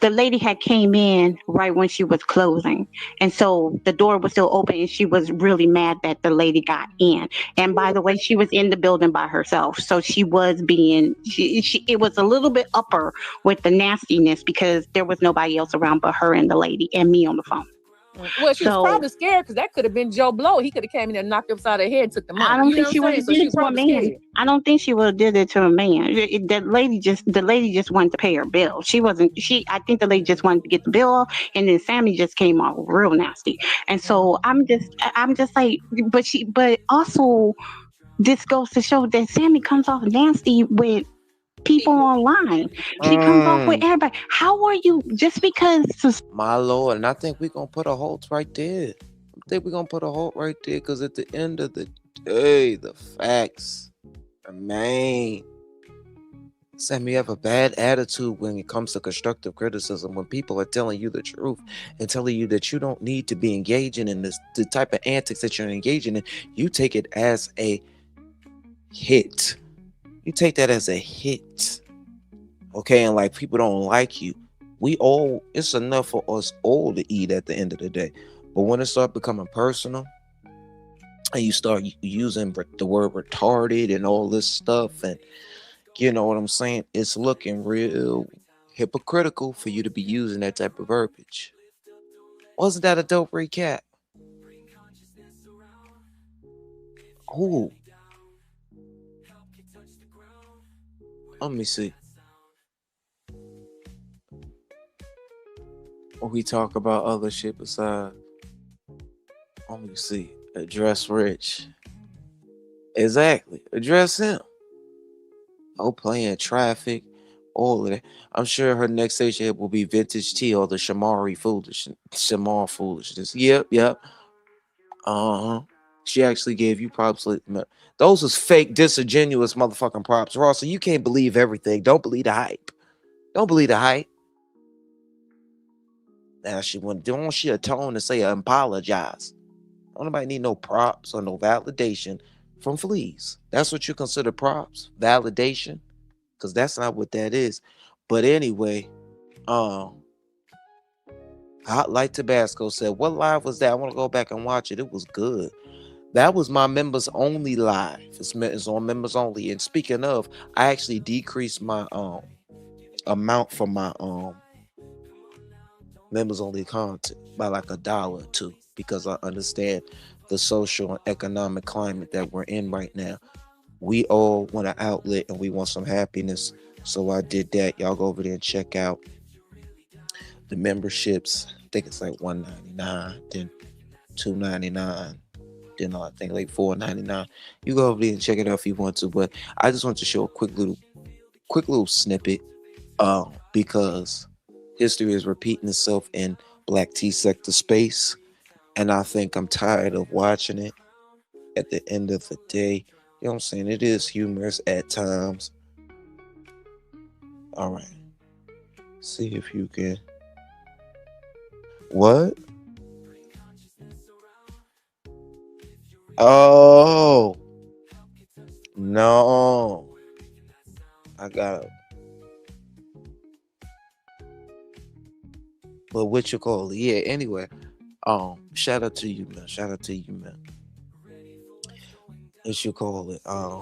The lady had came in right when she was closing, and so the door was still open, and she was really mad that the lady got in. And by the way, she was in the building by herself, so she was being it was a little bit upper with the nastiness, because there was nobody else around but her and the lady and me on the phone.
Well, she was probably scared, because that could have been Joe Blow. He could have came in and knocked upside her head and took the money.
I don't think she would have did it to a man.
Scared.
I don't think she would have did it to a man. The lady just wanted to pay her bill. I think the lady just wanted to get the bill off, and then Sammy just came off real nasty. And so I'm just like, but also this goes to show that Sammy comes off nasty with people online. She comes off with everybody. How are you, just because?
My Lord, and I think we're gonna put a halt right there. Because at the end of the day, the facts remain. Sam, you have a bad attitude when it comes to constructive criticism, when people are telling you the truth and telling you that you don't need to be engaging in the type of antics that you're engaging in. You take it as a hit. You take that as a hit. Okay, and like, people don't like you. It's enough for us all to eat at the end of the day. But when it starts becoming personal, and you start using the word retarded and all this stuff, and you know what I'm saying, it's looking real hypocritical for you to be using that type of verbiage. Wasn't that a dope recap? Ooh. Let me see. When we talk about other shit besides, let me see. Address Rich. Exactly. Address him. Oh, playing traffic. All of that. I'm sure her next station hit will be Vintage Tea or the Shamar foolishness. Yep. She actually gave you props. Those was fake, disingenuous motherfucking props, Ross. So you can't believe everything. Don't believe the hype. Now don't she atone to say apologize? Don't nobody need no props or no validation from Fleas. That's what you consider props, validation, because that's not what that is. But anyway, Hot Light Tabasco said, "What live was that? I want to go back and watch it. It was good." That was my members only live. It's on members only. And speaking of, I actually decreased my amount for my members only content by like $1 or $2, because I understand the social and economic climate that we're in right now. We all want an outlet and we want some happiness. So I did that. Y'all go over there and check out the memberships. I think it's like $1.99, then $2.99. Then I think like $4.99. You go over there and check it out if you want to. But I just want to show a quick little snippet, because history is repeating itself in Black Tea sector space, And I think I'm tired of watching it. At the end of the day, you know what I'm saying? It is humorous at times. All right. See if you can. What? Oh. No. I got it. But what you call it? Yeah, anyway. Shout out to you, man. Shout out to you, man. What you call it? I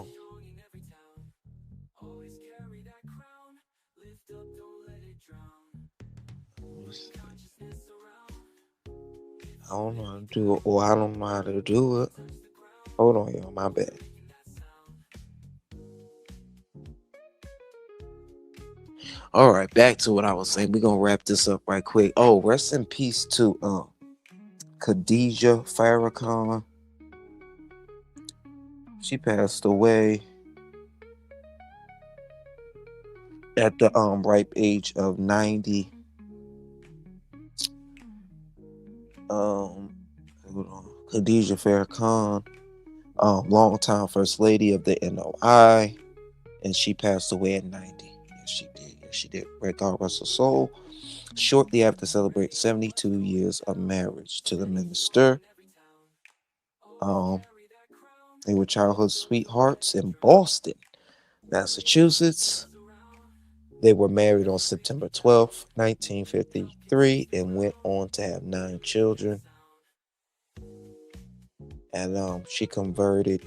don't know how to do it, or I don't know how to do it. Hold on, y'all. My bad. All right, back to what I was saying. We're gonna wrap this up right quick. Oh, rest in peace to Khadijah Farrakhan. She passed away at the ripe age of 90. Hold on. Khadijah Farrakhan, longtime first lady of the NOI, and she passed away at 90. Yes, she did. Yes, she did. God rest her soul. Shortly after celebrating 72 years of marriage to the minister. They were childhood sweethearts in Boston, Massachusetts. They were married on September 12th, 1953, and went on to have 9 children. And she converted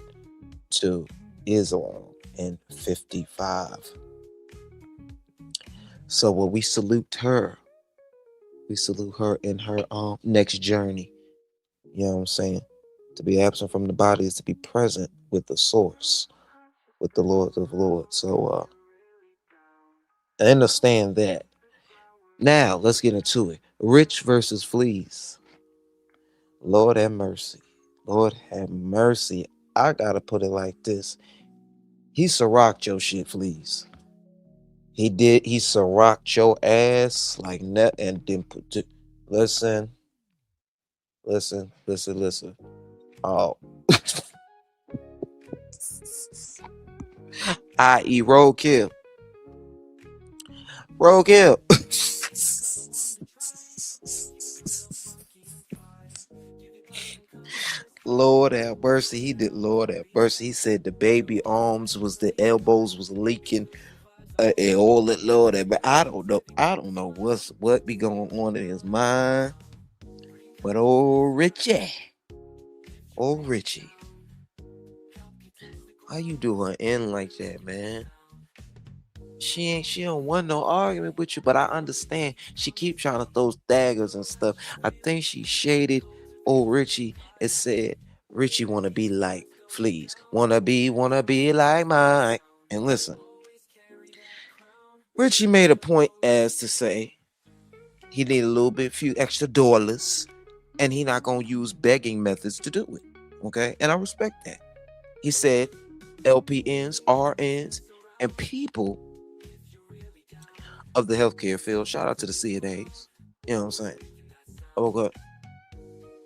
to Islam in 55. So when we salute her, we salute her in her next journey. You know what I'm saying? To be absent from the body is to be present with the source, with the Lord of Lords. So I understand that. Now let's get into it. Rich versus Fleas. Lord have mercy. Lord have mercy. I gotta put it like this. He Ciroc your shit, Fleas. He did. He Ciroc your ass like net and then put to, listen. Oh. I.e. roadkill. Roadkill. Lord have mercy. He did. Lord have mercy. He said the baby arms was the elbows was leaking. And all that, Lord, but I don't know what be going on in his mind. But Richie, how you doing in like that, man? She don't want no argument with you, but I understand she keep trying to throw daggers and stuff. I think she shaded Richie and said Richie wanna be like Fleas, wanna be like mine. And listen. Richie made a point as to say he need a little bit, few extra dollars, and he not gonna use begging methods to do it. Okay, and I respect that. He said LPNs, RNs, and people of the healthcare field. Shout out to the CNAs. You know what I'm saying? Okay,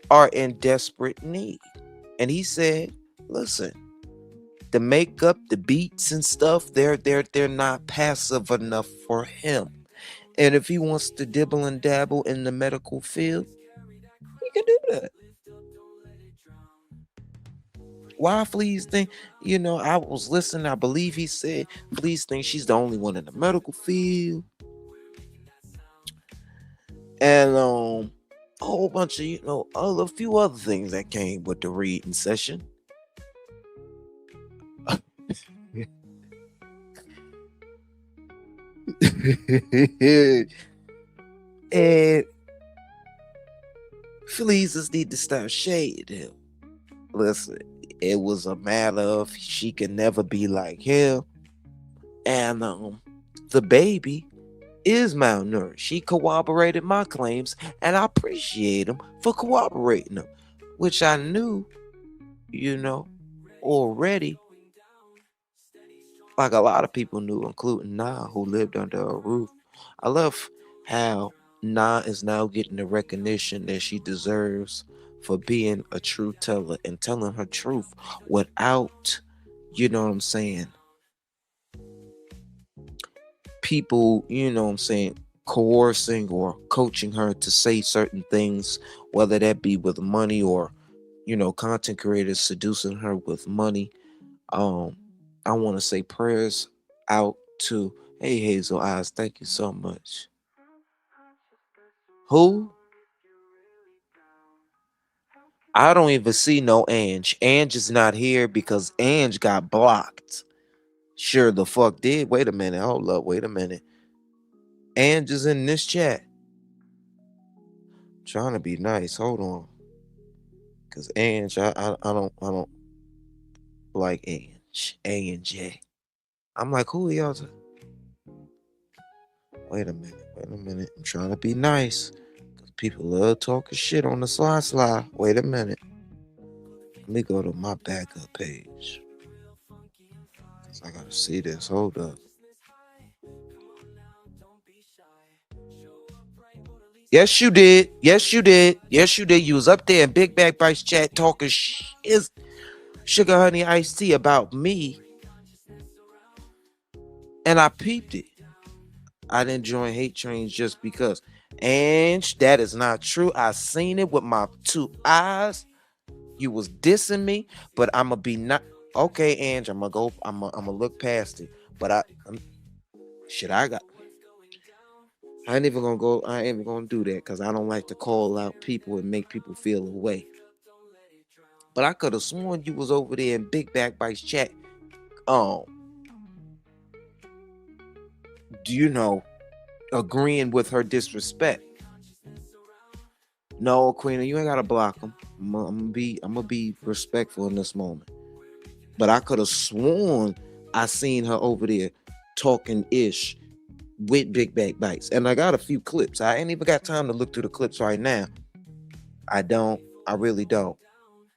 are in desperate need, and he said, "Listen, the makeup, the beats and stuff, they're not passive enough for him. And if he wants to dibble and dabble in the medical field, he can do that." Why Fleas think, I was listening, I believe he said Fleas thinks she's the only one in the medical field. And a whole bunch of, a few other things that came with the reading session. And Fleas just need to stop shading him. Listen, it was a matter of she can never be like him. And the baby is malnourished. She corroborated my claims, and I appreciate him for corroborating them, which I knew, already. Like a lot of people knew, including Na, who lived under a roof. I love how Na is now getting the recognition that she deserves for being a truth teller and telling her truth without, you know what I'm saying, people, you know what I'm saying, coercing or coaching her to say certain things, whether that be with money or, you know, content creators seducing her with money. I want to say prayers out to, hey, Hazel Eyes, thank you so much. Who? I don't even see no Ange. Ange is not here because Ange got blocked. Sure the fuck did. Wait a minute. Hold up. Wait a minute. Ange is in this chat. Trying to be nice. Hold on. Cause Ange, I don't like Ange. A&J. I'm like, who are y'all? Wait a minute. I'm trying to be nice. Cause people love talking shit on the slide. Wait a minute. Let me go to my backup page. Cause I gotta see this. Hold up. Yes, you did. Yes, you did. Yes, you did. You was up there in Big Bag Bites chat talking shit, sugar honey iced tea about me. And I peeped it. I didn't join hate trains just because. And that is not true. I seen it with my 2 eyes. You was dissing me, but I'ma be not okay, Ange. I'm gonna look past it. But I ain't even gonna do that because I don't like to call out people and make people feel away. But I could have sworn you was over there in Big Back Bites chat. Do you know, agreeing with her disrespect? No, Queena, you ain't gotta block them. I'm gonna be respectful in this moment. But I could have sworn I seen her over there talking ish with Big Back Bites. And I got a few clips. I ain't even got time to look through the clips right now. I really don't.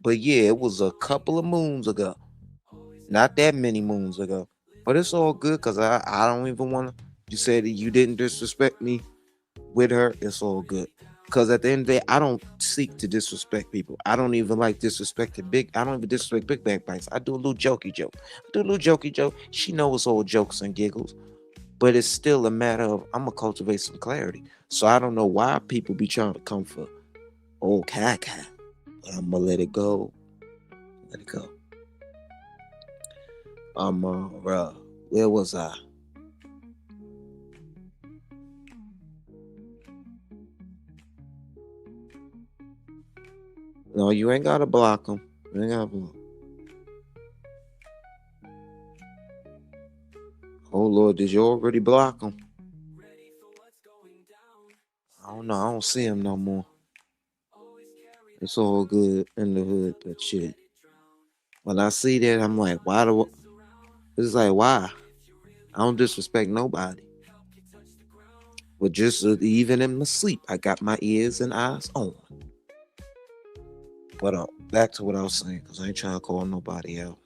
But yeah, it was a couple of moons ago. Not that many moons ago. But it's all good because I don't even want to. You said that you didn't disrespect me with her. It's all good. Because at the end of the day, I don't seek to disrespect people. I don't even like disrespecting I don't even disrespect Big Back Bites. I do a little jokey joke. She knows it's all jokes and giggles. But it's still a matter of, I'm going to cultivate some clarity. So I don't know why people be trying to come for old caca. I'm going to let it go. Let it go. Where was I? No, you ain't got to block them. You ain't got to block. Oh, Lord, did you already block them? I don't know. I don't see him no more. It's all good in the hood, but shit. When I see that, I'm like, it's like, why? I don't disrespect nobody. But just even in my sleep, I got my ears and eyes on. But back to what I was saying, because I ain't trying to call nobody out.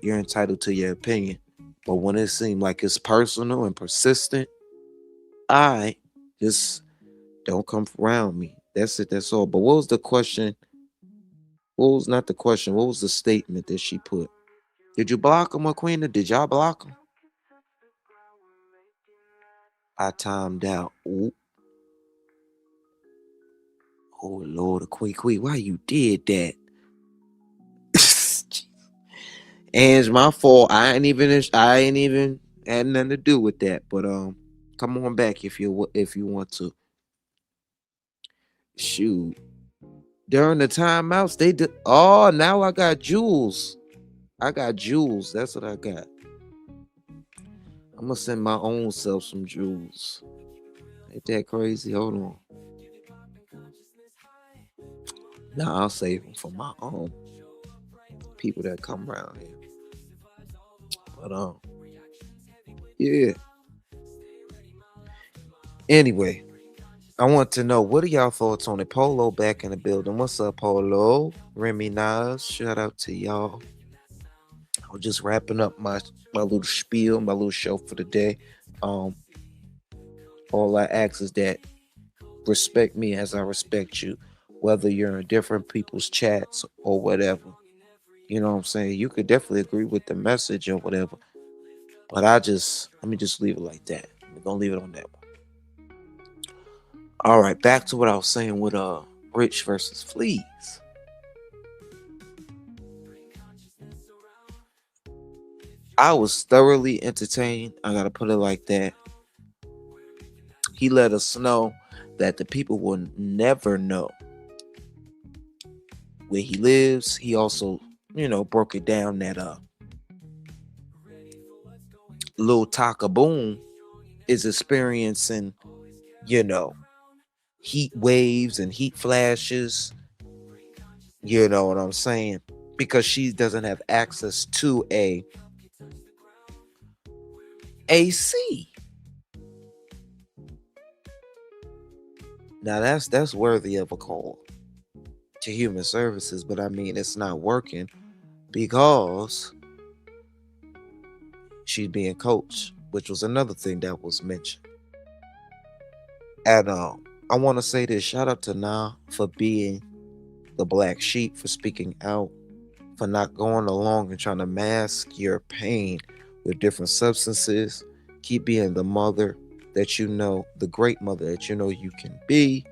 You're entitled to your opinion. But when it seems like it's personal and persistent, I just don't come around me. That's it. That's all. But what was the question? Not the question. What was the statement that she put? Did you block him, Queen? Did y'all block him? I timed out. Ooh. Oh, Lord, Queen, why you did that? And it's my fault. I ain't even had nothing to do with that. But come on back if you want to. Shoot. During the timeouts, they did. Oh, now I got jewels. That's what I got. I'm gonna send my own self some jewels. Ain't that crazy? Hold on. Nah, I'll save them for my own people that come around here. But yeah. Anyway, I want to know, what are y'all thoughts on it? Polo back in the building. What's up, Polo? Remy Nas, shout out to y'all. I was just wrapping up my little spiel, my little show for the day. All I ask is that respect me as I respect you. whether you're in different people's chats or whatever. You know what I'm saying? You could definitely agree with the message or whatever. But let me just leave it like that. We're gonna leave it on that one. All right, back to what I was saying with Rich versus Fleas. I was thoroughly entertained. I gotta put it like that. He let us know that the people will never know where he lives. He also, broke it down that Lil Taka Boom is experiencing, heat waves and heat flashes. You know what I'm saying? Because she doesn't have access to a AC. Now that's worthy of a call to human services, but I mean it's not working because she's being coached, which was another thing that was mentioned. And I want to say this: shout out to Na for being the black sheep, for speaking out, for not going along and trying to mask your pain with different substances. Keep being the mother that you know, the great mother that you know you can be.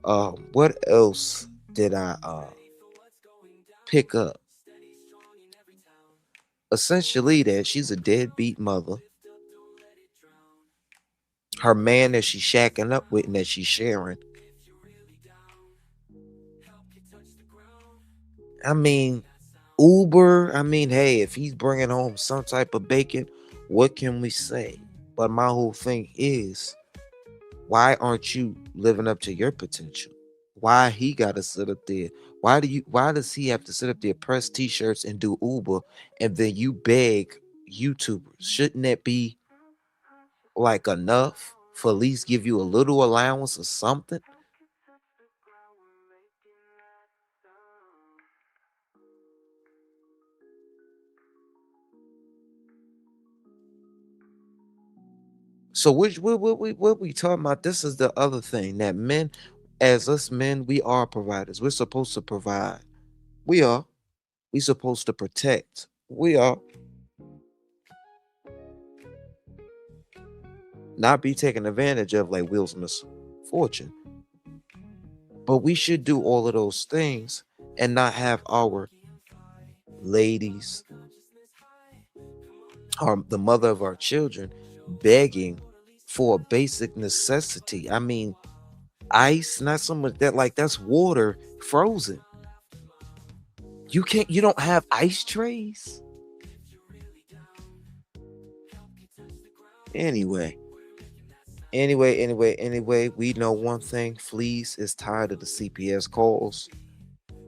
What else did I pick up? Essentially, that she's a deadbeat mother. Her man that she's shacking up with and that she's sharing. I mean, Uber. I mean, hey, if he's bringing home some type of bacon, what can we say? But my whole thing is, why aren't you living up to your potential? Why he got to sit up there? Why does he have to sit up there, press t-shirts and do Uber, and then you beg YouTubers? Shouldn't that be like enough for at least give you a little allowance or something? So what we talking about? This is the other thing that men, as us men, we are providers. We're supposed to provide. We are. We supposed to protect. We are. Not be taken advantage of like Will's misfortune. But we should do all of those things and not have our ladies or the mother of our children begging for a basic necessity. I mean, ice, not so much that, like, that's water frozen. You don't have ice trays. Anyway, we know one thing: Fleece is tired of the CPS calls,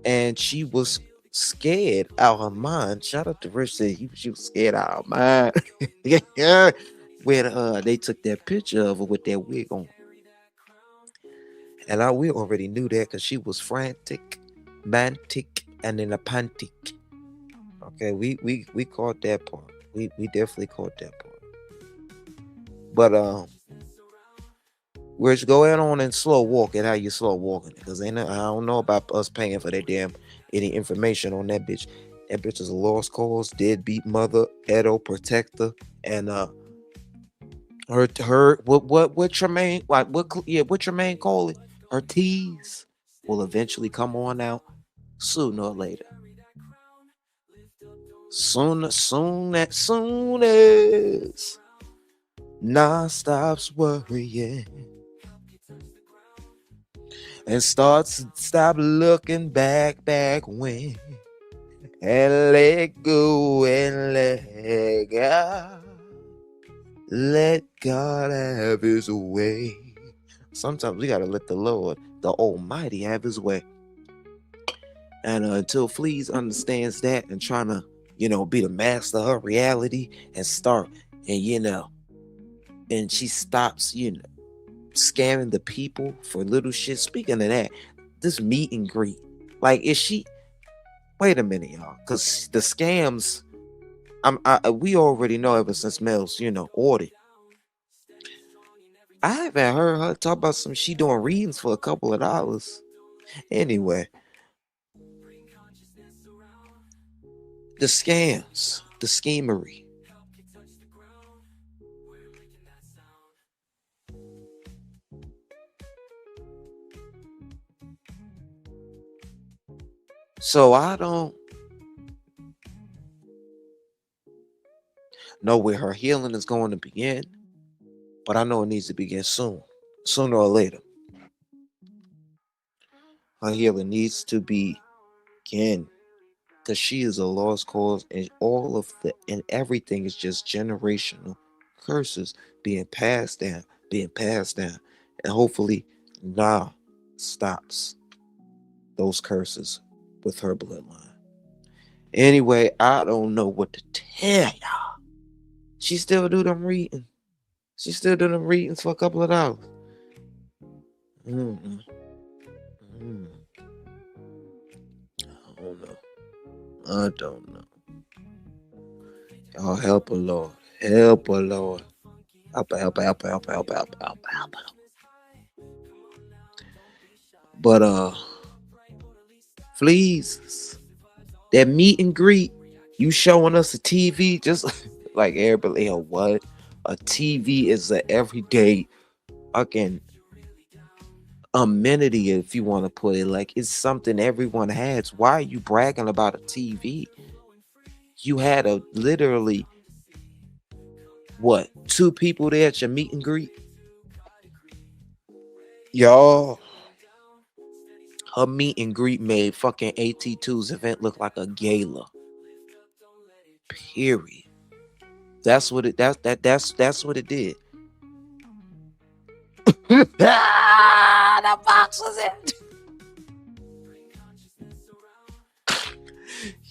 and she was scared out her mind. Shout out to Rich, said she was scared out her mind. Yeah, when they took that picture of her with that wig on, and we already knew that because she was frantic, mantic, and in a pantic. Okay, we caught that part. We definitely caught that part. But Rich, go ahead on and slow walk it how you slow walking it, because I don't know about us paying for that damn any information on that bitch. That bitch is a lost cause, deadbeat mother, Edo protector, and her what Tremaine, like what Tremaine call it? Her tease will eventually come on out sooner or later. Soon as Nah stops worrying and stop looking back when, and let go and let God. Let God have his way. Sometimes we gotta let the Lord, the Almighty, have his way. And until Fleece understands that and trying to, be the master of her reality and start, and she stops, scamming the people for little shit. Speaking of that, this meet and greet, like, is she? Wait a minute, y'all, because the scams, we already know ever since Mel's, ordered. I haven't heard her talk about she doing readings for a couple of dollars. Anyway, the scams, the schemery. So I don't know where her healing is going to begin, but I know it needs to begin soon, sooner or later. Her healing needs to begin because she is a lost cause, and all of the and everything is just generational curses being passed down, and hopefully Nah stops those curses with her bloodline. Anyway, I don't know what to tell y'all. She still do them readings. She still do them readings for a couple of dollars. Mm-mm. Mm. I don't know. I don't know. Y'all help her, Lord. Help her, Lord. Help her, help her, help her, help her, help her, help her, help her, help her. But Fleas, that meet and greet, you showing us a TV just like everybody, yo, what? A TV is a everyday fucking amenity, if you want to put it. Like, it's something everyone has. Why are you bragging about a TV? You had a literally what, 2 people there at your meet and greet? Y'all, her meet and greet made fucking AT2's event look like a gala. Period. That's what it that's what it did. The box was it.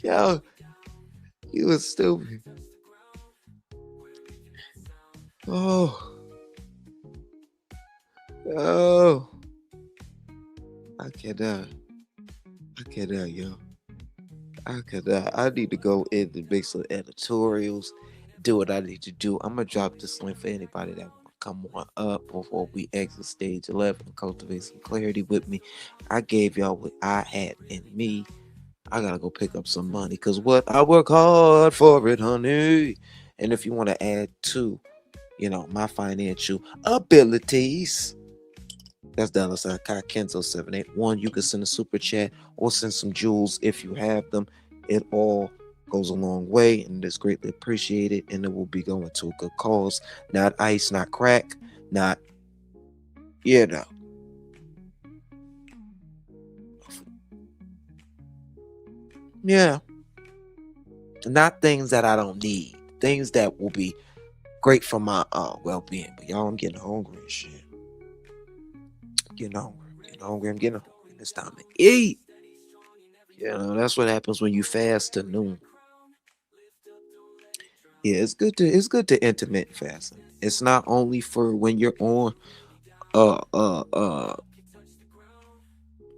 Yo, you was stupid. Oh. Oh. I cannot, yo. I cannot. I need to go in and make some editorials, do what I need to do. I'm gonna drop this link for anybody that want to come on up before we exit stage 11 and cultivate some clarity with me. I gave y'all what I had in me. I gotta go pick up some money, because what, I work hard for it, honey. And if you want to add to, my financial abilities, that's $Kai Kenzo 781. You can send a super chat or send some jewels if you have them. It all goes a long way and is greatly appreciated, and it will be going to a good cause. Not ice, not crack, not, yeah. Not things that I don't need. Things that will be great for my well-being. But y'all, I'm getting hungry and shit. I'm getting hungry. It's time to eat. That's what happens when you fast to noon. Yeah, it's good to intermittent fasting. It's not only for when you're on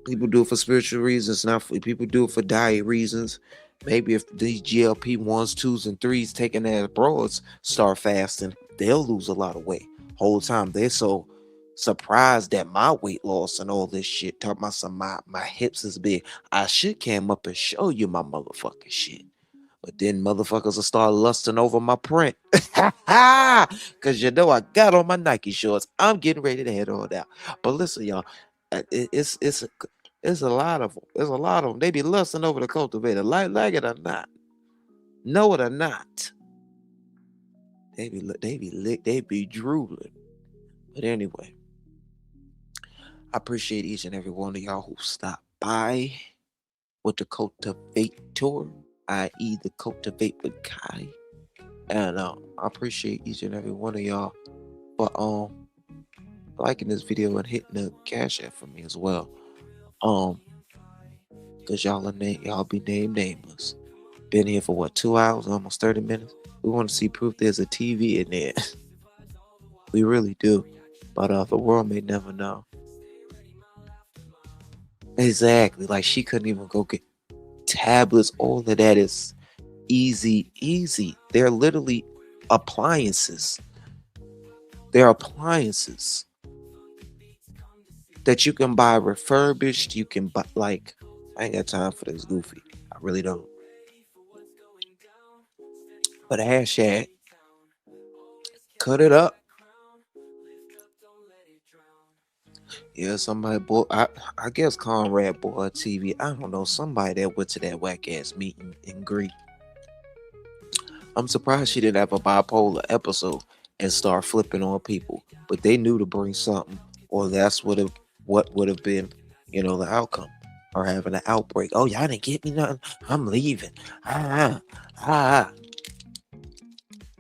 people do it for spiritual reasons, not for people do it for diet reasons. Maybe if these GLP-1s, 2s, and 3s taking their broads start fasting, they'll lose a lot of weight. Whole time they're so surprised at my weight loss and all this shit. Talking about some my hips is big. I should came up and show you my motherfucking shit. But then motherfuckers will start lusting over my print. Cause I got on my Nike shorts. I'm getting ready to head on out. But listen, y'all, it's a lot of them. There's a lot of them. They be lusting over the cultivator, like it or not, know it or not. They be drooling. But anyway, I appreciate each and every one of y'all who stopped by with the Cultivator, i.e. the Cultivate with Kai. And I appreciate each and every one of y'all for liking this video and hitting the cash app for me as well. Cause y'all be named nameless. Been here for what, 2 hours, almost 30 minutes. We want to see proof there's a TV in there. We really do. But the world may never know. Exactly. Like, she couldn't even go get tablets. All of that is easy. They're literally appliances. They're appliances that you can buy refurbished. You can buy, like, I ain't got time for this goofy. I really don't. But hashtag, cut it up. Yeah, somebody bought, I guess Conrad bought a TV. I don't know, somebody that went to that whack ass meeting in Greek. I'm surprised she didn't have a bipolar episode and start flipping on people. But they knew to bring something, or that's what would have been, you know, the outcome. Or having an outbreak. Oh, y'all didn't get me nothing. I'm leaving. And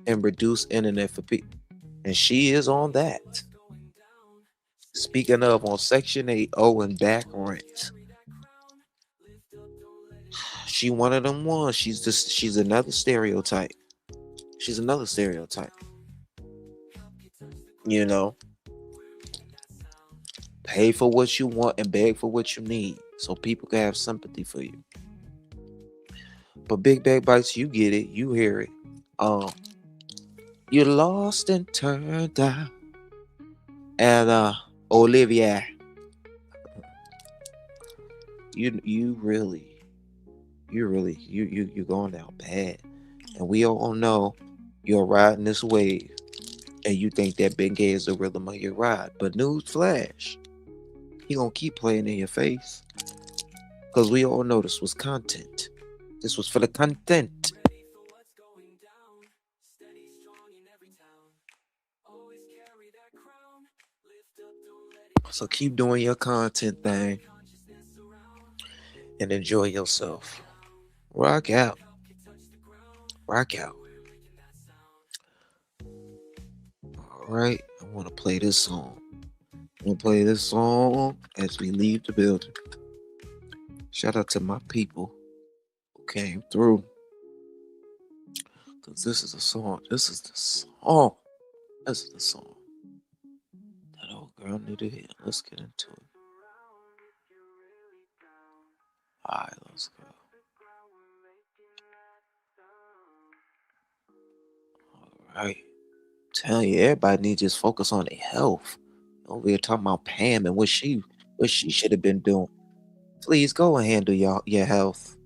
reduce internet for people. And she is on that. Speaking of, on Section 8, owing back rent. She one of them ones. She's another stereotype. She's another stereotype. You know, pay for what you want and beg for what you need, so people can have sympathy for you. But Big Bag Bites, you get it, you hear it. You lost and turned down. And Olivia, you're going out bad. And we all know you're riding this wave and you think that Big Gay is the rhythm of your ride. But news flash, he gonna keep playing in your face. Because we all know this was content. This was for the content. So keep doing your content thing and enjoy yourself. Rock out. Rock out. All right, I want to play this song. I'm going to play this song as we leave the building. Shout out to my people who came through. Because this is the song. This is the song. This is the song that old girl need to hear. Let's get into it. All right, let's go. All right. Tell you, everybody needs to just focus on their health. Over here talking about Pam and what she should have been doing. Please go and handle your health.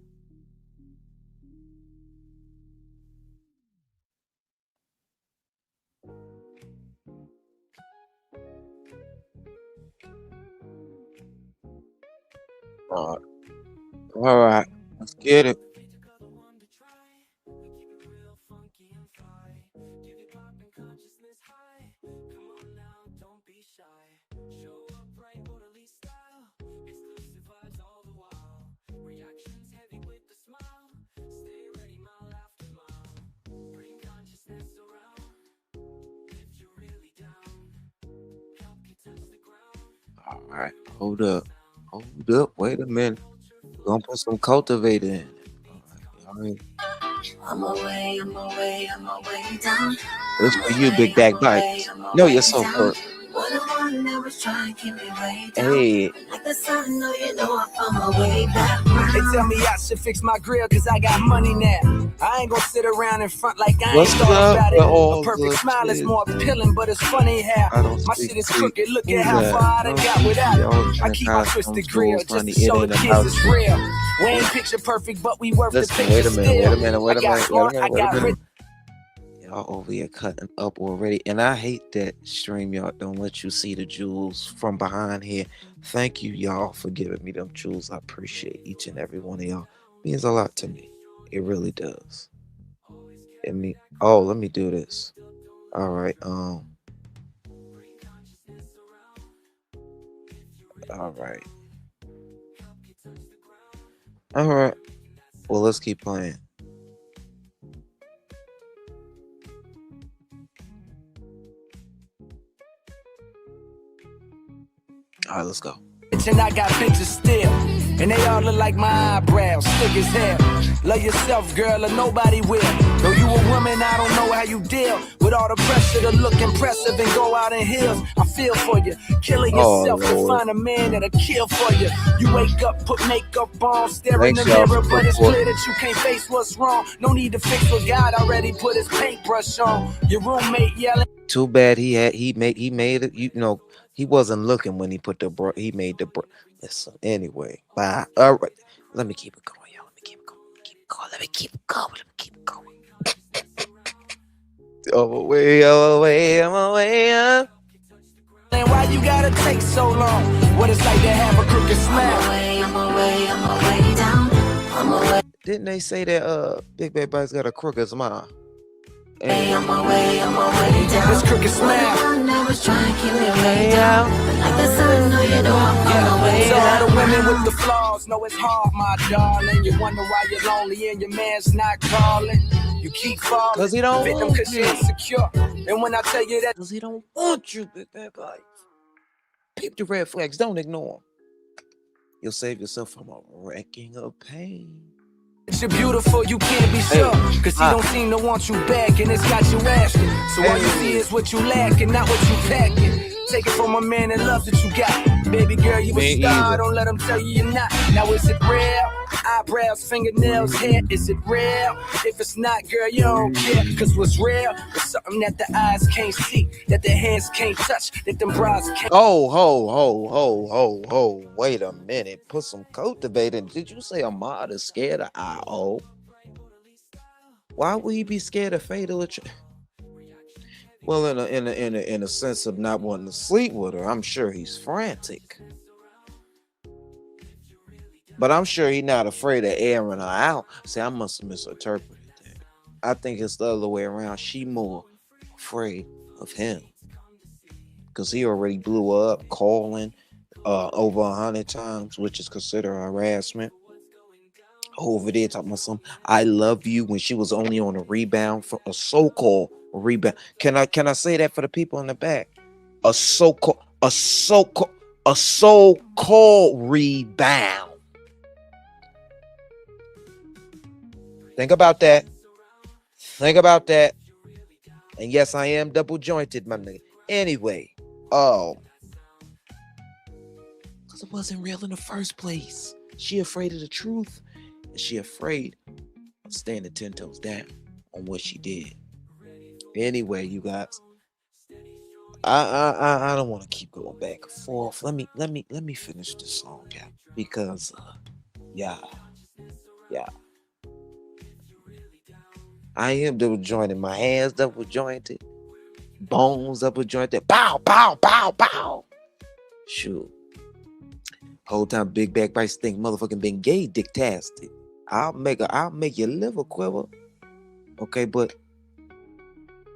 All right, let's get it. All right, hold up, wait a minute. We're gonna put some Kultivate in. All right.
I'm away down.
This for you, Big Bag Bites. Know you're so hurt. Hey.
They tell me I should fix my grill cause I got money now. I ain't gonna sit around in front like I ain't thought about it. A perfect smile is more appealing, but it's funny how my shit is crooked. Look at how far I done got without it. I keep my twisted grill just to show the kids it's real. We ain't picture perfect, but we worth the picture.
Wait a minute. Y'all over here cutting up already. And I hate that StreamYard don't let you see the jewels from behind here. Thank you, y'all, for giving me them jewels. I appreciate each and every one of y'all. It means a lot to me. It really does. Let me do this. All right. All right. All right. Well, let's keep playing. All right, let's go.
And I got pictures still, and they all look like my eyebrows, thick as hell. Love yourself, girl, or nobody will. Though you a woman, I don't know how how you deal with all the pressure to look impressive and go out in heels. I feel for you, killing yourself to find a man that'll kill for you. You wake up, put makeup on, stare in the mirror, but it's clear that you can't face what's wrong. No need to fix what God already put his paintbrush on. Your roommate yelling.
Too bad he made it. You know, he wasn't looking when he put the he made the listen. Anyway, bye. All right, let me keep it going, y'all. Let me keep it going. Let me keep it going. I'm away.
And why you gotta take so long? What it's like to have a crooked smile. I'm away down. I'm away.
Didn't they say that Big Bad Bites got a crooked smile?
I'm away down. This crooked smile. Never try and keep me way down. Like the sun, no, you know I'm away down. So all the women with the flaws know it's hard, my darling. You wonder why you're lonely and your man's not calling. You keep falling,
cause he don't
want you. You're insecure. And when I tell you that,
cause he don't want you, Big Bad Bites. Peep the red flags, don't ignore them. You'll save yourself from a wrecking of pain.
You're beautiful, you can't be sure, cause he don't seem to want you back, and it's got you asking. So all you see is what you lack and not what you packing. Take it from a man that loves what you got. Baby girl, you a star, don't let him tell you you're not. Now is it real? Eyebrows, fingernails, hair, is it real? If it's not, girl, you don't care, cause what's real is something that the eyes can't see, that the hands can't touch, that them bras can't.
Oh, ho, wait a minute. Put some Kultivate in. Did you say Ahmad is scared of I.O.? Why would he be scared of Fatal? Well, in a sense of not wanting to sleep with her, I'm sure he's frantic. But I'm sure he's not afraid of airing her out. See, I must have misinterpreted that. I think it's the other way around. She more afraid of him. Because he already blew her up, calling over 100 times, which is considered harassment. Over there talking about some I love you when she was only on a rebound for a so-called rebound. Can I say that for the people in the back? A so-called rebound. Think about that. And yes, I am double jointed, my nigga. Anyway, because it wasn't real in the first place. She afraid of the truth. And she afraid of standing 10 toes down on what she did. Anyway, you guys, I don't want to keep going back and forth. Let me finish this song, yeah, because yeah. I am double jointed. My hands double jointed. Bones double jointed. Bow, bow, bow, bow. Shoot. Whole time Big Bad Bites think motherfucking been gay dick-tastic. I'll make your liver quiver. Okay, but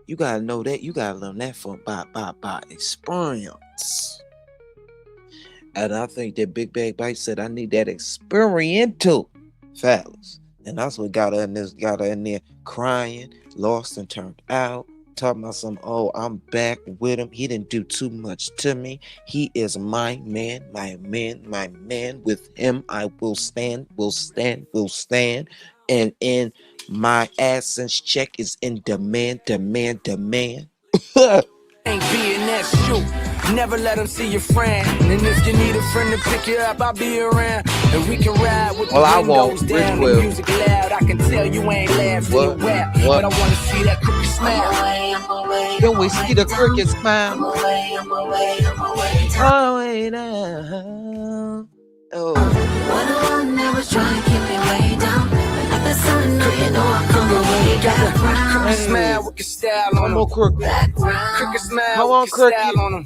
you gotta know that. You gotta learn that from by experience. And I think that Big Bad Bites said I need that experiential fellas. And that's what got her in there crying, lost and turned out, talking about some, oh, I'm back with him. He didn't do too much to me. He is my man. With him, I will stand. And in my AdSense check is in demand.
Ain't being that shoe. Never let them see your friend. And if you need a friend to pick you up, I'll be around. And we can ride with the windows down, the music loud. I can tell you ain't laughing, you rap. But I want to see that crooked smile.
Can we see the crooked smile?
I'm away
down. Oh.
One never try and keep me way down. Like the sun, you know I'm away down. Crooked smile with your style on them. Crooked smile with your style on them.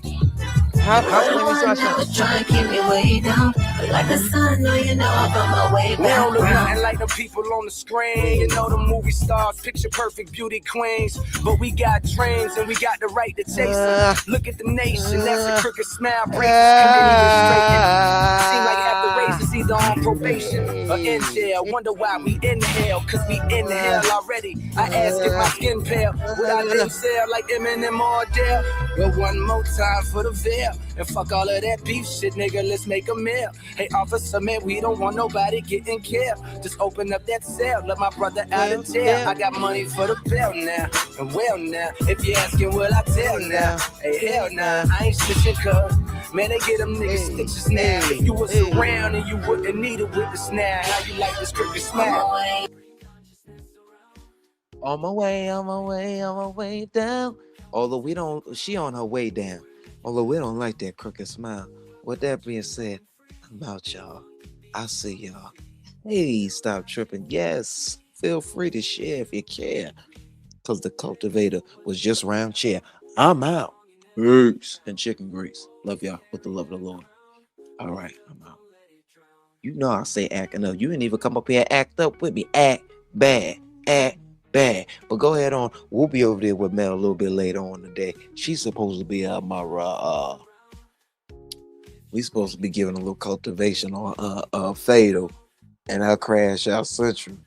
How's
try and keep me way down. Like the sun, you know I'm on my way down. They don't look nothing like the people on the screen. You know the movie stars, picture perfect beauty queens. But we got dreams and we got the right to chase them. Look at the nation, that's a crooked smile. Seem like half the Jesus either on probation or in jail. Wonder why we inhale, cause we inhale already. I ask if my skin pale, would I then sell like Eminem or Adele? Well, one more time for the veil. And fuck all of that beef shit, nigga, let's make a meal. Hey, officer, man, we don't want nobody getting killed. Just open up that cell, let my brother out of jail. I got money for the bill now, and well now. If you're asking, will I tell now? Hey, hell nah, I ain't snitching, cuz. Man, they get them niggas stitches now. If you was around and you wouldn't need a witness now. How you like this crooked smile?
On my way down. Although she on her way down. Although we don't like that crooked smile. With that being said, I'm out, y'all. I see y'all. Hey, stop tripping. Yes, feel free to share if you care. Because the cultivator was just round chair. I'm out. Peace and chicken grease. Love y'all with the love of the Lord. All right, I'm out. You know I say acting up. You didn't even come up here and act up with me. Act bad. Act bad. But go ahead on. We'll be over there with Mel a little bit later on today. She's supposed to be my we supposed to be giving a little cultivation on Fatal and her Crash Out Central.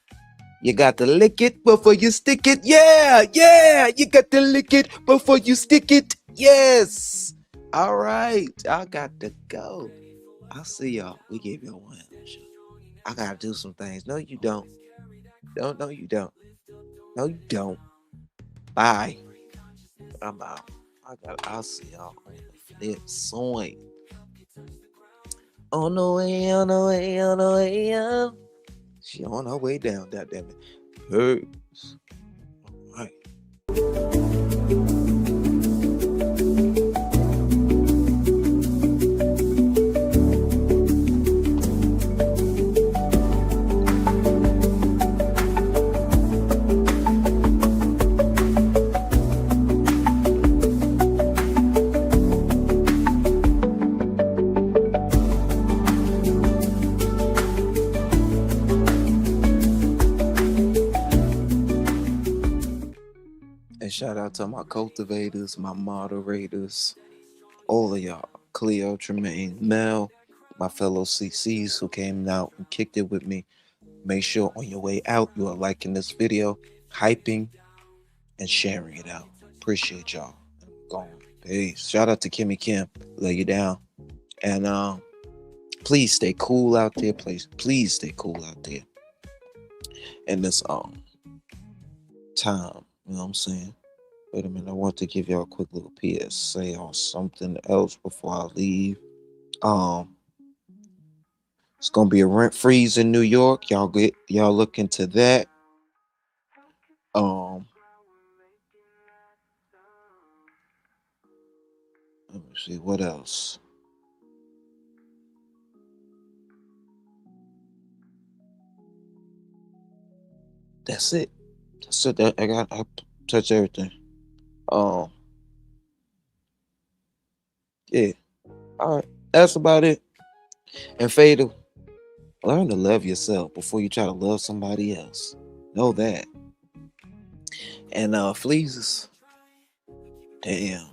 You got to lick it before you stick it. Yeah, yeah. You got to lick it before you stick it. Yes. All right. I got to go. I'll see y'all. We gave y'all one. I gotta do some things. No, you don't. No, you don't. No, you don't. Bye. I'm out. I'll see y'all on the flip side. On the way up. She on her way down, goddamn it. Peace. All right. And shout out to my cultivators, my moderators, all of y'all. Cleo, Tremaine, Mel, my fellow CCs who came out and kicked it with me. Make sure on your way out, you are liking this video, hyping, and sharing it out. Appreciate y'all. Going. Peace. Shout out to Kimmy Kim. Lay you down. And please stay cool out there. Please stay cool out there. In this time. You know what I'm saying? Wait a minute. I want to give y'all a quick little PSA on something else before I leave. It's gonna be a rent freeze in New York. Y'all look into that. Let me see what else. That's it. That's it. I touch everything. Yeah. All right. That's about it. And Fatal, learn to love yourself before you try to love somebody else. Know that. And Fleezes, damn,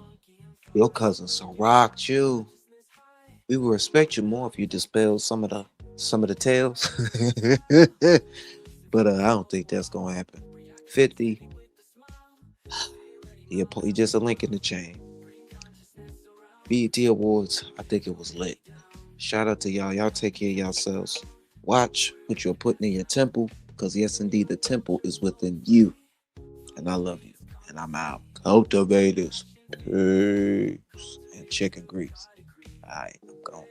your cousin so rocked you. We would respect you more if you dispelled some of the tales. But I don't think that's gonna happen. 50, he just a link in the chain. BET Awards, I think it was lit. Shout out to y'all. Y'all take care of yourselves. Watch what you're putting in your temple, because yes, indeed, the temple is within you. And I love you. And I'm out. Cultivators. Peace. And chicken grease. All right, I'm gone.